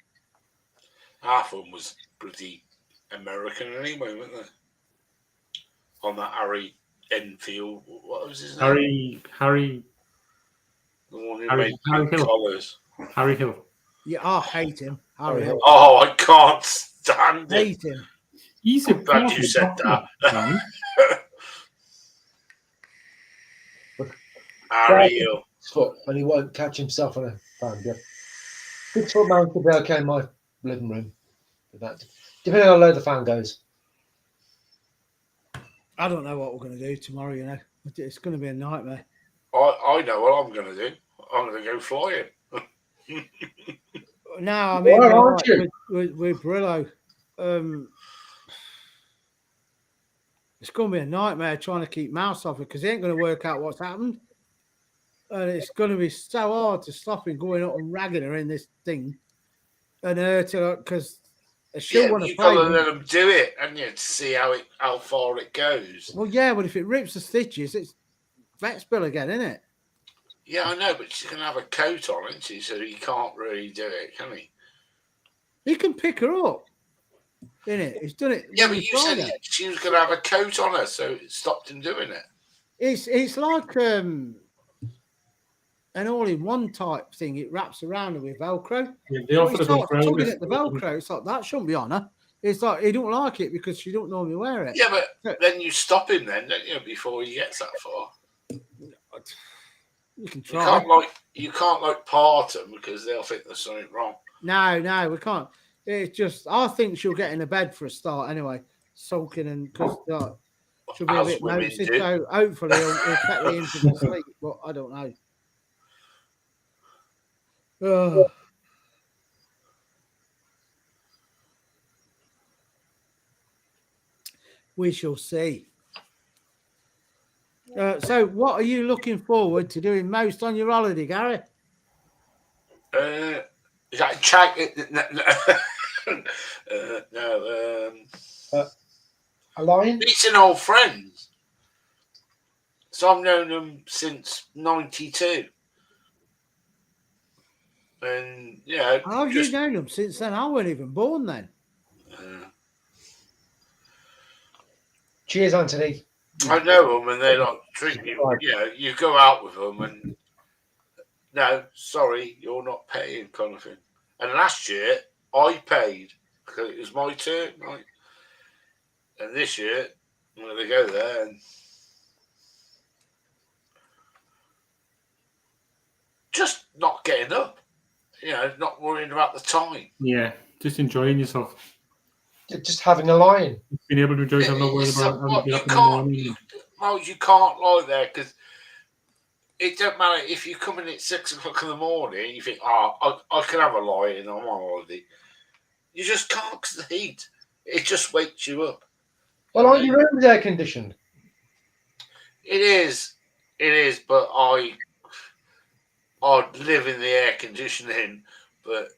Half of them was pretty American anyway, weren't they? On that Harry Enfield. What was his name? Harry. The one who made pink collars. Harry Hill. Yeah, I hate him. Harry Hill. Oh, I can't stand hate him. He's a glad you said that. Harry Hill. And he won't catch himself on a fan. Yeah. 6 foot man could be okay in my living room. With that, depending on how low the fan goes. I don't know what we're going to do tomorrow. You know, it's going to be a nightmare. I know what I'm going to do. I'm going to go flying. No, I mean, with Brillo, it's going to be a nightmare trying to keep mouse off it because he ain't going to work out what's happened. And it's going to be so hard to stop him going up and ragging her in this thing. And because she'll want to play. You've got to let them do it, and you to see how far it goes. Well, yeah, but if it rips the stitches, it's vet's bill again, isn't it? Yeah, I know, but she's going to have a coat on, isn't she? So he can't really do it, can he? He can pick her up, innit? He's done it. Yeah, but you said she was going to have a coat on her, so it stopped him doing it. It's like an all-in-one type thing. It wraps around her with Velcro. Yeah, they offer tugging at the Velcro. It's like that shouldn't be on her. It's like he don't like it because she don't normally wear it. Yeah, but then you stop him then, don't you, before he gets that far? You can try. You can't part them because they'll think there's something wrong. No, we can't. It's just I think she'll get in a bed for a start anyway, sulking and because she'll be a bit nervous. So hopefully he'll take me into the sleep, but I don't know. We shall see. So, what are you looking forward to doing most on your holiday, Gary? Is that check? No. A lion? Meeting old friends. So I've known them since '92. And, How have you known them since then? I wasn't even born then. Cheers, Anthony. I know them, and they like treat you. You go out with them, and no, sorry, you're not paying, kind of thing. And last year I paid because it was my turn, right? And this year I'm going to go there and just not getting up. Not worrying about the time. Yeah, just enjoying yourself. Just having a lie-in. Being able to enjoy yourself, not worrying about having to get up in the morning. You can't lie there because it don't matter if you come in at 6 o'clock in the morning. You think, I can have a lie in. I'm on holiday. You just can't because the heat. It just wakes you up. Well, aren't your rooms air conditioned? It is, but I live in the air conditioning, but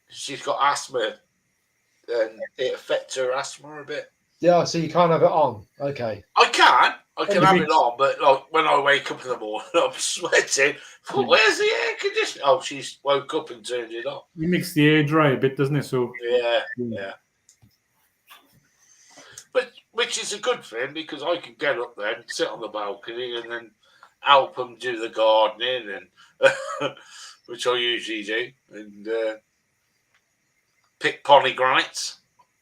she's got asthma, and it affects her asthma a bit. Yeah, so you can't have it on. Okay. I can have it on, but like when I wake up in the morning, I'm sweating. Where's the air conditioning? Oh, she's woke up and turned it on. It makes the air dry a bit, doesn't it? So yeah. But which is a good thing because I can get up there and sit on the balcony and then help them do the gardening and which I usually do, and pick pomegranates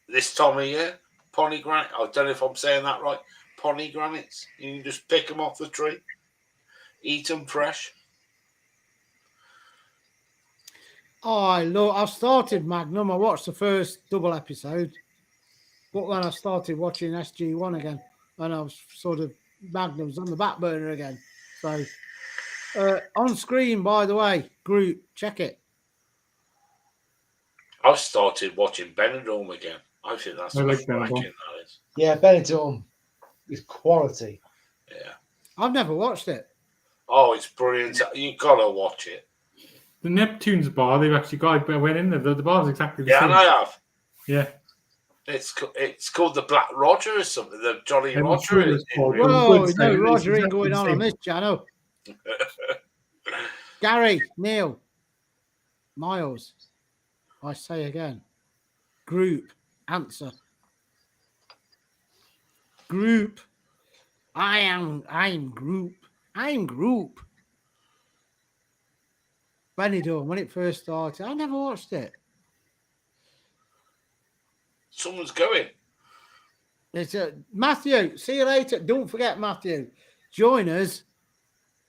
this time of year. Pomegranate. I don't know if I'm saying that right. Pomegranates. You can just pick them off the tree, eat them fresh. I started Magnum. I watched the first double episode, but then I started watching SG1 again, and I was sort of Magnum's on the back burner again. So on screen, by the way, group, check it. I've started watching Benidorm again. I think that's Benidorm. That is. Yeah, Benidorm is quality. Yeah. I've never watched it. Oh, it's brilliant. You've got to watch it. The Neptune's bar, they've actually got. I went in there. The bar's exactly the Yeah, same. and I have. Yeah. It's called the Black Roger or something. The Jolly Roger. Sure it's called. Whoa, no Roger ain't going on this channel. Gary, Neil, Miles, I say again. Group, answer. Group. I'm group. I'm group. Benidorm, when it first started, I never watched it. Someone's going. It's Matthew. See you later. Don't forget, Matthew. Join us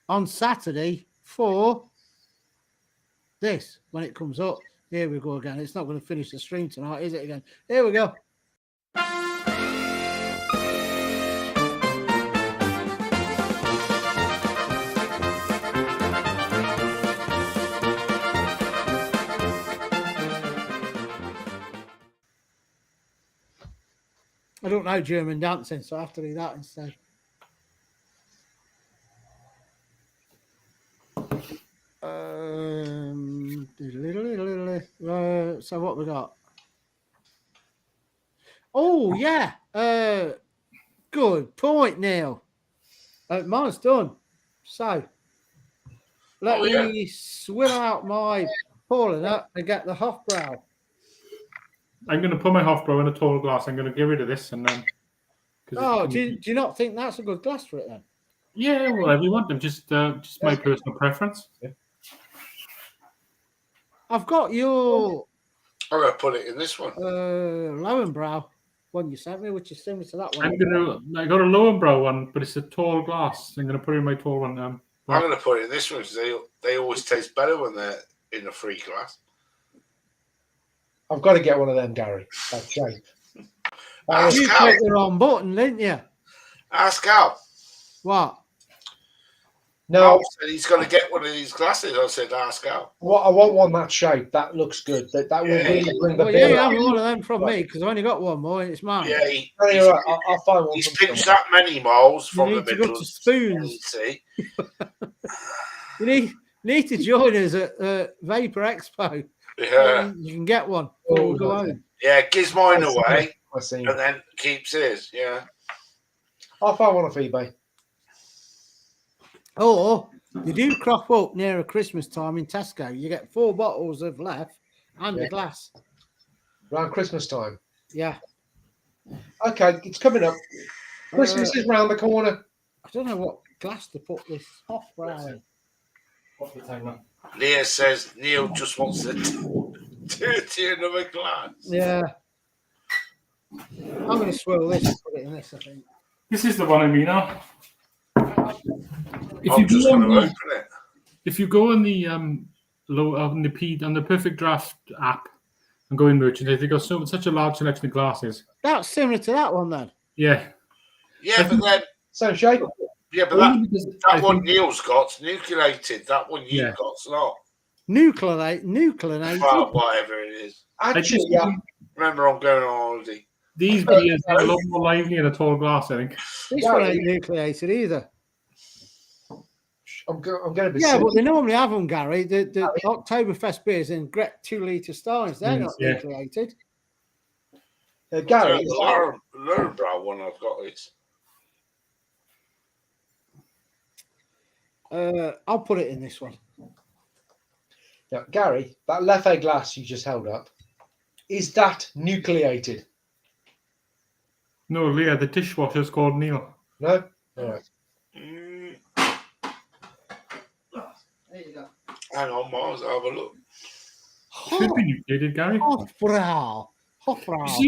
on Saturday for this when it comes up. Here we go again. It's not going to finish the stream tonight, is it? Again. Here we go. I don't know German dancing, so I have to do that instead. So what we got? Oh yeah, good point, Neil. Mine's done. So let me swill out my Pauline up and get the Hofbrau. I'm going to put my Hofbrau in a tall glass. I'm going to get rid of this and then. Oh, do you not think that's a good glass for it then? Yeah, whatever you want. Them, just my personal preference. Yeah. I've got your. I'm going to put it in this one. Lowenbrow one you sent me, which is similar to that one. I got a Lowenbrow one, but it's a tall glass. I'm going to put it in my tall one. I'm going to put it in this one because they always taste better when they're in a free glass. I've got to get one of them, Gary. That shape. You clicked the wrong button, didn't you? Ask Al. What? No, Al said he's got to get one of these glasses. I said, ask Al. I want one that shape. That looks good. That will really bring the. Well, you have one of them from me because I've only got one more and it's mine. Yeah, I'll find one. He's pinched that many miles from the middle. middle. To go to Spoons. You need to join us at Vapor Expo. Yeah, you can get one. We'll go home. Yeah, gives mine away and then keeps his. Yeah, I'll find one off eBay. Or they do crop up near Christmas time in Tesco. You get 4 bottles of left and Yeah. a glass. Around Christmas time. Yeah. Okay, it's coming up. Christmas is round the corner. I don't know what glass to put this Hofbrau in. What's the time now? Leah says Neil just wants to dirty another glass. Yeah. I'm going to swirl this and put it in this, I think. This is the one I mean now. I'm just going to open it. If you go on the on the Perfect Draft app and go in merchandise, they've got such a large selection of glasses. That's similar to that one then. Yeah. Yeah, but then Same shape. yeah, but that one Neil's got's nucleated. That one you've got's not. Nucleated. Well, whatever it is. Actually, yeah. Remember, I'm going on holiday. These beers are a lot more lively in a tall glass, I think. This one ain't nucleated either. I'm going to be. Yeah, silly. but they normally have them, Gary. The Oktoberfest beers in Gret 2-litre steins. They're not nucleated. Gary, The Lurnbrow one I've got is. I'll put it in this one. now, Gary, that Leffe glass you just held up, is that nucleated? No, Leah, the dishwasher's called Neil. No? All right. There you go. Hang on, Miles, have a look. Should be nucleated, Gary. Hofbrau.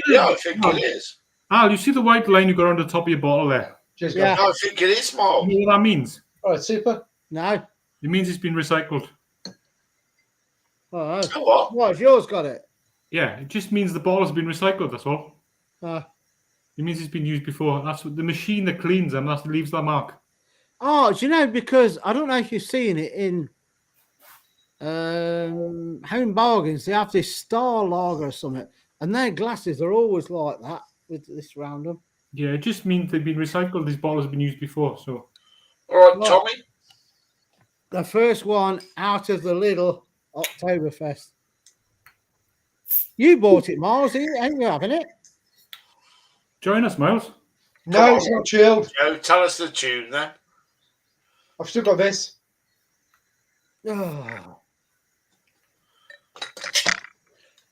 Yeah, I think it is. Al, you see the white line you got on the top of your bottle there? Cheers, Yeah. guys. I think it is, Miles. You know what that means? All right, super. No. It means it's been recycled. Oh, What? what have yours got it? Yeah, it just means the bottle's been recycled, that's all. It means it's been used before. That's what the machine that cleans them, that leaves that mark. Oh, do you know, because I don't know if you've seen it in Home Bargains, they have this Star Lager or something, and their glasses are always like that with this round them. Yeah, it just means they've been recycled. These bottles have been used before, so. All right, Tommy. The first one out of the little Oktoberfest. You bought it, Miles, ain't you having it? Join us, Miles. No, it's not chilled. Joe, tell us the tune then. I've still got this. Oh.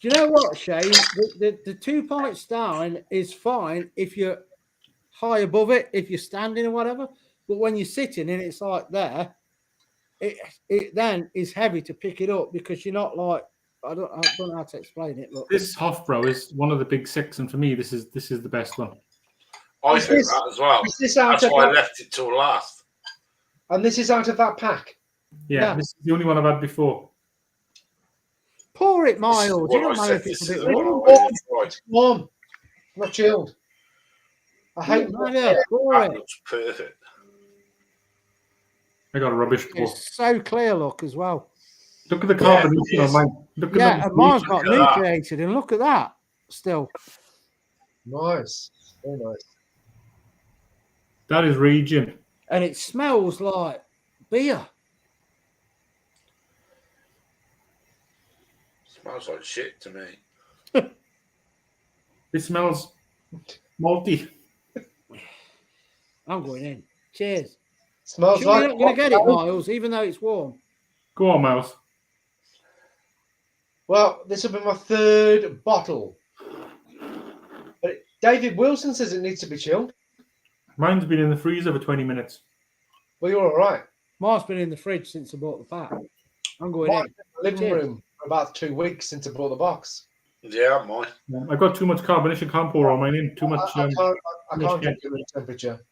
Do you know what, Shane? The 2 pints down is fine if you're high above it, if you're standing or whatever. But when you're sitting and it's like there, it then is heavy to pick it up because you're not like I don't know how to explain it. But This Hofbrau is one of the big 6, and for me, this is the best one. I Is think this- that as well. Is this out That's of why I that, left it till last. and this is out of that pack? Yeah, this is the only one I've had before. pour it, This is Miles. You what don't I mind said, if it's this a is bit the one I warm. went in, right. Warm, not chilled. I hate. Yeah, pour That it. looks perfect. I got a rubbish pour. It's so clear, look as well. Look at the it carbonation is. on mine. Look Yeah, at and mine's got Look at that. nucleated, and look at that. Still, Nice, very nice. that is raging. and it smells like beer. Smells like shit to me. It smells malty. I'm going in. Cheers. Smells Sure, like. you're not going to get it, Miles, even though it's warm. Go on, Miles. Well, this will be my 3rd bottle. But David Wilson says it needs to be chilled. Mine's been in the freezer for 20 minutes. Well, you're all right. Mine's been in the fridge since I bought the pack. I'm going Mine's in. in the living Cheers. room for about 2 weeks since I bought the box. Yeah, mine. I got too much carbonation. Can't pour all mine in. Too much. I can't much drink it room temperature.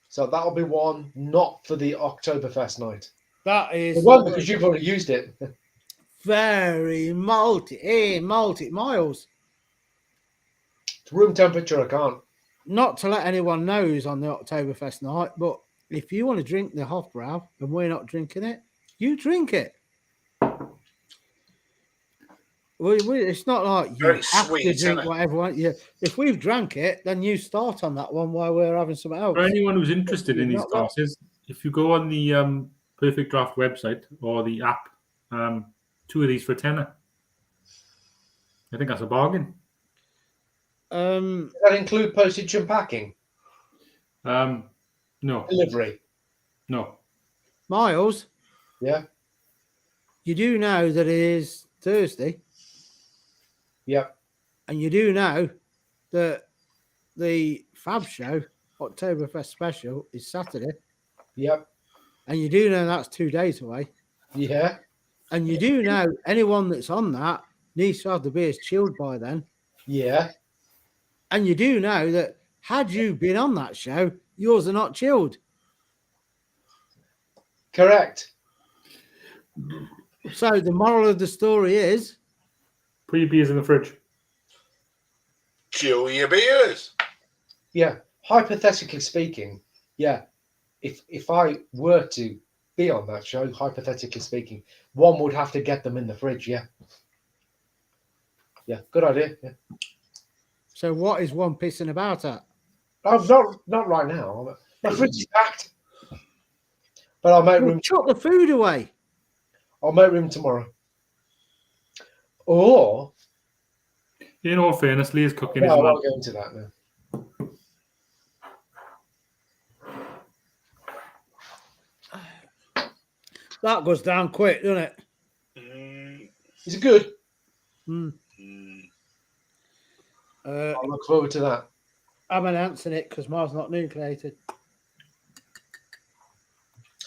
So that'll be one not for the Oktoberfest night. That is It won't because you've already used it. very malty. Hey, malty. Miles. It's room temperature, I can't. Not to let anyone know who's on the Oktoberfest night, but if you want to drink the Hofbrau and we're not drinking it, you drink it. It's not like you Very have sweet, to isn't drink it? whatever. If we've drank it, then you start on that one while we're having something else. For anyone who's interested in these Not that. glasses, if you go on the Perfect Draft website or the app, 2 of these for £10. I think that's a bargain. Does that include postage and packing? No. Delivery. No. Miles, Yeah. you do know that it is Thursday, Yep. and you do know that the Fab Show Oktoberfest special is Saturday, Yep. and you do know that's 2 days away, Yeah. and you do know anyone that's on that needs to have the beers chilled by then, Yeah. and you do know that had you been on that show, yours are not chilled. Correct. So the moral of the story is, Put your beers in the fridge. Chill your beers. Yeah. Hypothetically speaking, yeah. If I were to be on that show, hypothetically speaking, one would have to get them in the fridge. Yeah. Yeah. Good idea. Yeah. so what is one pissing about at? Not right now. My fridge is packed. But I'll make Well, room. chuck the food away. I'll make room tomorrow. Or In all fairness, Lee's cooking no, as I well. won't go into that now. That goes down quick, doesn't it? Is it good? Hmm. I'll look forward to that. I'm announcing it because mine's not nucleated.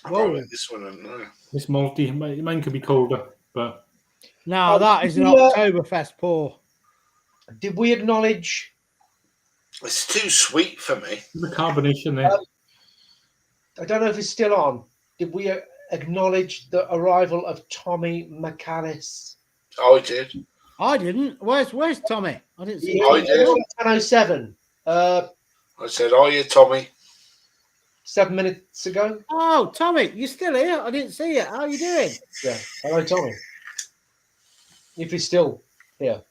I've Whoa. got it, this one, I don't know. This malty, mine could be colder, but Now that is an Yeah. Oktoberfest pour. Did we acknowledge? It's too sweet for me. the carbonation there. I don't know if it's still on. Did we acknowledge the arrival of Tommy McAllis? I did. I didn't. Where's Tommy? I didn't see I him. did. 10:07. I said, "Oh, you, Tommy." 7 minutes ago. Oh, Tommy, you're still here? I didn't see you. How are you doing? Yeah. Hello, Tommy. If he's still here.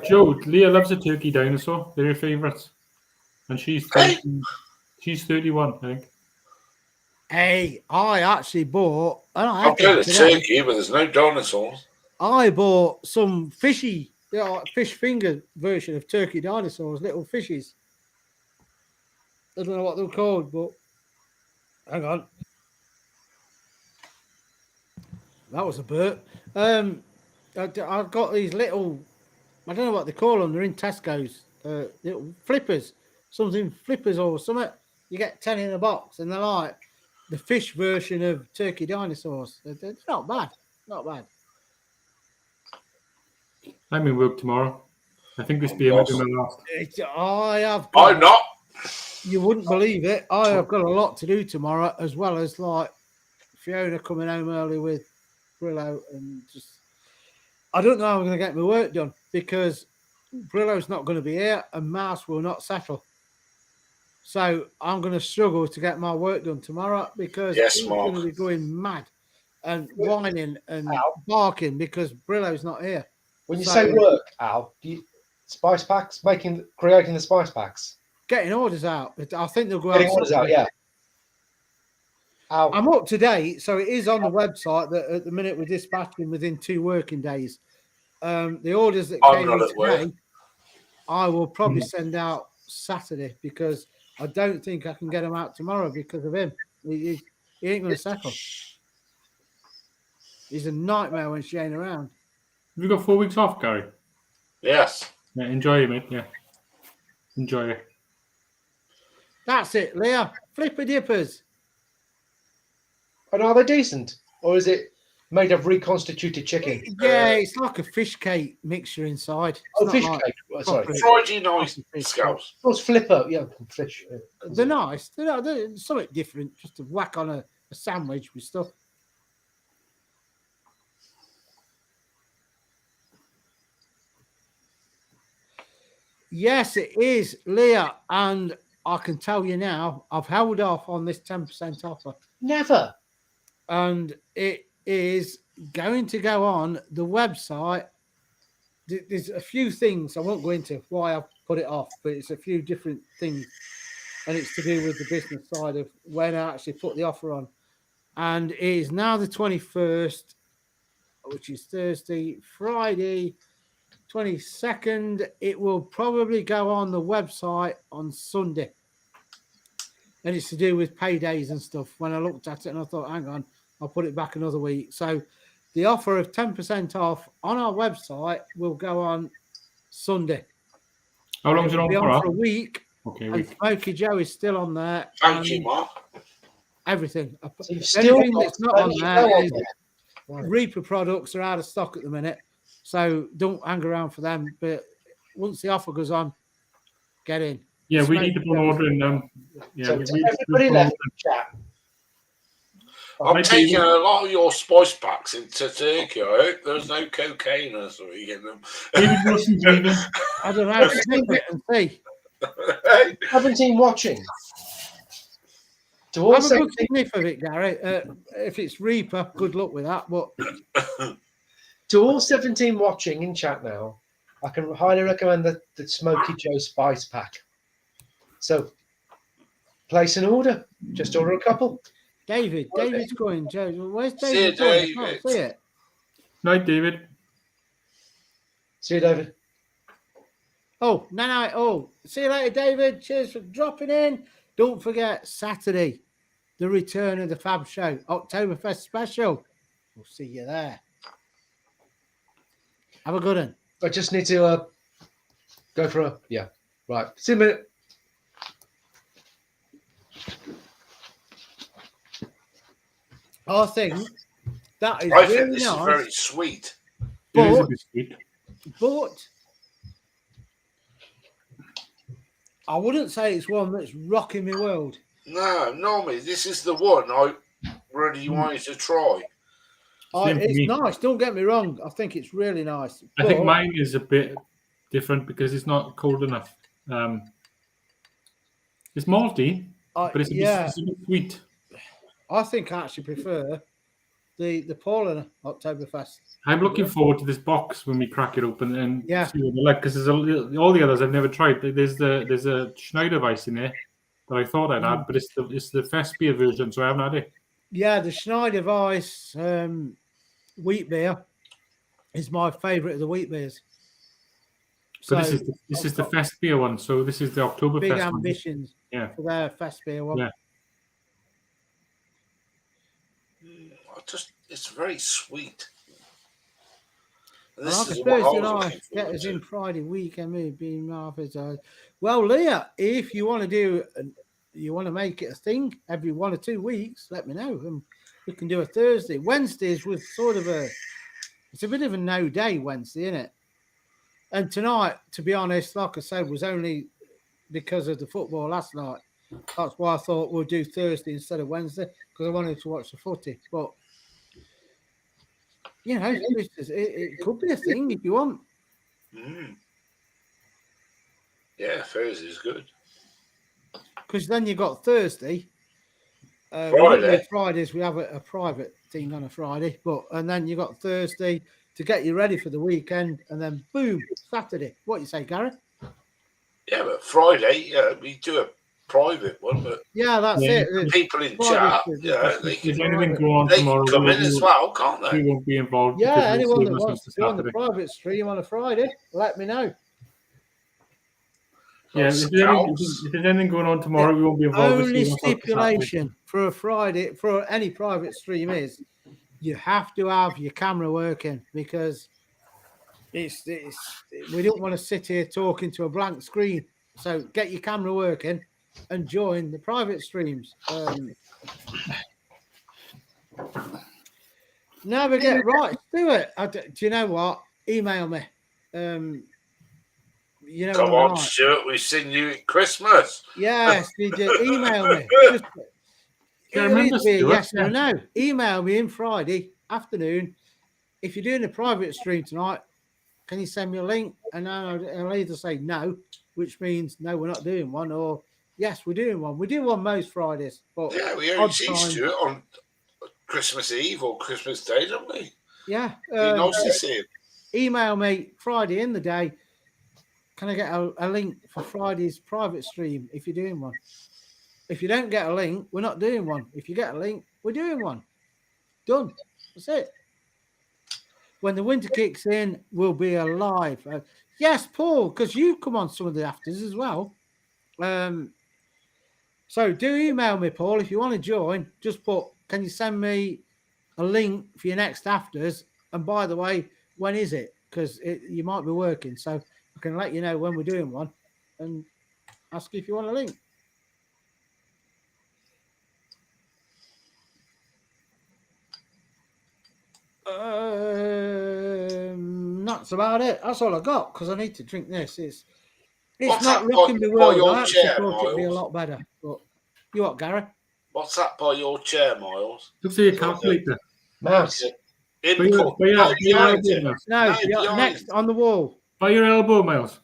Joe, Leah loves a turkey dinosaur. They're her favourites. And she's 31, I think. Hey, I actually bought. And I I'll had get them a today. turkey, but there's no dinosaurs. I bought some fishy, fish finger version of turkey dinosaurs, little fishies. I don't know what they're called, but hang on. That was a burp. I've got these little, I don't know what they call them. They're in Tesco's. Little flippers, something flippers or something. You get 10 in a box, and they're like the fish version of turkey dinosaurs. They're not bad. Not bad. I'm in work tomorrow. I think this beer might be my last. I have. Got, I'm not. You wouldn't believe it. I have got a lot to do tomorrow, as well as like Fiona coming home early with Brillo, and just I don't know how I'm going to get my work done because Brillo's not going to be here, and Mouse will not settle. So I'm going to struggle to get my work done tomorrow because he's going to be going mad and whining and barking because Brillo's not here. When you say work, Al, do you spice packs, creating the spice packs? Getting orders out. I think they'll go Getting out. orders out, yeah. Al, I'm up to date, so it is on the website that at the minute we're dispatching within 2 working days. The orders that came in today, I will probably send out Saturday because I don't think I can get them out tomorrow because of him. He ain't going to settle. He's a nightmare when she ain't around. Have you got 4 weeks off, Gary? Yes. Yeah, enjoy it, mate. Yeah. Enjoy it. That's it, Leah. Flipper dippers. and are they decent? Or is it made of reconstituted chicken? Yeah, it's like a fish cake mixture inside. It's Oh, not fish like cake. Sorry. Friday night scallops. Oh, it's flipper. Yeah, fish. They're nice. They're something different, just to whack on a sandwich with stuff. Yes, it is, Leah. And I can tell you now, I've held off on this 10% offer. Never. And it is going to go on the website. There's a few things I won't go into why I've put it off, but it's a few different things. And it's to do with the business side of when I actually put the offer on. And it is now the 21st, which is Thursday, Friday, 22nd. It will probably go on the website on Sunday. and it's to do with paydays and stuff. When I looked at it and I thought, hang on, I'll put it back another week. So the offer of 10% off on our website will go on Sunday. How long is it It'll on be for? on for a week. Okay, And week. Smokey Joe is still on there. Thank you, Mark. Everything. So you've The still only thing got that's not on Smokey there Joe on is there. Right. Reaper products are out of stock at the minute. So don't hang around for them. But once the offer goes on, get in. Yeah, we Smokey need to put an Joe's- order in. Yeah, So we to need to put everybody an left order. in the chat. I'm Right, taking David. a lot of your spice packs into Turkey. I hope there's no cocaine or something in them. David Wilson's leaving. I don't know. Sniff it and see. 17 watching. To all Have a good 17, sniff of it, Gary. If it's Reaper, good luck with that. But to all 17 watching in chat now, I can highly recommend the Smokey Joe Spice Pack. So place an order. Just order a couple. David's going. Joe, where's See you, David going? I can't David. see it. Night, David. See you, David. Oh, no. Oh, see you later, David. Cheers for dropping in. Don't forget, Saturday, the return of the Fab Show, Oktoberfest special. We'll see you there. Have a good one. I just need to go for a right. See you in a minute. I think that is I think really this nice, is very sweet. It is a but, bit sweet. but I wouldn't say it's one that's rocking my world. No, normally this is the one I really wanted to try. Same for It's me. nice. Don't get me wrong. I think it's really nice. I think but mine is a bit different because it's not cold enough. It's malty, but it's a bit sweet. I think I actually prefer the Paulaner Oktoberfest. I'm looking forward to this box when we crack it open and Yeah. see what they like because all the others I've never tried. There's a Schneider Weiss in there that I thought I'd had, but it's the Festbier version, so I haven't had it. Yeah, the Schneider Weiss wheat beer is my favourite of the wheat beers. So this is the Festbier one. So this is the Oktoberfest big one. ambitions for their Festbier one. Yeah. It's very sweet. And Like this a is what I Thursday was night, looking get forward us to. in Friday weekend, me being Martha's. Well, Leah, if you want to you want to make it a thing every 1 or 2 weeks, let me know, and we can do a Thursday. Wednesdays with sort of it's a bit of a no day Wednesday, isn't it? And tonight, to be honest, like I said, was only because of the football last night. That's why I thought we'll do Thursday instead of Wednesday, because I wanted to watch the footy. But it could be a thing if you want. Yeah, Thursday is good. Because then you got Thursday. We don't do Fridays, we have a private thing on a Friday, and then you got Thursday to get you ready for the weekend, and then boom, Saturday. What you say, Gareth? Yeah, but Friday, we do a private one, but that's it. People in Friday, chat, they can go on tomorrow. come in as well, can't they? We won't be involved. Yeah, because anyone we'll that save wants to us join the Saturday. private stream on a Friday, let me know. Yeah, if there's anything going on tomorrow, we won't be involved. Only stipulation for a Friday, for any private stream is you have to have your camera working, because we don't want to sit here talking to a blank screen. So get your camera working and join the private streams. Never get right. Do it. Do you know what? Email me. Come on, Stuart. We've seen you at Christmas. Yes, you email me. Yes or no. Email me in Friday afternoon. If you're doing a private stream tonight, can you send me a link? And I'll either say no, which means no, we're not doing one, or yes, we're doing one. We do one most Fridays. But yeah, we only see Stuart on Christmas Eve or Christmas Day, don't we? Yeah. Be nice to see him. Email me Friday in the day. Can I get a link for Friday's private stream if you're doing one? If you don't get a link, we're not doing one. If you get a link, we're doing one. Done. That's it. When the winter kicks in, we'll be alive. Yes, Paul, because you come on some of the afters as well. So do email me, Paul, if you want to join. Just put, can you send me a link for your next afters? And by the way, when is it? Because you might be working, so I can let you know when we're doing one and ask if you want a link. That's about it. That's all I got because I need to drink this. It's What's not that rocking by the world. your I actually chair, thought it'd be a Miles? lot better. But you what, Gary? What's that by your chair, Miles? Looks like a calculator. Mouse. Input. By your behind elbow, it. Miles. No, behind next it. on the wall. By your elbow, Miles.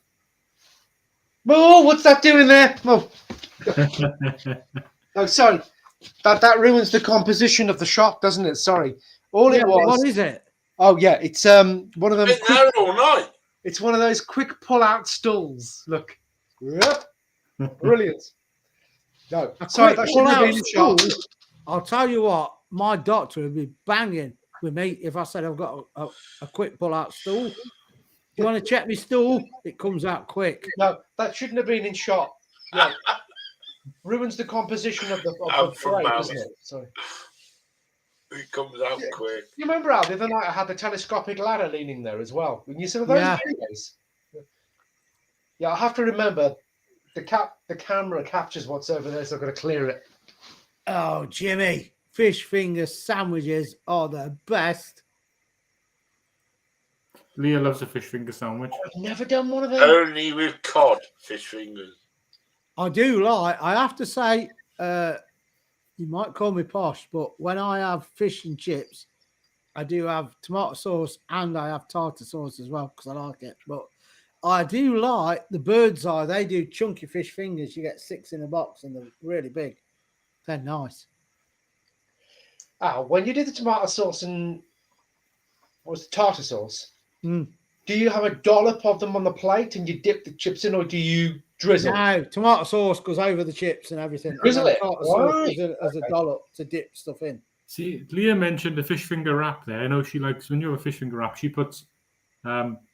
Oh, what's that doing there? Oh, no, sorry. That ruins the composition of the shot, doesn't it? Sorry. All Yeah, it was. what is it? Oh yeah, it's one of them. Been there all night. It's one of those quick pull-out stools. Look. Yep. Brilliant. No, A sorry, quick that shouldn't have pull-out been a shot. stool? I'll tell you what, my doctor would be banging with me if I said I've got a quick pull-out stool. You want to check my stool? It comes out quick. No, that shouldn't have been in shot. Yeah. Ruins the composition of the I'm from frame, Mount. doesn't it? Sorry. It comes out quick. You remember how the other night I had the telescopic ladder leaning there as well? When you saw those Yeah. videos? Yeah, I have to remember the camera captures what's over there, so I've got to clear it. Oh, Jimmy, fish finger sandwiches are the best. Leah loves a fish finger sandwich. I've never done one of them. Only with cod, fish fingers. I do like, I have to say, you might call me posh, but when I have fish and chips, I do have tomato sauce and I have tartar sauce as well because I like it. But I do like the Bird's Eye. They do chunky fish fingers. You get 6 in a box and they're really big. They're nice. When you did the tomato sauce and what was the tartar sauce? Mm. Do you have a dollop of them on the plate and you dip the chips in, or do you drizzle? No, tomato sauce goes over the chips and everything. Drizzle and it? tartar sauce Right. as a dollop to dip stuff in. See, Leah mentioned the fish finger wrap there. I know she likes, when you have a fish finger wrap, she puts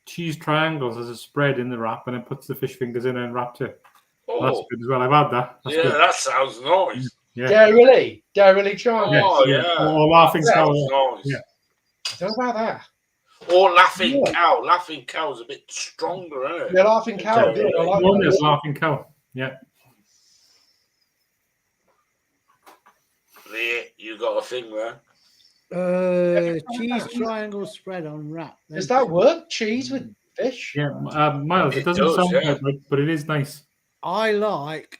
cheese triangles as a spread in the wrap and then puts the fish fingers in and wraps it. Oh, That's good as well. I've had that. That's yeah, good. that sounds nice. Yeah. Dairy triangle. Oh, yeah. yeah. Or laughing Yeah. cow. Nice. Yeah. I don't know about that. Or laughing Yeah. cow. Laughing cow's a bit stronger, isn't it? The laughing cow. Yeah. I like One that. is laughing cow. Yeah. There, you got a thing there. Cheese triangle spread on wrap. Does that work? Cheese with fish? Yeah. Miles, it It doesn't does, sound yeah. good, but it is nice. I like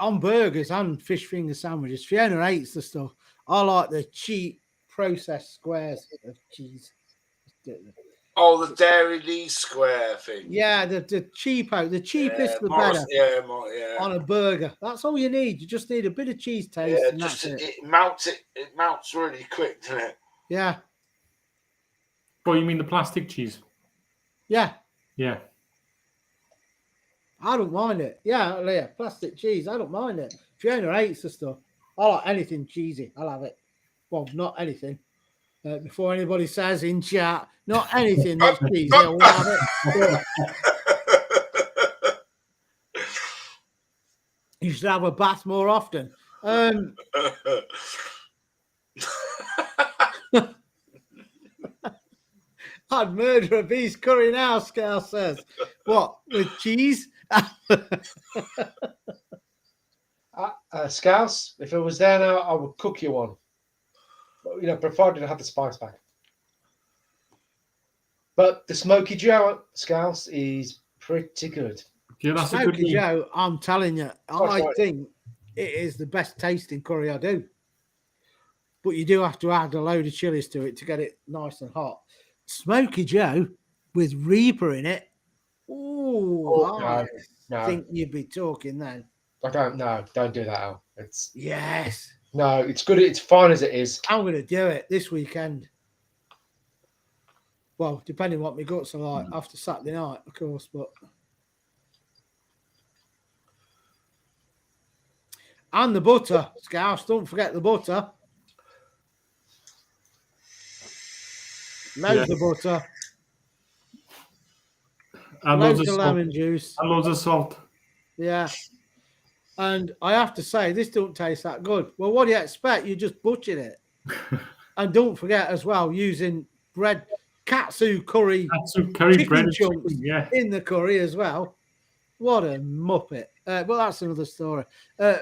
on burgers and fish finger sandwiches. Fiona hates the stuff. I like the cheap processed squares of cheese. Oh, the Dairy Lee Square thing. Yeah, the cheapo, the cheapest, the Morris- better yeah. on a burger. That's all you need. You just need a bit of cheese taste, Yeah, and just that's it. it melts really quick, doesn't it? Yeah, Oh, you mean the plastic cheese? yeah. Yeah. I don't mind it. Yeah, plastic cheese. I don't mind it. Fiona hates the stuff. I like anything cheesy. I'll have it. Well, not anything. Before anybody says in chat, not anything that's cheesy. I will have it. You should have a bath more often. I'd murder a beast curry now, Scouse says. What, with cheese? Scouse, if it was there now, I would cook you one. You know, provided I had the spice pack. But the Smoky Joe Scouse is pretty good. Yeah, that's a good Smoky one. Joe, I'm telling you, Oh, I sorry. think it is the best tasting curry I do. But you do have to add a load of chilies to it to get it nice and hot. Smoky Joe with Reaper in it. Ooh, Oh, I no. think you'd be talking then. I don't know. Don't do that, Al. It's Yes, no, it's good. It's fine as it is. I'm going to do it this weekend. Well, depending what my guts are like after Saturday night, of course. But and the butter, Scouse. Don't forget the butter. Loads of butter. And Loads loads of of lemon salt. juice. And loads of salt. Yeah. And I have to say, this don't taste that good. Well, what do you expect? You just butchered it. And don't forget as well, using bread, katsu curry, curry bread chicken chunks yeah. in the curry as well. What a muppet. But that's another story.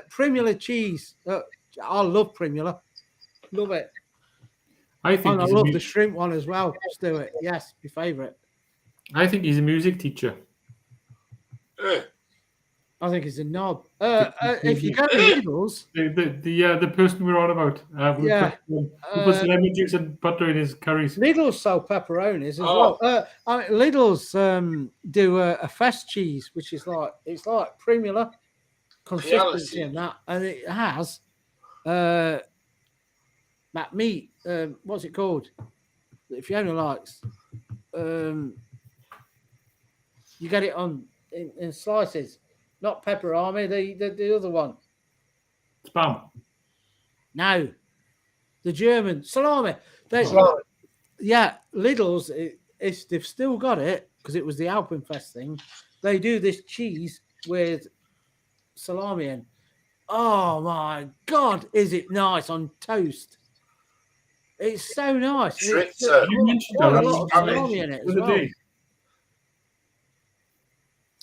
Primula cheese. I love Primula. Love it. I think And I love the shrimp one as well, Stuart. Yes, my favourite. I think he's a music teacher. I think he's a knob. If you go to Lidl's, the person we're on about, we put lemon juice and butter in his curries. Lidl's sell pepperonis as well. Lidl's do a fest cheese, which is like Primula consistency in that, and it has that meat. What's it called? If Fiona likes, you get it in slices. Not pepperoni, the other one. Spam. No. The German. Salami. Yeah, Lidl's, if they've still got it, because it was the Alpenfest thing, they do this cheese with salami in. Oh, my God, is it nice on toast? It's so nice. You mentioned that. A lot of salami in it as well.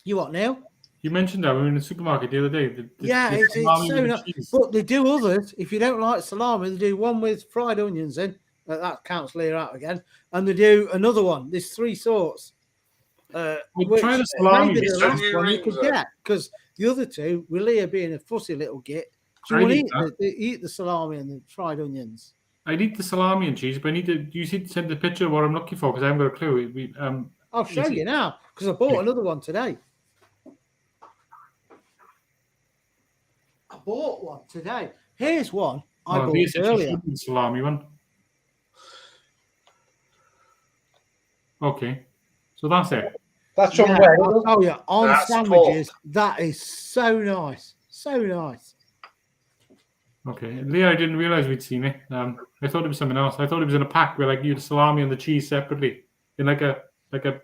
You what, Neil? You mentioned that we were in the supermarket the other day. It's so nice. But they do others. If you don't like salami, they do one with fried onions in. That counts Leah out again. And they do another one. There's 3 sorts. Which try the salami. Maybe the last one you could get. Because the other 2, with Leah being a fussy little git, she won't eat the salami and the fried onions. I'd eat the salami and cheese, but you need to send the picture of what I'm looking for because I haven't got a clue. I'll show you now because I bought another one today. I bought one today. Here's one I bought earlier. The salami one. Okay, so that's it. That's from where? I'll tell you, on sandwiches, that is so nice. So nice. Okay, Leah, I didn't realize we'd seen it. I thought it was something else. I thought it was in a pack where like you had salami and the cheese separately in like a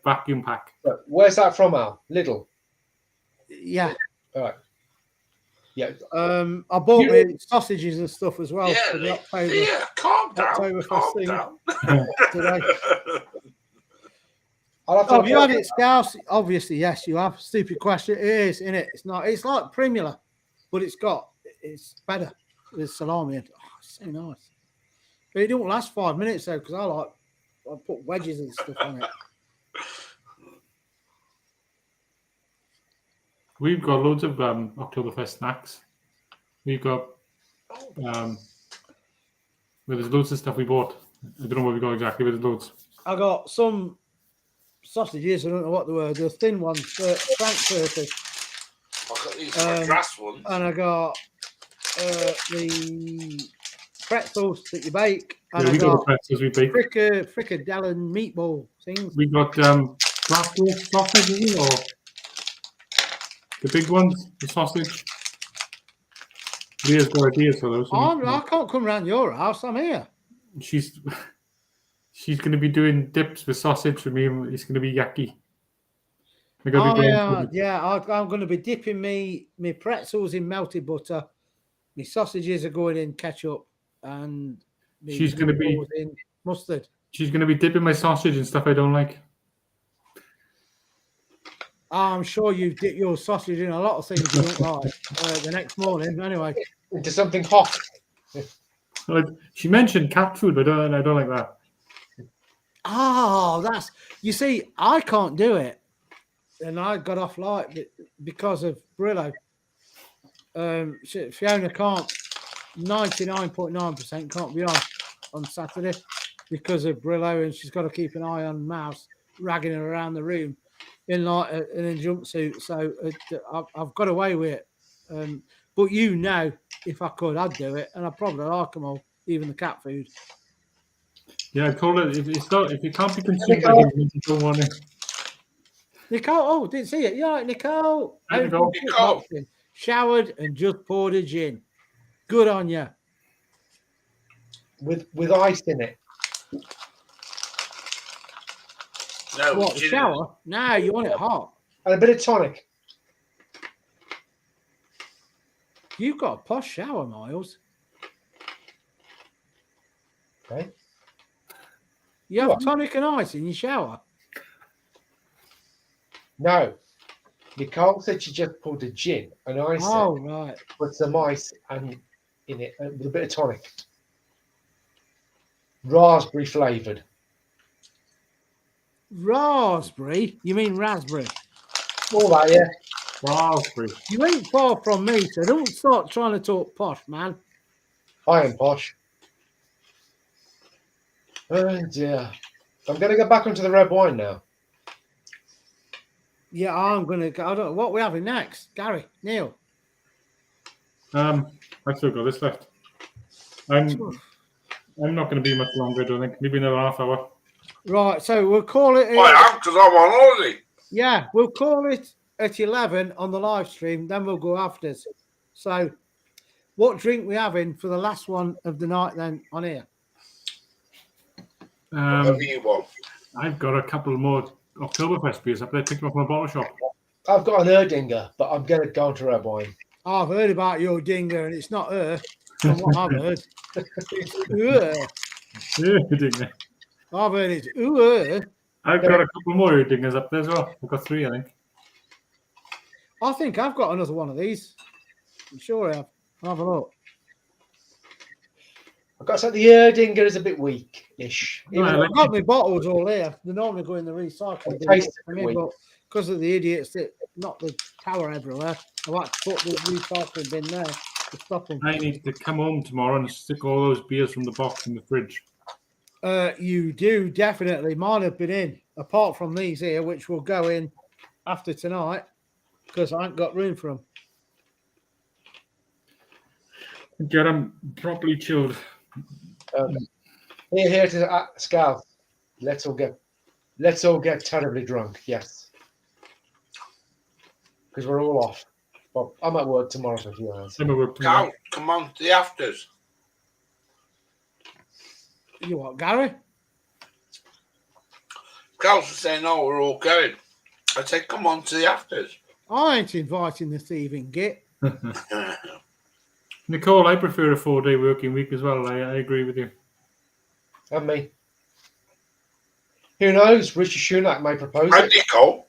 vacuum pack. Where's that from, Al? Lidl. Yeah. All right. Yeah. I bought me sausages and stuff as well for the October. Yeah, calm down. Today. Have you had it, Scouse? Obviously, yes, you have. Stupid question. It is, isn't it? It's not. It's like Primula, but it's better with salami. Oh, it's so nice. But it don't last 5 minutes though, because I put wedges and stuff on it. We've got loads of Oktoberfest snacks. We've got there's loads of stuff we bought. I don't know what we got exactly, but there's loads. I got some sausages. I don't know what they were. The thin ones, Frankfurters. I got these grass ones. And I got the pretzels that you bake. And we got the pretzels we bake. Frikadellen meatball things. We got bratwurst sausage, or the big ones, the sausage. Leah's got ideas for those. I can't come round your house. I'm here. She's going to be doing dips with sausage for me. It's going to be yucky. I'm going to be dipping me pretzels in melted butter. My sausages are going in ketchup, and she's going to be in mustard. She's going to be dipping my sausage in stuff I don't like. I'm sure you dip your sausage in a lot of things you don't like the next morning. Anyway, into something hot. She mentioned cat food, but I don't like that. Oh, you see, I can't do it, and I got off light because of Brillo. Fiona can't. 99.9% can't be on Saturday because of Brillo, and she's got to keep an eye on Mouse ragging her around the room in a jumpsuit. So I've got away with it. But if I could, I'd do it, and I probably like them all, even the cat food. Yeah, I told her if it can't be consumed, you don't want it. Nicole, didn't see it. Yeah, Nicole. Nicole. Showered and just poured a gin. Good on you. With ice in it. No, what, the shower? No, you want it hot. And a bit of tonic. You've got a posh shower, Miles. Okay. You have What? tonic and ice in your shower. No. Nicole said she just pulled a gin, and I said Oh, right. put some ice and in it with a bit of tonic. Raspberry flavoured. Raspberry? You mean raspberry? All that, yeah. Raspberry. You ain't far from me, so don't start trying to talk posh, man. I am posh. Oh dear. I'm going to go back onto the red wine now. Yeah, I'm gonna go. I don't know what we're having next. Gary, Neil. I've still got this left. I'm not going to be much longer, I don't think. Maybe another half hour. Right, so we'll call it. I am, because I'm on holiday. Yeah, we'll call it at 11 on the live stream. Then we'll go afters. So, what drink we having for the last one of the night? Then on here. Whatever you want. I've got a couple more Oktoberfest beers up there. Picked them up from a bottle shop. I've got an Erdinger, but I'm going to go onto red wine. I've heard about your dinger, and it's not her. From what I've heard, it's her. Erdinger. I've heard it's her. I've got a couple more Erdingers up there as well. I've got 3, I think. I think I've got another one of these. I'm sure I have. I'll have a look. I've got to say the Erdinger is a bit weak-ish. No, I like I've got my bottles all here. They normally go in the recycling bin. Tastes For me, but because of the idiots that knock the tower everywhere, I like to put the recycling bin there to stop them. I need to come home tomorrow and stick all those beers from the box in the fridge. You do, definitely. Mine have been in, apart from these here, which will go in after tonight, because I ain't got room for them. Get them properly chilled. Here to Scal. Let's all get terribly drunk. Yes, because we're all off. But I'm at work tomorrow for a few hours. I'm at work tomorrow. Come on to the afters. You what, Gary? Carl's was saying, "Oh, we're all going." I said, "Come on to the afters." I ain't inviting the thieving git. Nicole, I prefer a 4-day working week as well. I agree with you. And me. Who knows? Richard Sunak may propose And it. Nicole.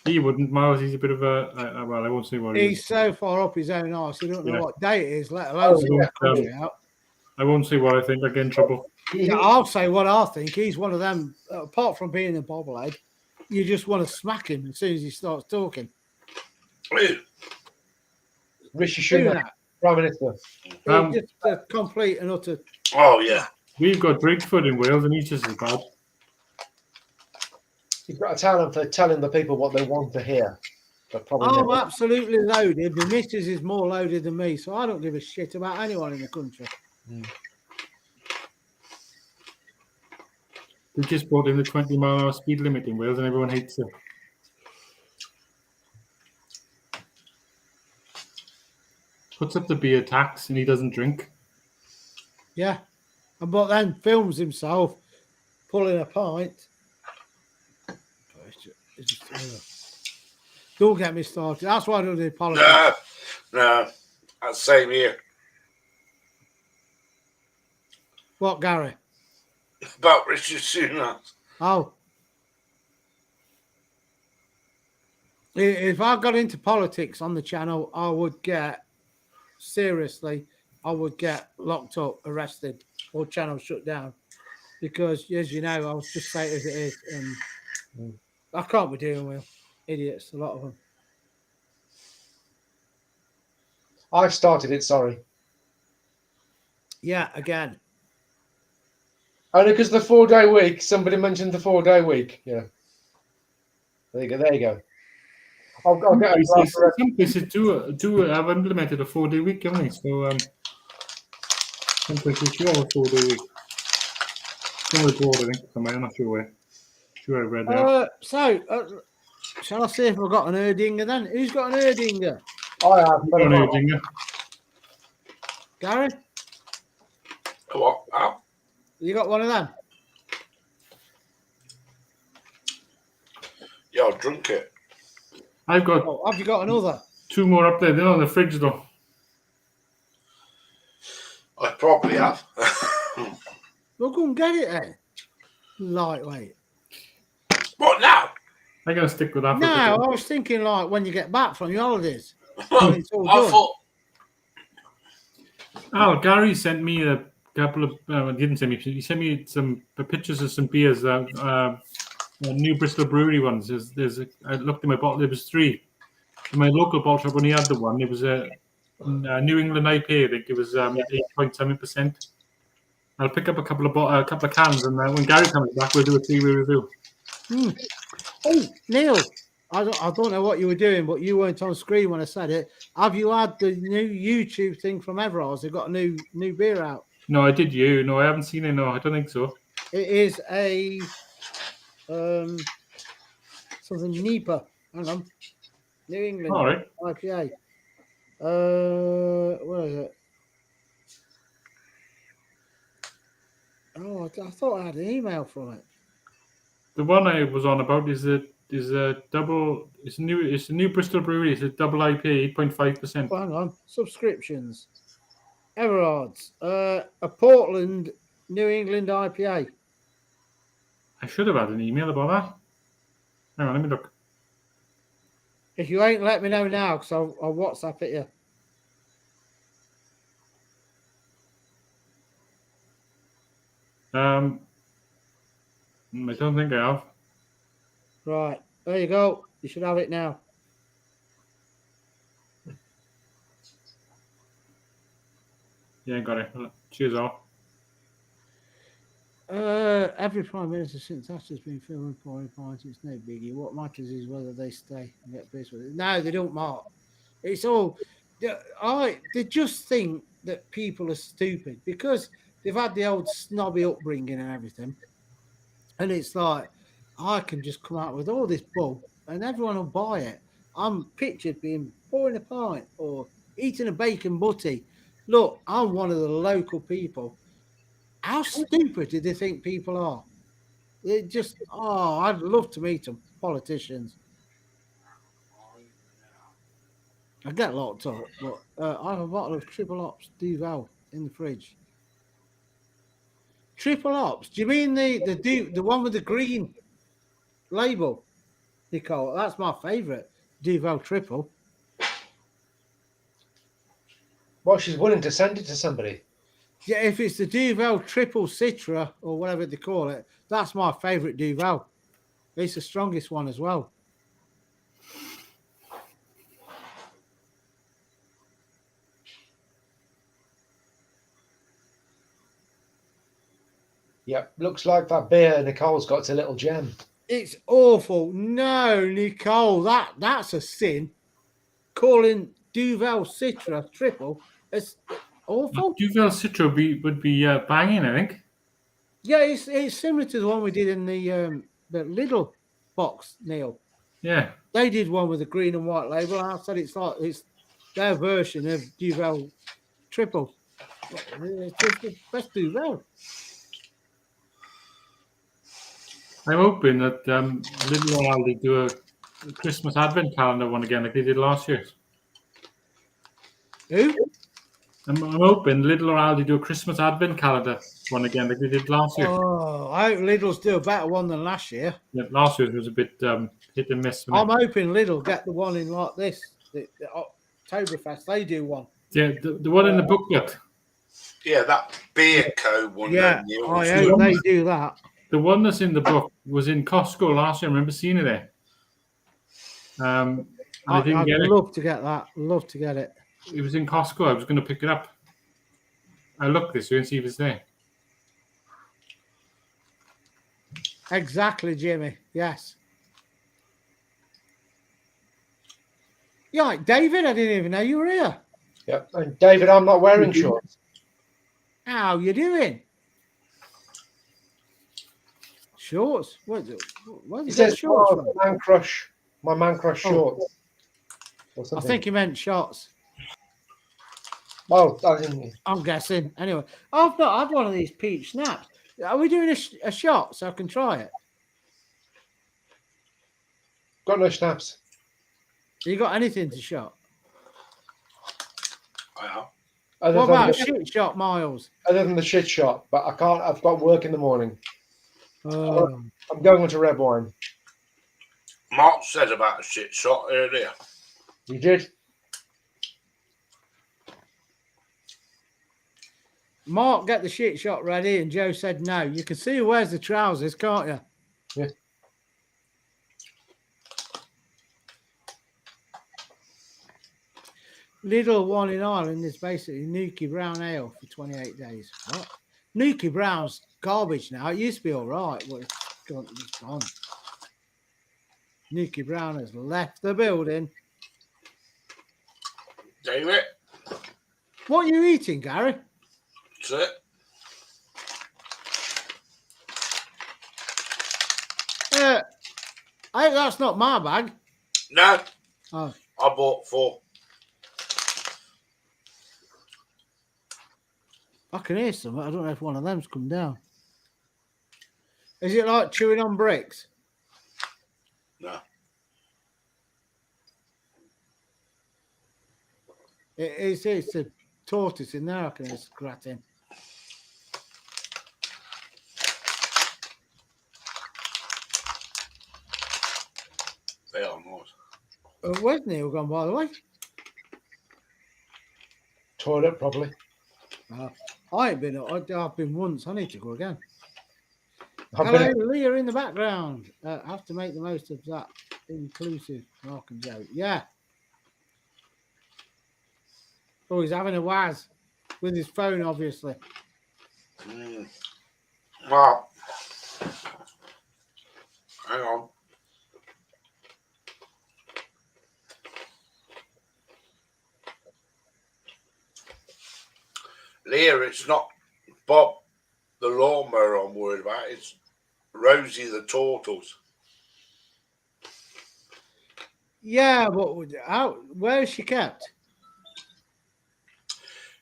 He wouldn't, Miles. He's a bit of a well, I won't say what he He's is. so far up his own arse, he don't know Yeah. what day it is, let alone see yeah. the country out. I won't say what I think. I get in trouble. Yeah, I'll say what I think. He's one of them, apart from being a bobblehead, you just want to smack him as soon as he starts talking. Who? Rishi Do Sunak, that. Prime Minister. He's just a complete and utter. Oh, yeah. We've got Drakeford in Wales, and he's just as bad. You've got a talent for telling the people what they want to hear. But probably I'm never. absolutely loaded. The missus is more loaded than me, so I don't give a shit about anyone in the country. They just brought in the 20-mile-an-hour speed limit in Wales, and everyone hates it. Puts up the beer tax, and he doesn't drink. Yeah. But then films himself pulling a pint. It's just, don't get me started. That's why I don't do politics. No. That's the same here. What, Gary? About Richard Sunak. Oh. If I got into politics on the channel, I would get locked up, arrested, or channel shut down. Because, as you know, I'll just say it as it is. And I can't be dealing with idiots, a lot of them. I've started it, sorry. Yeah, again. Only because the 4-day week, somebody mentioned the 4-day week. Yeah. There you go. I'll get a glass of Some places do have implemented a 4-day week, haven't they? So some places do have a 4-day week. Somewhere abroad, I think. Somewhere, I'm not sure where. Sure, I read that. Shall I see if I've got an Erdinger then? Who's got an Erdinger? I have. Got an Erdinger. Gary? What? Oh. You got one of them? Yeah, I'll drink it. I've got Oh, have you got another? 2 more up there. They're on the fridge, though. I probably have. Well, go and get it then. Lightweight. What now? I'm going to stick with that. No, I was thinking like when you get back from your holidays. I When it's all done. thought, Oh, Gary sent me a couple of. He didn't send me. He sent me some pictures of some beers. New Bristol Brewery ones. I looked in my bottle. There was 3. In my local bottle shop, when he had the one, it was a New England IPA. I think it was 8.7%. I'll pick up a couple of cans, and when Gary comes back, we'll do a 3-way review. Oh, Neil, I don't know what you were doing, but you weren't on screen when I said it. Have you had the new YouTube thing from Everard's? They've got a new beer out. No, I did. No, I haven't seen it. No, I don't think so. It is a something NEPA. Hang on, New England All right. IPA. Where is it? Oh, I thought I had an email from it. The one I was on about is a double. It's a new Bristol Brewery. It's a double IPA, 8.5%. Oh, hang on, subscriptions. Everard's, a Portland, New England IPA. I should have had an email about that. Hang on, let me look. If you ain't, let me know now, because I'll WhatsApp it you. I don't think I have. Right, there you go. You should have it now. Yeah, got it. Cheers, all. Every Prime Minister since Thatcher's been filming foreign parties. It's no biggie. What matters is whether they stay and get peace with it. No, they don't, Mark. It's all. They just think that people are stupid because they've had the old snobby upbringing and everything, and it's like I can just come out with all this bull and everyone will buy it. I'm pictured being pouring a pint or eating a bacon butty. Look, I'm one of the local people. How stupid do they think people are? It just, I'd love to meet them, politicians. I get locked up, but I have a bottle of triple ops Duvel in the fridge. Triple ops? Do you mean the one with the green label, Nicole? That's my favourite Duvel triple. Well, she's willing to send it to somebody. Yeah, if it's the Duvel triple Citra or whatever they call it, that's my favourite Duvel. It's the strongest one as well. Yep, looks like that beer Nicole's got's a little gem. It's awful. No, Nicole, that's a sin. Calling Duvel Citra triple, it's awful. Duvel Citra would be banging, I think. Yeah, it's similar to the one we did in the Lidl box, Neil. Yeah. They did one with a green and white label. And I said it's their version of Duvel triple. It's just the best Duvel. I'm hoping that Lidl or Aldi do a Christmas Advent calendar one again like they did last year. Who? I'm hoping Lidl or Aldi do a Christmas Advent calendar one again like they did last year. Oh, I hope Lidl's do a better one than last year. Yeah, last year was a bit hit and miss. I'm hoping Lidl get the one in like this. The Oktoberfest, they do one. Yeah, the one in the booklet. yeah, that beer co one. Yeah, I hope they do that. The one that's in the book was in Costco last year. I remember seeing it there. I didn't get it. I'd love to get that. Love to get it. It was in Costco. I was going to pick it up. I'll look this year and see if it's there. Exactly, Jimmy. Yes. Yeah, David, I didn't even know you were here. Yep. And David, I'm not wearing shorts. How you doing? Shorts? What He is that says, shorts? oh, man crush, my man crush shorts. Or I something. think you meant shots. Oh, I didn't. I'm guessing. Anyway, I've not had one of these peach snaps. Are we doing a shot so I can try it? Got no snaps. You got anything to shot? I have. Other What than about the, shit shot, Miles? other than the shit shot, but I can't. I've got work in the morning. Oh, I'm going to red wine. Mark said about a shit shot earlier. You did. Mark, get the shit shot ready, and Joe said no. You can see who wears the trousers, can't you? Yeah. Little one in Ireland is basically Nuki Brown ale for 28 days. What? Nuki Brown's garbage now. It used to be all right, but it's gone. Nuki Brown has left the building. David, What are you eating, Gary? that's it. I hope that's not my bag. No, Oh, I bought 4. I can hear some. I don't know if one of them's come down. Is it like chewing on bricks? No. It's a tortoise in there. I can hear scratching. They are nice. Where's Neil gone, by the way? Toilet, probably. I ain't been. I've been once. I need to go again. I've Hello, been, Leah in the background. I have to make the most of that inclusive Mark and Joe. Yeah. Oh, he's having a waz with his phone, obviously. Well, hang on. Leah, it's not Bob the lawnmower I'm worried about. It's Rosie the tortoise. Yeah, but where is she kept?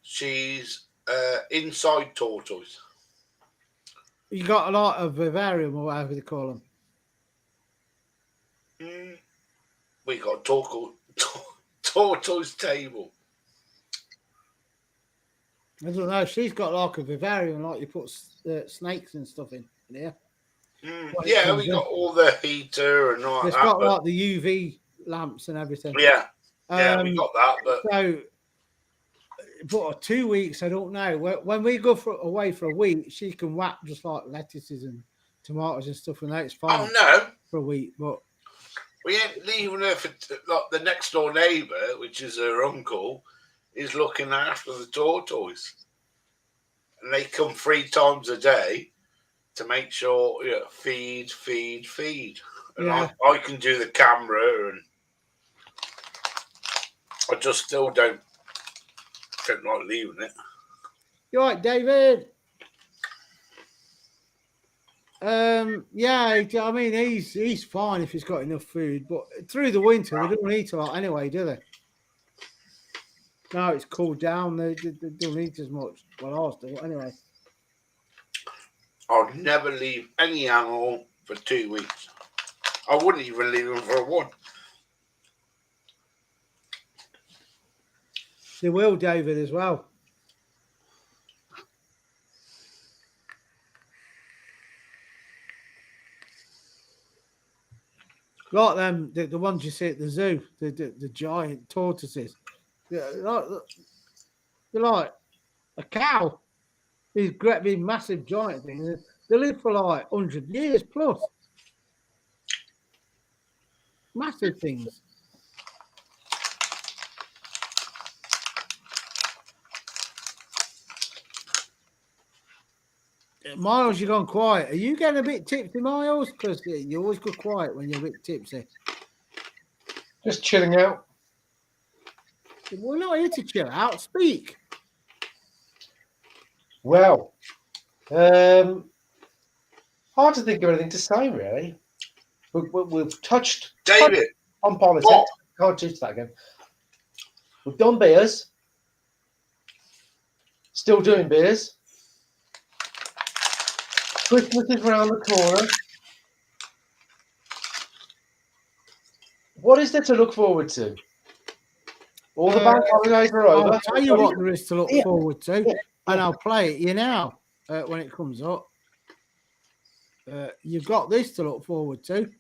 She's inside tortoise. You got a lot of vivarium or whatever they call them. We got tortoise table. I don't know. She's got like a vivarium, like you put snakes and stuff in here. Yeah, we got all the heater and all it's that. It's got like the UV lamps and everything. Yeah, yeah, we got that. But but 2 weeks, I don't know. When we go away for a week, she can whack just like lettuces and tomatoes and stuff, and that's fine. Oh no, for a week, but we ain't leaving her for like the next door neighbour, which is her uncle, is looking after the tortoise, and they come 3 times a day to make sure feed. And yeah. I can do the camera, and I just still don't like leaving it. You right, David? Yeah, I mean he's fine if he's got enough food, but through the winter they don't eat a lot anyway, do they? Now it's cooled down, they don't eat as much. Well, ours do anyway. I'd never leave any animal for 2 weeks. I wouldn't even leave them for 1. They will, David, as well. Like them, the ones you see at the zoo, the giant tortoises. They're like a cow. These great big massive giant things. They live for like 100 years plus. Massive things. Miles, you've gone quiet. Are you getting a bit tipsy, Miles? Because you always go quiet when you're a bit tipsy. just chilling out. We're not here to chill out. Speak. Well, hard to think of anything to say, really. We've touched David on politics. What? Can't teach that again. We've done beers. Still doing beers. Christmas is around the corner. What is there to look forward to? All the bank holidays are over. I'll tell you what there is to look Yeah. forward to, Yeah. and I'll play it you now when it comes up. You've got this to look forward to.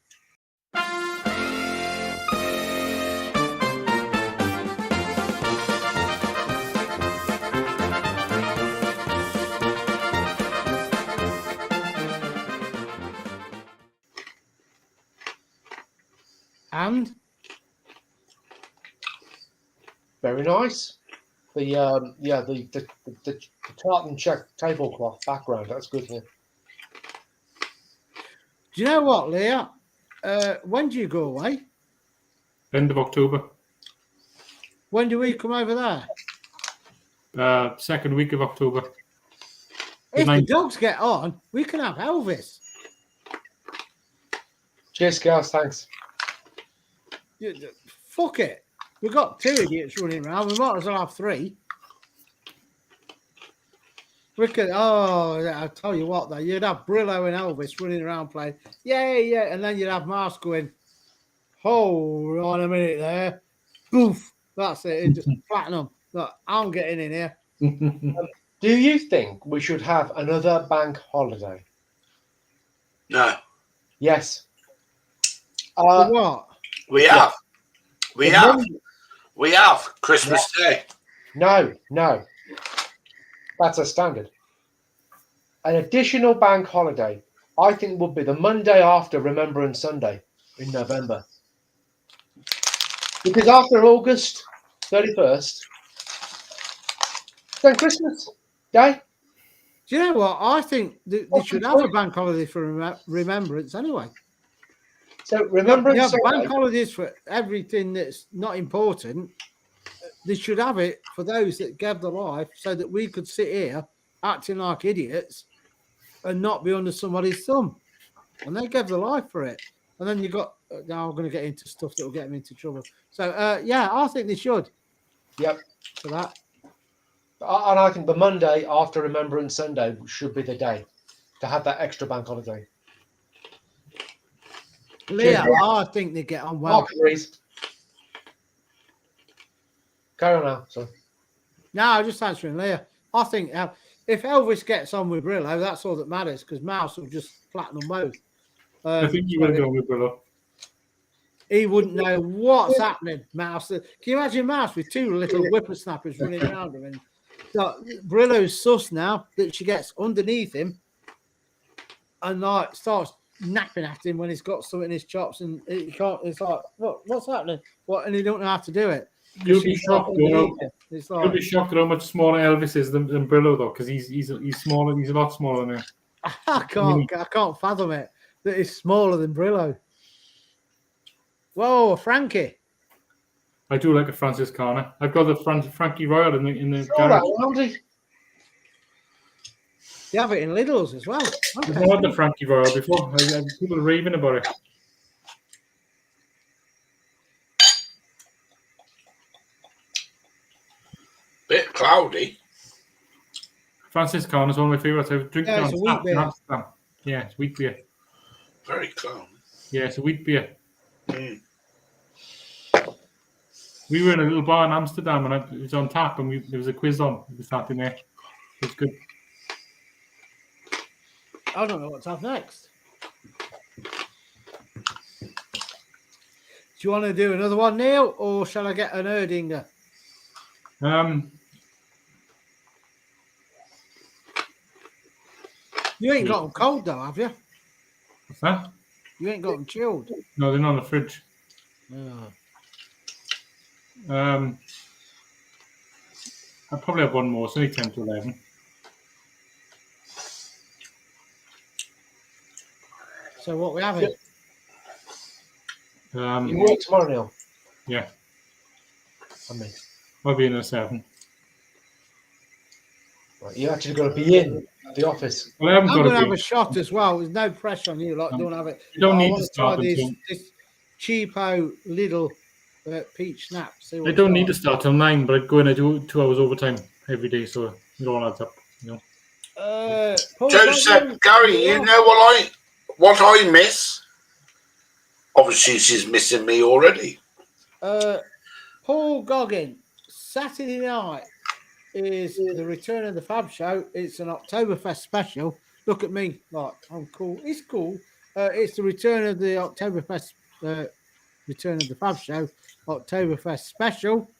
And Very nice. The tartan check tablecloth background. That's good. Yeah. do you know what, Leah? When do you go away? End of October. When do we come over there? Second week of October. If the dogs get on, we can have Elvis. Cheers, girls. Thanks. Fuck it. We've got 2 idiots running around. We might as well have 3. We could. Oh, I'll tell you what, though. You'd have Brillo and Elvis running around playing. Yeah. And then you'd have Mars going, hold on a minute there. Boof. That's it. It just platinum. Look, I'm getting in here. Do you think we should have another bank holiday? No, Yes. For what? we have. We have Christmas Day. No. That's a standard. An additional bank holiday, I think, would be the Monday after Remembrance Sunday in November. Because after August 31st, then Christmas Day. Do you know what? I think they should have a bank holiday for remembrance anyway. So Remembrance You have Sunday. bank holidays for everything that's not important. They should have it for those that gave their life so that we could sit here acting like idiots and not be under somebody's thumb. And they gave their life for it. And then you got, now I'm going to get into stuff that will get them into trouble. So, yeah, I think they should. Yep. For that. And I think the Monday after Remembrance Sunday should be the day to have that extra bank holiday. Leah, I think they get on well. Mark agrees. Carry on now. Sorry. No, I'm just answering Leah. I think if Elvis gets on with Brillo, that's all that matters because Mouse will just flatten them both. I think you will go with Brillo. He wouldn't know what's happening, Mouse. Can you imagine Mouse with 2 little whippersnappers running around him? And so Brillo's sus now that she gets underneath him and like starts napping at him when he's got something in his chops and he can't. It's like, what's happening? What? And he don't know how to do it. You'll be shocked. You'll Like, be shocked at how much smaller Elvis is than Brillo, though, because he's smaller. He's a lot smaller than him. I can't fathom it. That is smaller than Brillo. Whoa, Frankie! I do like a Francis Carner. I've got the Frankie Royal in the All garage. right, Andy. You have it in Lidl's as well. I've had the Frankie Royal before. People are raving about it. Bit cloudy. Francis Carner is one of my favourites. I drink it it's a on wheat tap in beer. Amsterdam. Yeah, it's wheat beer. Very cloudy. Yeah, it's a wheat beer. Mm. We were in a little bar in Amsterdam and it was on tap and there was a quiz on. We sat in there. It was good. I don't know what's up next. Do you want to do another one, Neil, or shall I get an Erdinger? You ain't got them cold though, have you? What's that? You ain't got them chilled. No, they're not in the fridge. Oh. I'll probably have one more. It's only 10 to 11. So what we having? You work tomorrow, Neil? Yeah. I mean, I'll be in at 7. right, you actually got to be in at the office. Well, I haven't I'm got going to to have a be. shot as well. There's no pressure on you. Like, don't have it. You don't I need want to start try until... this cheapo little peach snap. See what I don't it's need to like. start till 9, but I'd go in and do 2 hours overtime every day, so it all adds up, you know. Paul, Joseph, Gary, you know what I miss? Obviously, she's missing me already. Paul Goggin, Saturday night is the return of the Fab Show. It's an Oktoberfest special. Look at me, like I'm cool. It's cool. It's the return of the Oktoberfest, return of the Fab Show, Oktoberfest special.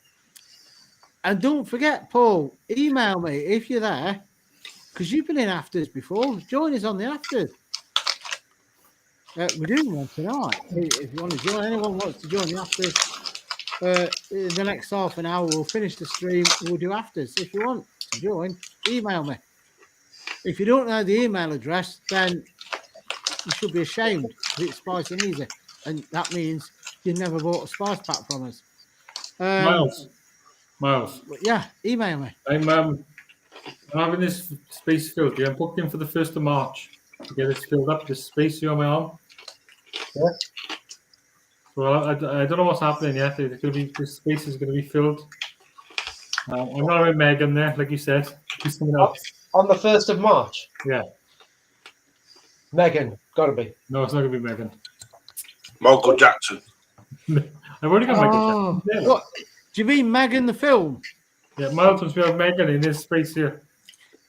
And don't forget, Paul, email me if you're there, because you've been in afters before. Join us on the afters. We're doing one tonight. If you want to join, anyone wants to join the afters, in the next half an hour, we'll finish the stream. We'll do afters. If you want to join, email me. If you don't know the email address, then you should be ashamed because it's Spice and Easy. And that means you never bought a spice pack from us. Miles. But yeah, email me. I'm having this space filled. Yeah, I'm booked in for the 1st of March to get this filled up. This space here on my arm. Yeah. Well, I don't know what's happening yet. This space is going to be filled. I'm not with Megan there, like you said. He's coming up. On the 1st of March? Yeah. Megan, gotta be. No, it's not going to be Megan. Michael Jackson. I've already got Megan. Yeah. What? Do you mean Megan the film? Yeah, Miles wants to have Megan in this space here.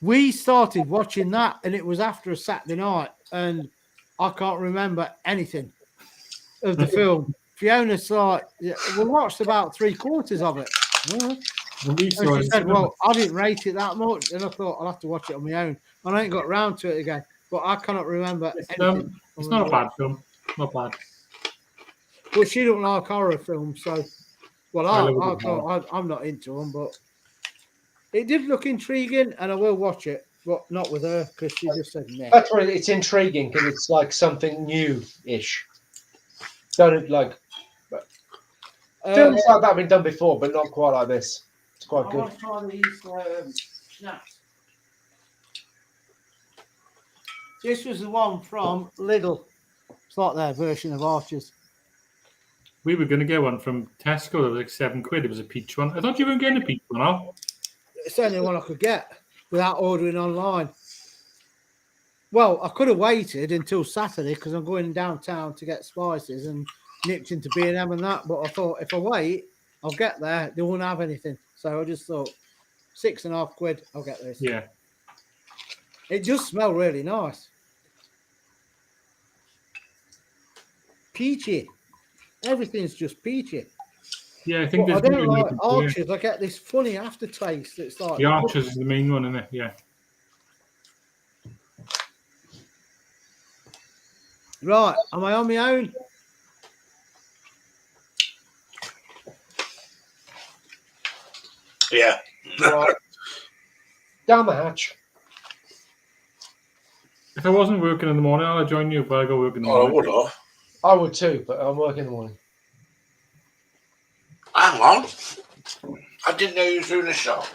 We started watching that, and it was after a Saturday night, and I can't remember anything of the film. Fiona's like, we watched about 3/4 of it. And she said, well, I didn't rate it that much, and I thought I'll have to watch it on my own. And I ain't got round to it again, but I cannot remember anything. It's not a bad film. Not bad. But she don't like horror films, so well, I'm not into them, but it did look intriguing, and I will watch it, but not with her because she just said no. That's right. It's intriguing because it's like something new-ish. Don't like films like that have been done before, but not quite like this. It's quite good. I want to try these snacks. This was the one from Lidl. It's like their version of Archers. We were going to get one from Tesco. It was like £7. It was a peach one. I thought you were getting a peach one, Al. It's the only one I could get without ordering online. Well, I could have waited until Saturday because I'm going downtown to get spices and nipped into B&M and that. But I thought if I wait, I'll get there. They won't have anything. So I just thought, £6.50, I'll get this. Yeah. It just smelled really nice. Peachy. Everything's just peachy. Yeah, I think But I there's don't like Archers. I get this funny aftertaste. It's like the Archers is the main one, isn't it? Yeah. Right, am I on my own? Yeah. Right. Down the hatch. If I wasn't working in the morning, I'd join you, but I go work in the Oh, I morning. would have. I would too, but I'm working in the morning. Hang on. I didn't know you was doing a shop.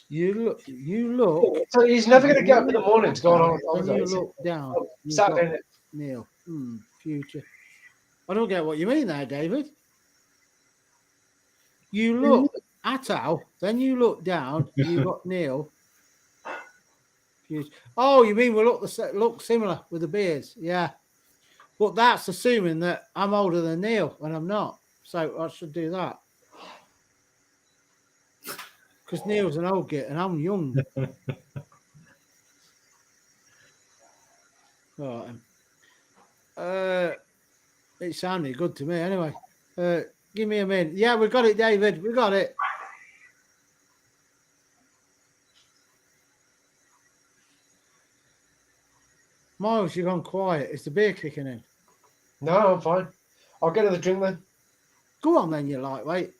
You look. So he's never going to get up in the morning to go on When you holidays. look down, you've Saturday got night. Neil. Future. I don't get what you mean there, David. You look at Al, then you look down, you got Neil. Future. Oh, you mean we look similar with the beards? Yeah. But that's assuming that I'm older than Neil, and I'm not. So I should do that. Because Neil's an old git and I'm young. Right. It sounded good to me anyway. Give me a minute. Yeah, we got it, David. We got it. Miles, you've gone quiet. Is the beer kicking in? No, I'm fine. I'll get another drink then. Go on then, you lightweight.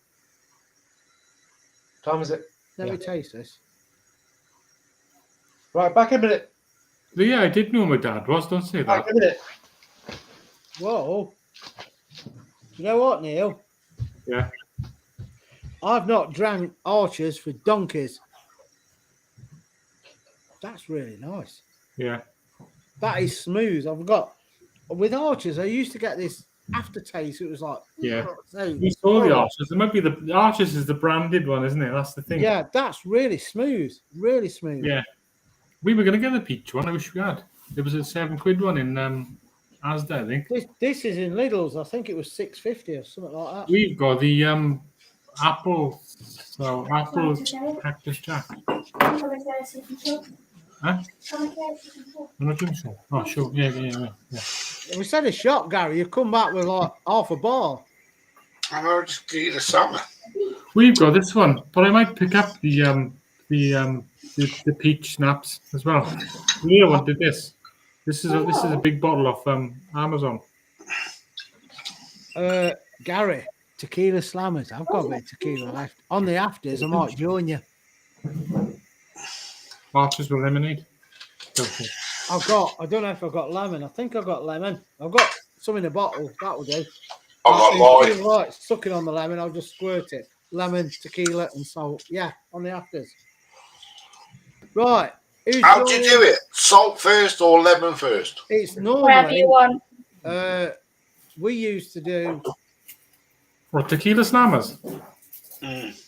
Time is it? Let me taste this. Right, back in a minute. Yeah, I did know my dad was. Don't say Back that. in a minute. Whoa. You know what, Neil? Yeah. I've not drank Archers for donkeys. That's really nice. Yeah. That is smooth. I've got with Archers. I used to get this aftertaste. It was like Yeah. so, We saw the Archers. It might be the Archers is the branded one, isn't it? That's the thing. yeah, that's really smooth. Really smooth. Yeah. We were going to get the peach one. I wish we had. There was a £7 one in Asda, I think. This is in Lidl's. I think it was $6.50 or something like that. We've got the apple. So apple Cactus Jack. Huh? I'm not doing so. Oh, sure. Yeah. We said a shot, Gary. You come back with like half a bar. I'll just eat a salmon. We've got this one, but I might pick up the peach snaps as well. Leah wanted this. This is a big bottle of Amazon. Gary, tequila slammers. I've got a bit of tequila left. On the afters, I might join you. Archers with lemonade. I don't know if I've got lemon. I think I've got lemon. I've got some in a bottle. That will do. I'm not lying. Right, sucking on the lemon, I'll just squirt it. Lemon, tequila, and salt. Yeah, on the afters. Right. How do you do it? Salt first or lemon first? It's normally Whatever you want. we used to do. What, tequila slammers?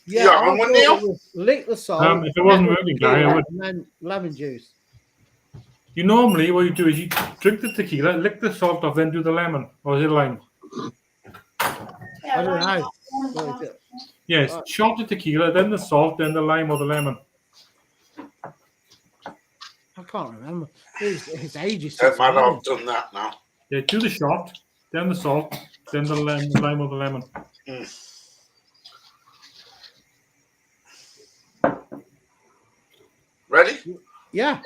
Yeah, I want Neil. Lick the salt. If it wasn't working, Gary, I would. And then lemon juice. You normally, what you do is you drink the tequila, lick the salt off, then do the lemon or the lime. I don't know. Yes, shot the tequila, then the salt, then the lime or the lemon. I can't remember. It's ages Don't since. matter, I've done that now. Yeah, do the shot, then the salt, then the lime or the lemon. Ready? Yeah.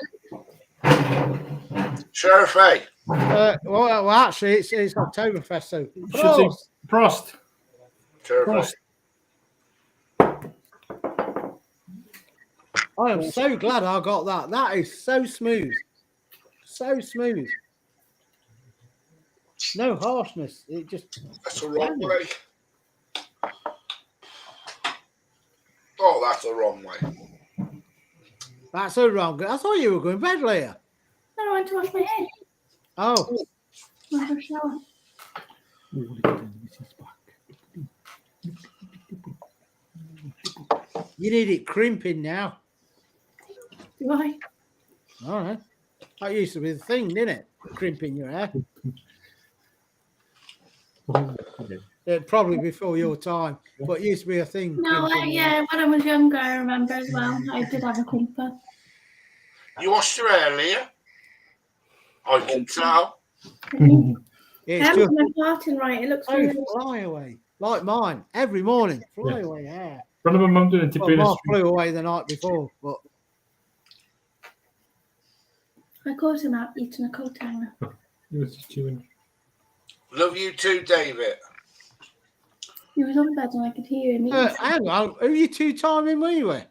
Sheriff A. Well, actually, it's Oktoberfest, so Should say Prost. Sheriff Prost. I am so glad I got that. That is so smooth. So smooth. No harshness. It just. That's the wrong way. Oh, that's the wrong way. That's a wrong. I thought you were going to bed, Leah. No, I went to wash my head. Oh. I have a shower. You need it crimping now. Do I? All right. That used to be the thing, didn't it? Crimping your hair. Probably before your time, but it used to be a thing. No, yeah, when I was younger, I remember as well. I did have a crimper. You washed your hair, Leah? I can tell. Yeah, I it's haven't just been parting right. It looks really fly away. Like mine. Every morning. Fly away hair. Front of my mum doing Well, mine flew away the night before, but I caught him out eating a coat hanger. He was just chewing. Love you too, David. He was on bed and I could hear him eating. hang on. Who are you two-timing me with?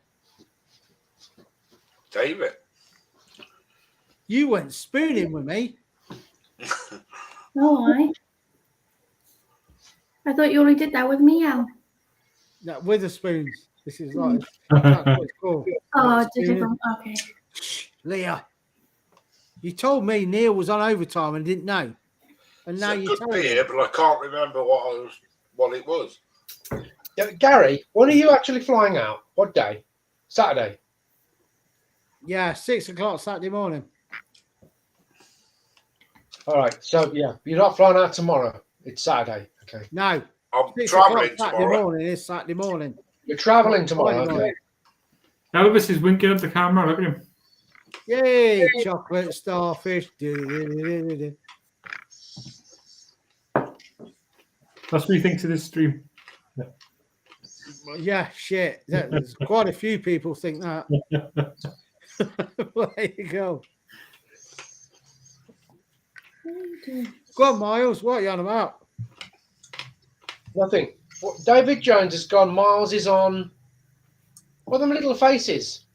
David. You went spooning with me. No, I thought you only did that with me, Al. No, with the spoons. This is like that's what it's called. Oh, did you? Okay. Leah, you told me Neil was on overtime and didn't know, and now you told me. But I can't remember what it was. Yeah, Gary, when are you actually flying out? What day? Saturday. Yeah, 6 o'clock Saturday morning. All right. So yeah, you're not flying out tomorrow. It's Saturday. Okay. No, I'm 6 travelling o'clock Saturday tomorrow. morning is Saturday morning. You're travelling tomorrow. Friday Okay. Elvis is winking at the camera. Look at him. Yay, chocolate starfish. Do-do-do-do-do-do. That's what he thinks of this stream. Yeah, shit. There's quite a few people think that. There you go. Go on, Miles. What are you on about? Nothing. What, David Jones has gone. Miles is on. What are them little faces?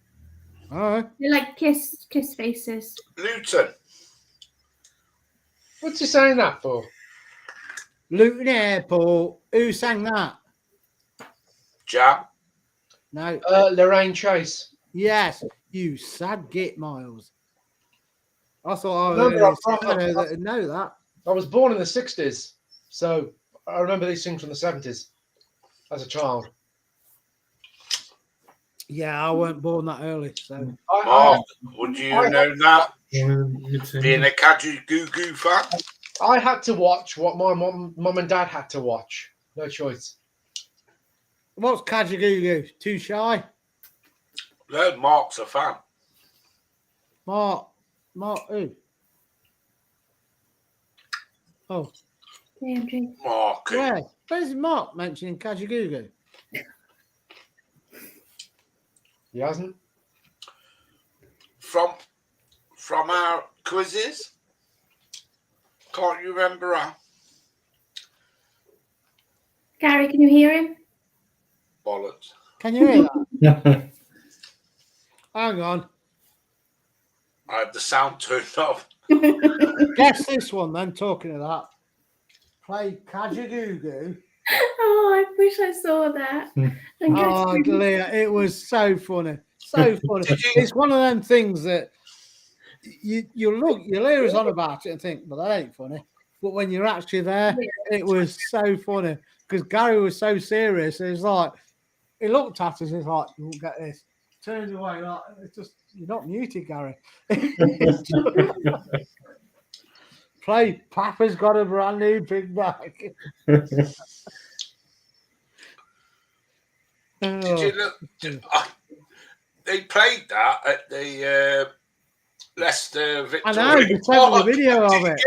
All right. They're like kiss faces. Luton. What's he saying that for? Luton Airport. Who sang that? Jam. No. Lorraine Chase. Yes. You sad git, Miles. I thought Remember, I know that. I was born in the 60s, so I remember these things from the 70s as a child. Yeah, I weren't born that early, so. Mark, would you know that? Being a Kaiju Goo Goo fan? I had to watch what my mum and dad had to watch. No choice. What's Kajagoogoo? Too shy? No, Mark's a fan. Mark who? Oh, AMG. Mark. where's Mark mentioning Kajagoogoo? He hasn't. From our quizzes. Can't you remember her? Gary, can you hear him? Bollocks. Can you hear that? Hang on. I had the sound turned off. Guess this one then, talking of that. Play Kajagoogoo. Oh, I wish I saw that. Oh, Leah, it was so funny. So funny. It's one of them things that you hear us on about it and think, well, that ain't funny. But when you're actually there, it was so funny because Gary was so serious. It's like, he looked at us and he's like, you won't get this. Turns away, like, it's just, you're not muted, Gary. Play Papa's got a brand new big bag. Did you look? They played that at the Leicester Victoria. I know, you sent me the video of it.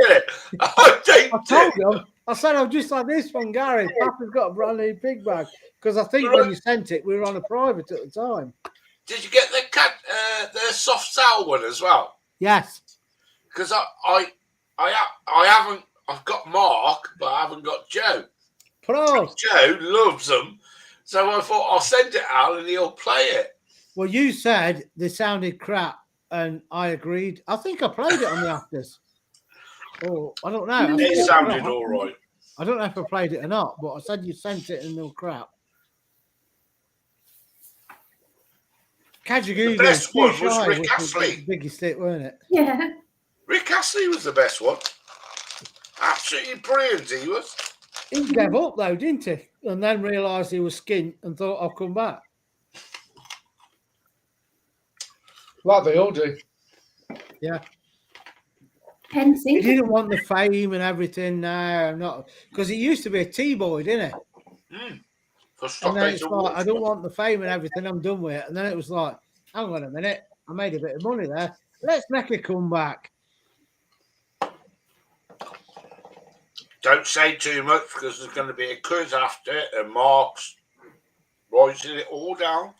I told you, I said, I'm just like this one, Gary. Papa's got a brand new big bag. Because I think when you sent it, we were on a private at the time. Did you get the soft sell one as well? Yes. Because I haven't. I've got Mark, but I haven't got Joe. Pros. Joe loves them, so I thought I'll send it out and he'll play it. Well, you said they sounded crap, and I agreed. I think I played it on the afters. Oh, I don't know. It sounded all right. I don't know if I played it or not, but I said you sent it and they were crap. The best one was Rick Astley. The biggest hit, weren't it? Yeah. Rick Astley was the best one. Absolutely brilliant, he was. He gave up though, didn't he? And then realised he was skint and thought, I'll come back. Like they all do. Yeah. Hence, He didn't want the fame and everything. No, not because he used to be a T-boy, didn't he? And then it's like, I don't want the fame and everything. I'm done with it. And then it was like, hang on a minute, I made a bit of money there. Let's make a comeback. Don't say too much because there's going to be a quiz after it, and Mark's writing it all down.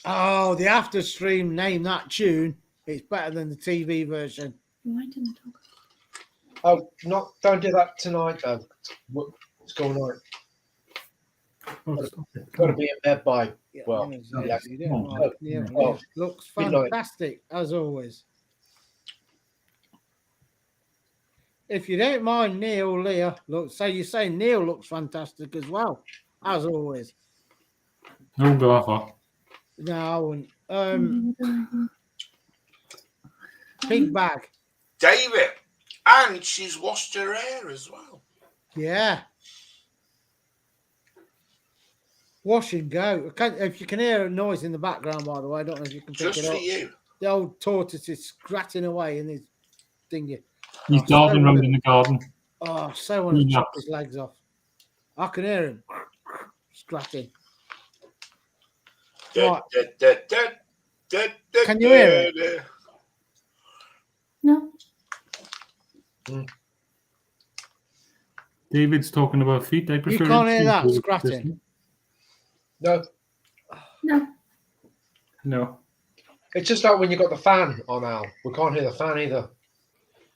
Oh, the after stream name that tune. It's better than the TV version. Why didn't Oh, don't do that tonight, though. It's going on. Got to be in bed by looks fantastic as always. If you don't mind Neil, Leah, look. So you say Neil looks fantastic as well, as always. No, go off. No, I wouldn't. Big bag. David, and she's washed her hair as well. Yeah. Wash and go. If you can hear a noise in the background, by the way, I don't know if you can pick Just it up. for you. The old tortoise is scratching away in his thingy. He's dodging around in the garden. Oh, so want to chop his legs off. I can hear him scratching. Right. Can you hear it? No. David's talking about feet. I prefer You can't hear that scratching. No. No. No. It's just like when you've got the fan on, Al. We can't hear the fan either.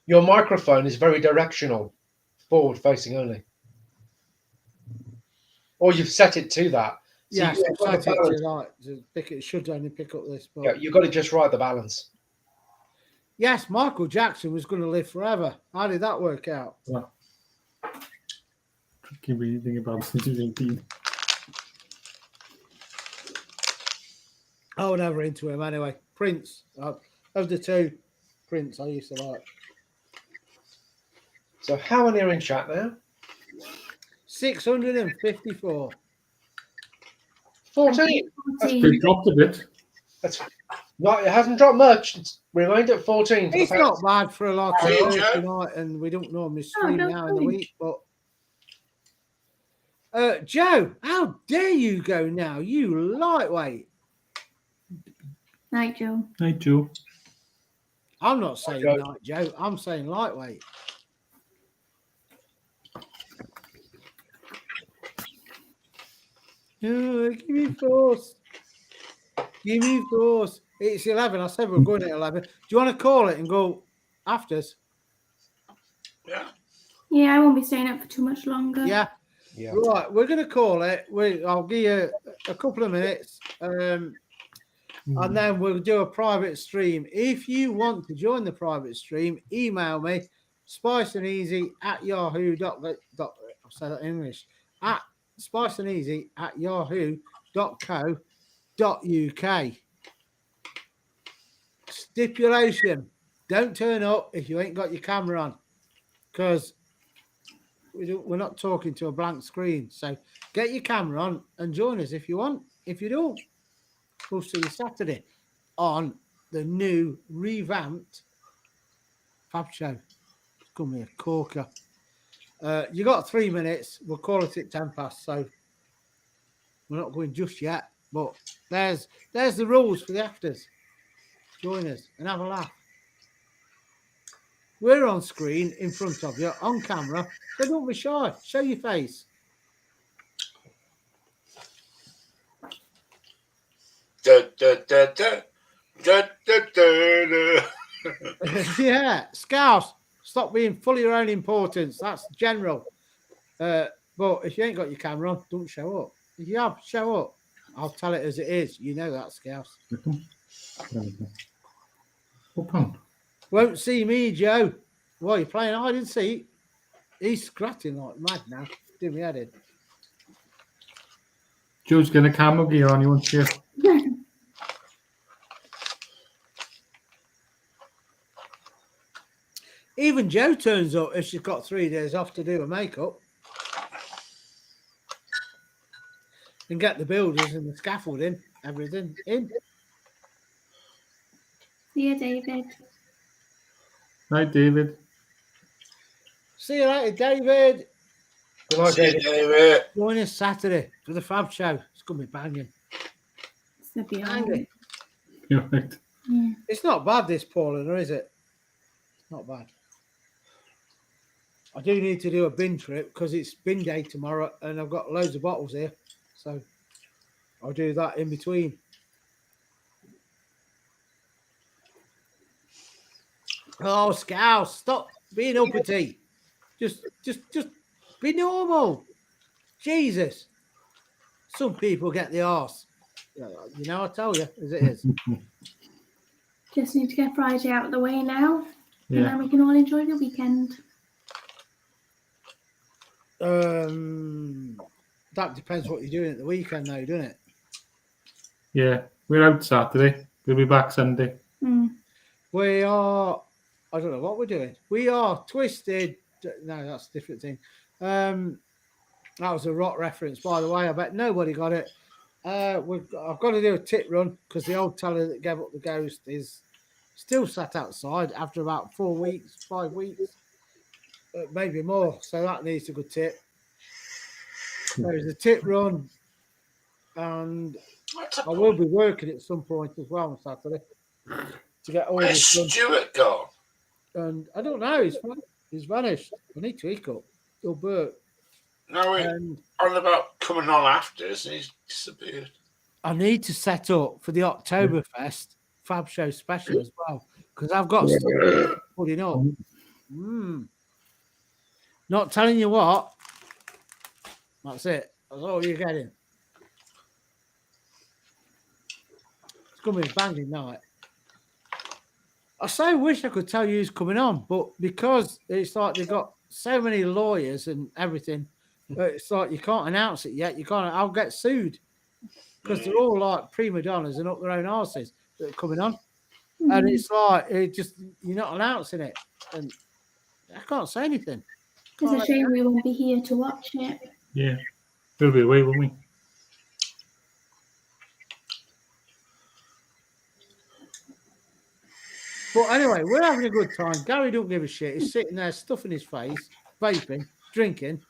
Your microphone is very directional, forward facing only. Or you've set it to that. So Yes, it should only pick up this. But yeah, you've got to just right the balance. yes, Michael Jackson was going to live forever. How did that work out? Well, keep reading about 2018. I was never into him anyway. Prince, of the two, Prince I used to like. So how many are in chat now? 654. 14. They dropped a bit. That's No, it hasn't dropped much. It's remained at 14 for It's the not bad for a Hey, Thursday Joe. night, and we don't normally stream no, now in the good. week. But Joe, how dare you go now? You lightweight. Night, Joe. Night, Joe. I'm not saying Joe. night, Joe. I'm saying lightweight. Oh, give me force. Give me force. It's 11. I said we're going at 11. Do you want to call it and go afters? Yeah. Yeah, I won't be staying up for too much longer. Yeah. Yeah. Right. We're going to call it. I'll give you a couple of minutes. And then we'll do a private stream. If you want to join the private stream, email me spiceandeasy@yahoo.co. I'll say that in English. At spiceandeasy@yahoo.co.uk. Stipulation: don't turn up if you ain't got your camera on, because we're not talking to a blank screen. So get your camera on and join us if you want. If you don't, we'll see you Saturday on the new revamped Fab Show. It's going to be a corker. You got 3 minutes. We'll call it at 10 past. So we're not going just yet. But there's the rules for the afters. Join us and have a laugh. We're on screen in front of you, on camera. So don't be shy. Show your face. Da, da, da, da. Da, da, da, da. Yeah, Scouse, stop being full of your own importance. That's general. But if you ain't got your camera on, don't show up. If you have, show up. I'll tell it as it is. You know that, Scouse. Open. Won't see me, Joe. Well, you're playing hide and seek. He's scratching like mad now. Do me head in. Joe's getting a camel gear on. You want to see? Even Joe turns up if she's got 3 days off to do her makeup. And get the builders and the scaffolding, everything in. See you, David. Night, David. See you later, David. Good night, See you, David. David. Join us Saturday for the Fab Show. It's going to be banging. It's gonna be Banging. alright. You're right. Yeah. It's not bad, this Paulina, is it? It's not bad. I do need to do a bin trip because it's bin day tomorrow and I've got loads of bottles here. So I'll do that in between. Oh, Scouse, stop being uppity. Just be normal. Jesus. Some people get the arse. You know, I tell you, as it is. Just need to get Friday out of the way now. And Yeah. then we can all enjoy the weekend. That depends what you're doing at the weekend, though, doesn't it? Yeah. We're out Saturday. We'll be back Sunday. We are. I don't know what we're doing. We are Twisted. No, that's a different thing. That was a rock reference, by the way. I bet nobody got it. I've got to do a tip run because the old teller that gave up the ghost is still sat outside after about 4 weeks, 5 weeks, maybe more. So that needs a good tip. There's a tip run, and What's I will be working at some point as well on Saturday to get all Where's this done. Stuart gone? And I don't know, he's vanished. I need to hiccup. He'll burp. No, we're And on about coming on after, and he's disappeared. I need to set up for the Oktoberfest Fab Show special as well because I've got stuff putting up. Not telling you what. That's it. That's all you're getting. It's going to be a banging night. I so wish I could tell you who's coming on, but because it's like they've got so many lawyers and everything, it's like you can't announce it yet. You can't. I'll get sued because they're all like prima donnas and up their own arses that are coming on, and it's like you're not announcing it, and I can't say anything. It's a shame we won't be here to watch it. Yeah. We'll be away, won't we? But anyway, we're having a good time. Gary don't give a shit. He's sitting there stuffing his face, vaping, drinking,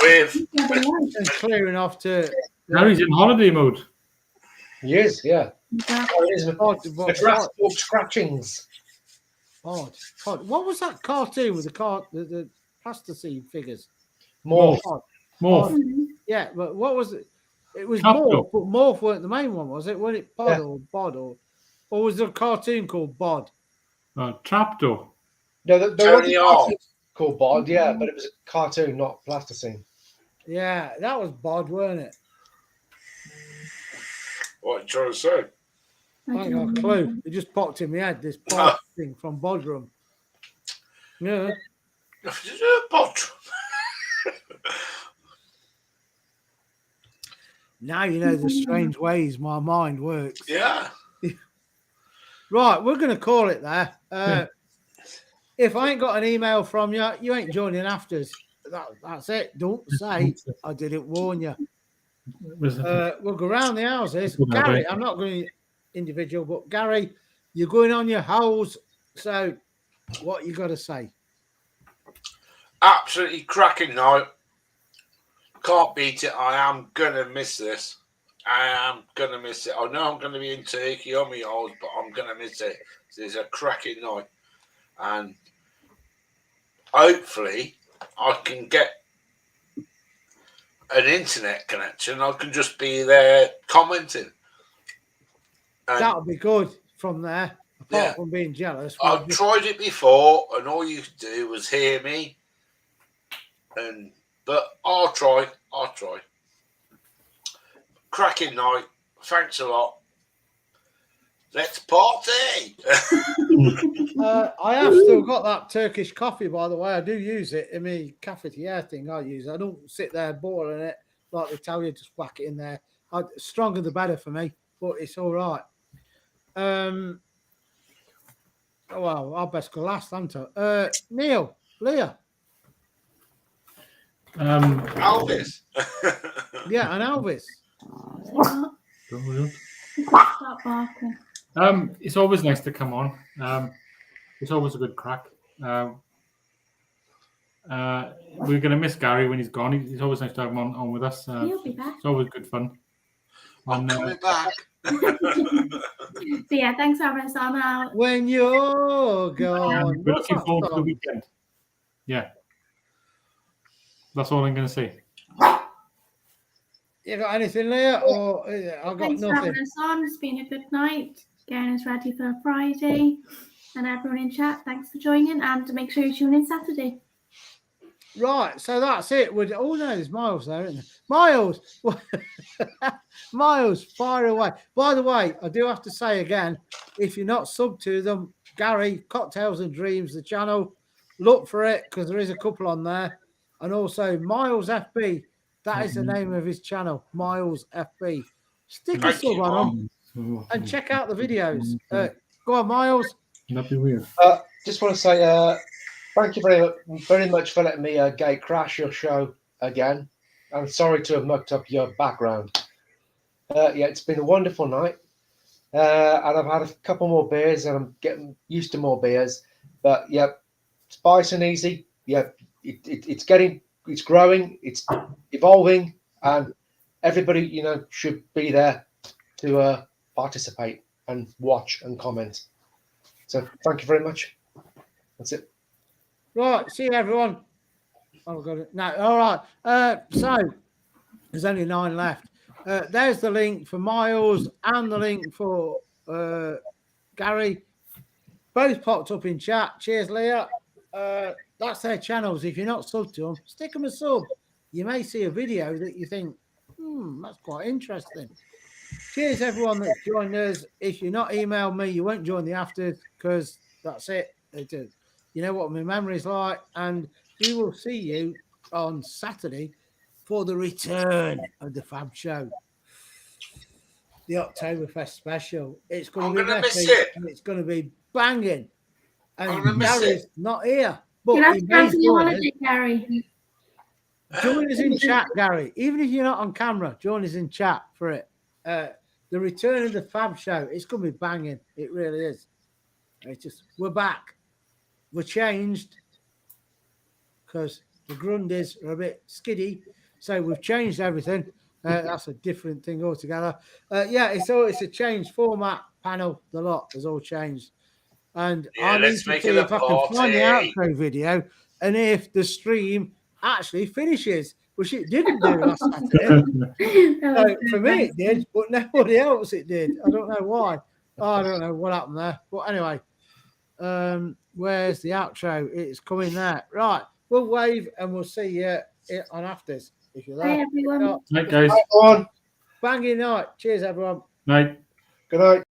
With and clearing off to. Gary's in holiday mode. He is, yeah. Exactly. Oh, it is with the grass scratchings. Pod. What was that cartoon with the plasticine figures? More. Morph. Yeah, but what was it? It was Trapdoor. Morph, but Morph weren't the main one, was it? Wasn't it Pod or Bod or was there a cartoon called Bod? Trapdoor. No, there was Tony a Hawk. cartoon called Bod, yeah, but it was a cartoon, not plasticine. Yeah, that was Bod, weren't it? What are you trying to say? I ain't got a clue. It just popped in my head, this Bod thing from Bodrum. Yeah. Pot. Now you know the strange ways my mind works. Yeah. Right, we're going to call it there. If I ain't got an email from you, you ain't joining afters. That's it. Don't say I didn't warn you. We'll go round the houses. Gary, I'm not going individual, but Gary, you're going on your holes. So what you got to say? Absolutely cracking night. Can't beat it. I am going to miss this. I am going to miss it. I know I'm going to be in Turkey on my holes, but I'm going to miss it. It's a cracking night. And hopefully I can get an internet connection. I can just be there commenting. And that'll be good from there. Apart from being jealous. I've tried it before, and all you could do was hear me. But I'll try. Cracking night. Thanks a lot. Let's party. I have still got that Turkish coffee, by the way. I do use it in my cafetiere thing. I don't sit there boiling it like they tell you. Just whack it in there. Stronger the better for me, but it's all right. Well, I'll best go last, haven't I? Neil, Leah. Elvis. Yeah, and Elvis. Stop barking. It's always nice to come on. It's always a good crack. We're going to miss Gary when he's gone. It's always nice to have him on with us. He'll be back. It's always good fun. I'm coming back. So yeah, thanks for having us on now. When you're gone. We're looking forward to the weekend. Yeah. That's all I'm going to say. You got anything, Leah? Or I got Thanks for nothing. having us on. It's been a good night. Getting us ready for Friday. And everyone in chat, thanks for joining. And make sure you tune in Saturday. Right, so that's it. Oh no, there's Miles there, isn't there? Miles, Miles, fire away. By the way, I do have to say again, if you're not sub to them, Gary, Cocktails and Dreams, the channel, look for it because there is a couple on there. And also Miles FB, that is the name of his channel, Miles FB. Stick a sub on him and check out the videos. Go on, Miles. That'd be weird. Just want to say thank you very much for letting me gate crash your show again. I'm sorry to have mucked up your background. Yeah, it's been a wonderful night. And I've had a couple more beers and I'm getting used to more beers. But yeah, spice and easy. Yeah, it's growing, it's evolving, and everybody, should be there to participate and watch and comment. So thank you very much. That's it. Right, see you everyone. Oh, got it. No, all right. So there's only 9 left. There's the link for Miles and the link for Gary. Both popped up in chat. Cheers, Leah. That's their channels. If you're not subbed to them, stick them a sub. You may see a video that you think, that's quite interesting. Cheers, everyone that's joined us. If you're not emailed me, you won't join the afters because that's it. You know what my memory's like. And we will see you on Saturday for the return of the Fab Show. The Oktoberfest special. It's going to be messy and it's going to be banging. And Gary's not here. But You'll have to cancel your holiday, Gary. Join us in chat, Gary. Even if you're not on camera, join us in chat for it. The return of the Fab Show. It's going to be banging. It really is. It's just we're back. We're changed because the Grundys are a bit skiddy, so we've changed everything. That's a different thing altogether. Yeah, it's a changed format panel. The lot has all changed, and Yeah, I need let's to make see it a if I can find the party. outro video and if the stream actually finishes, which it didn't do last Saturday. So for me, it did, but nobody else it did. I don't know why. I don't know what happened there. But anyway, where's the outro? It's coming there. Right. We'll wave and we'll see you on afters if you're there. Bye, everyone. Night, guys. Right, on. Banging night. Cheers, everyone. Night. Good night.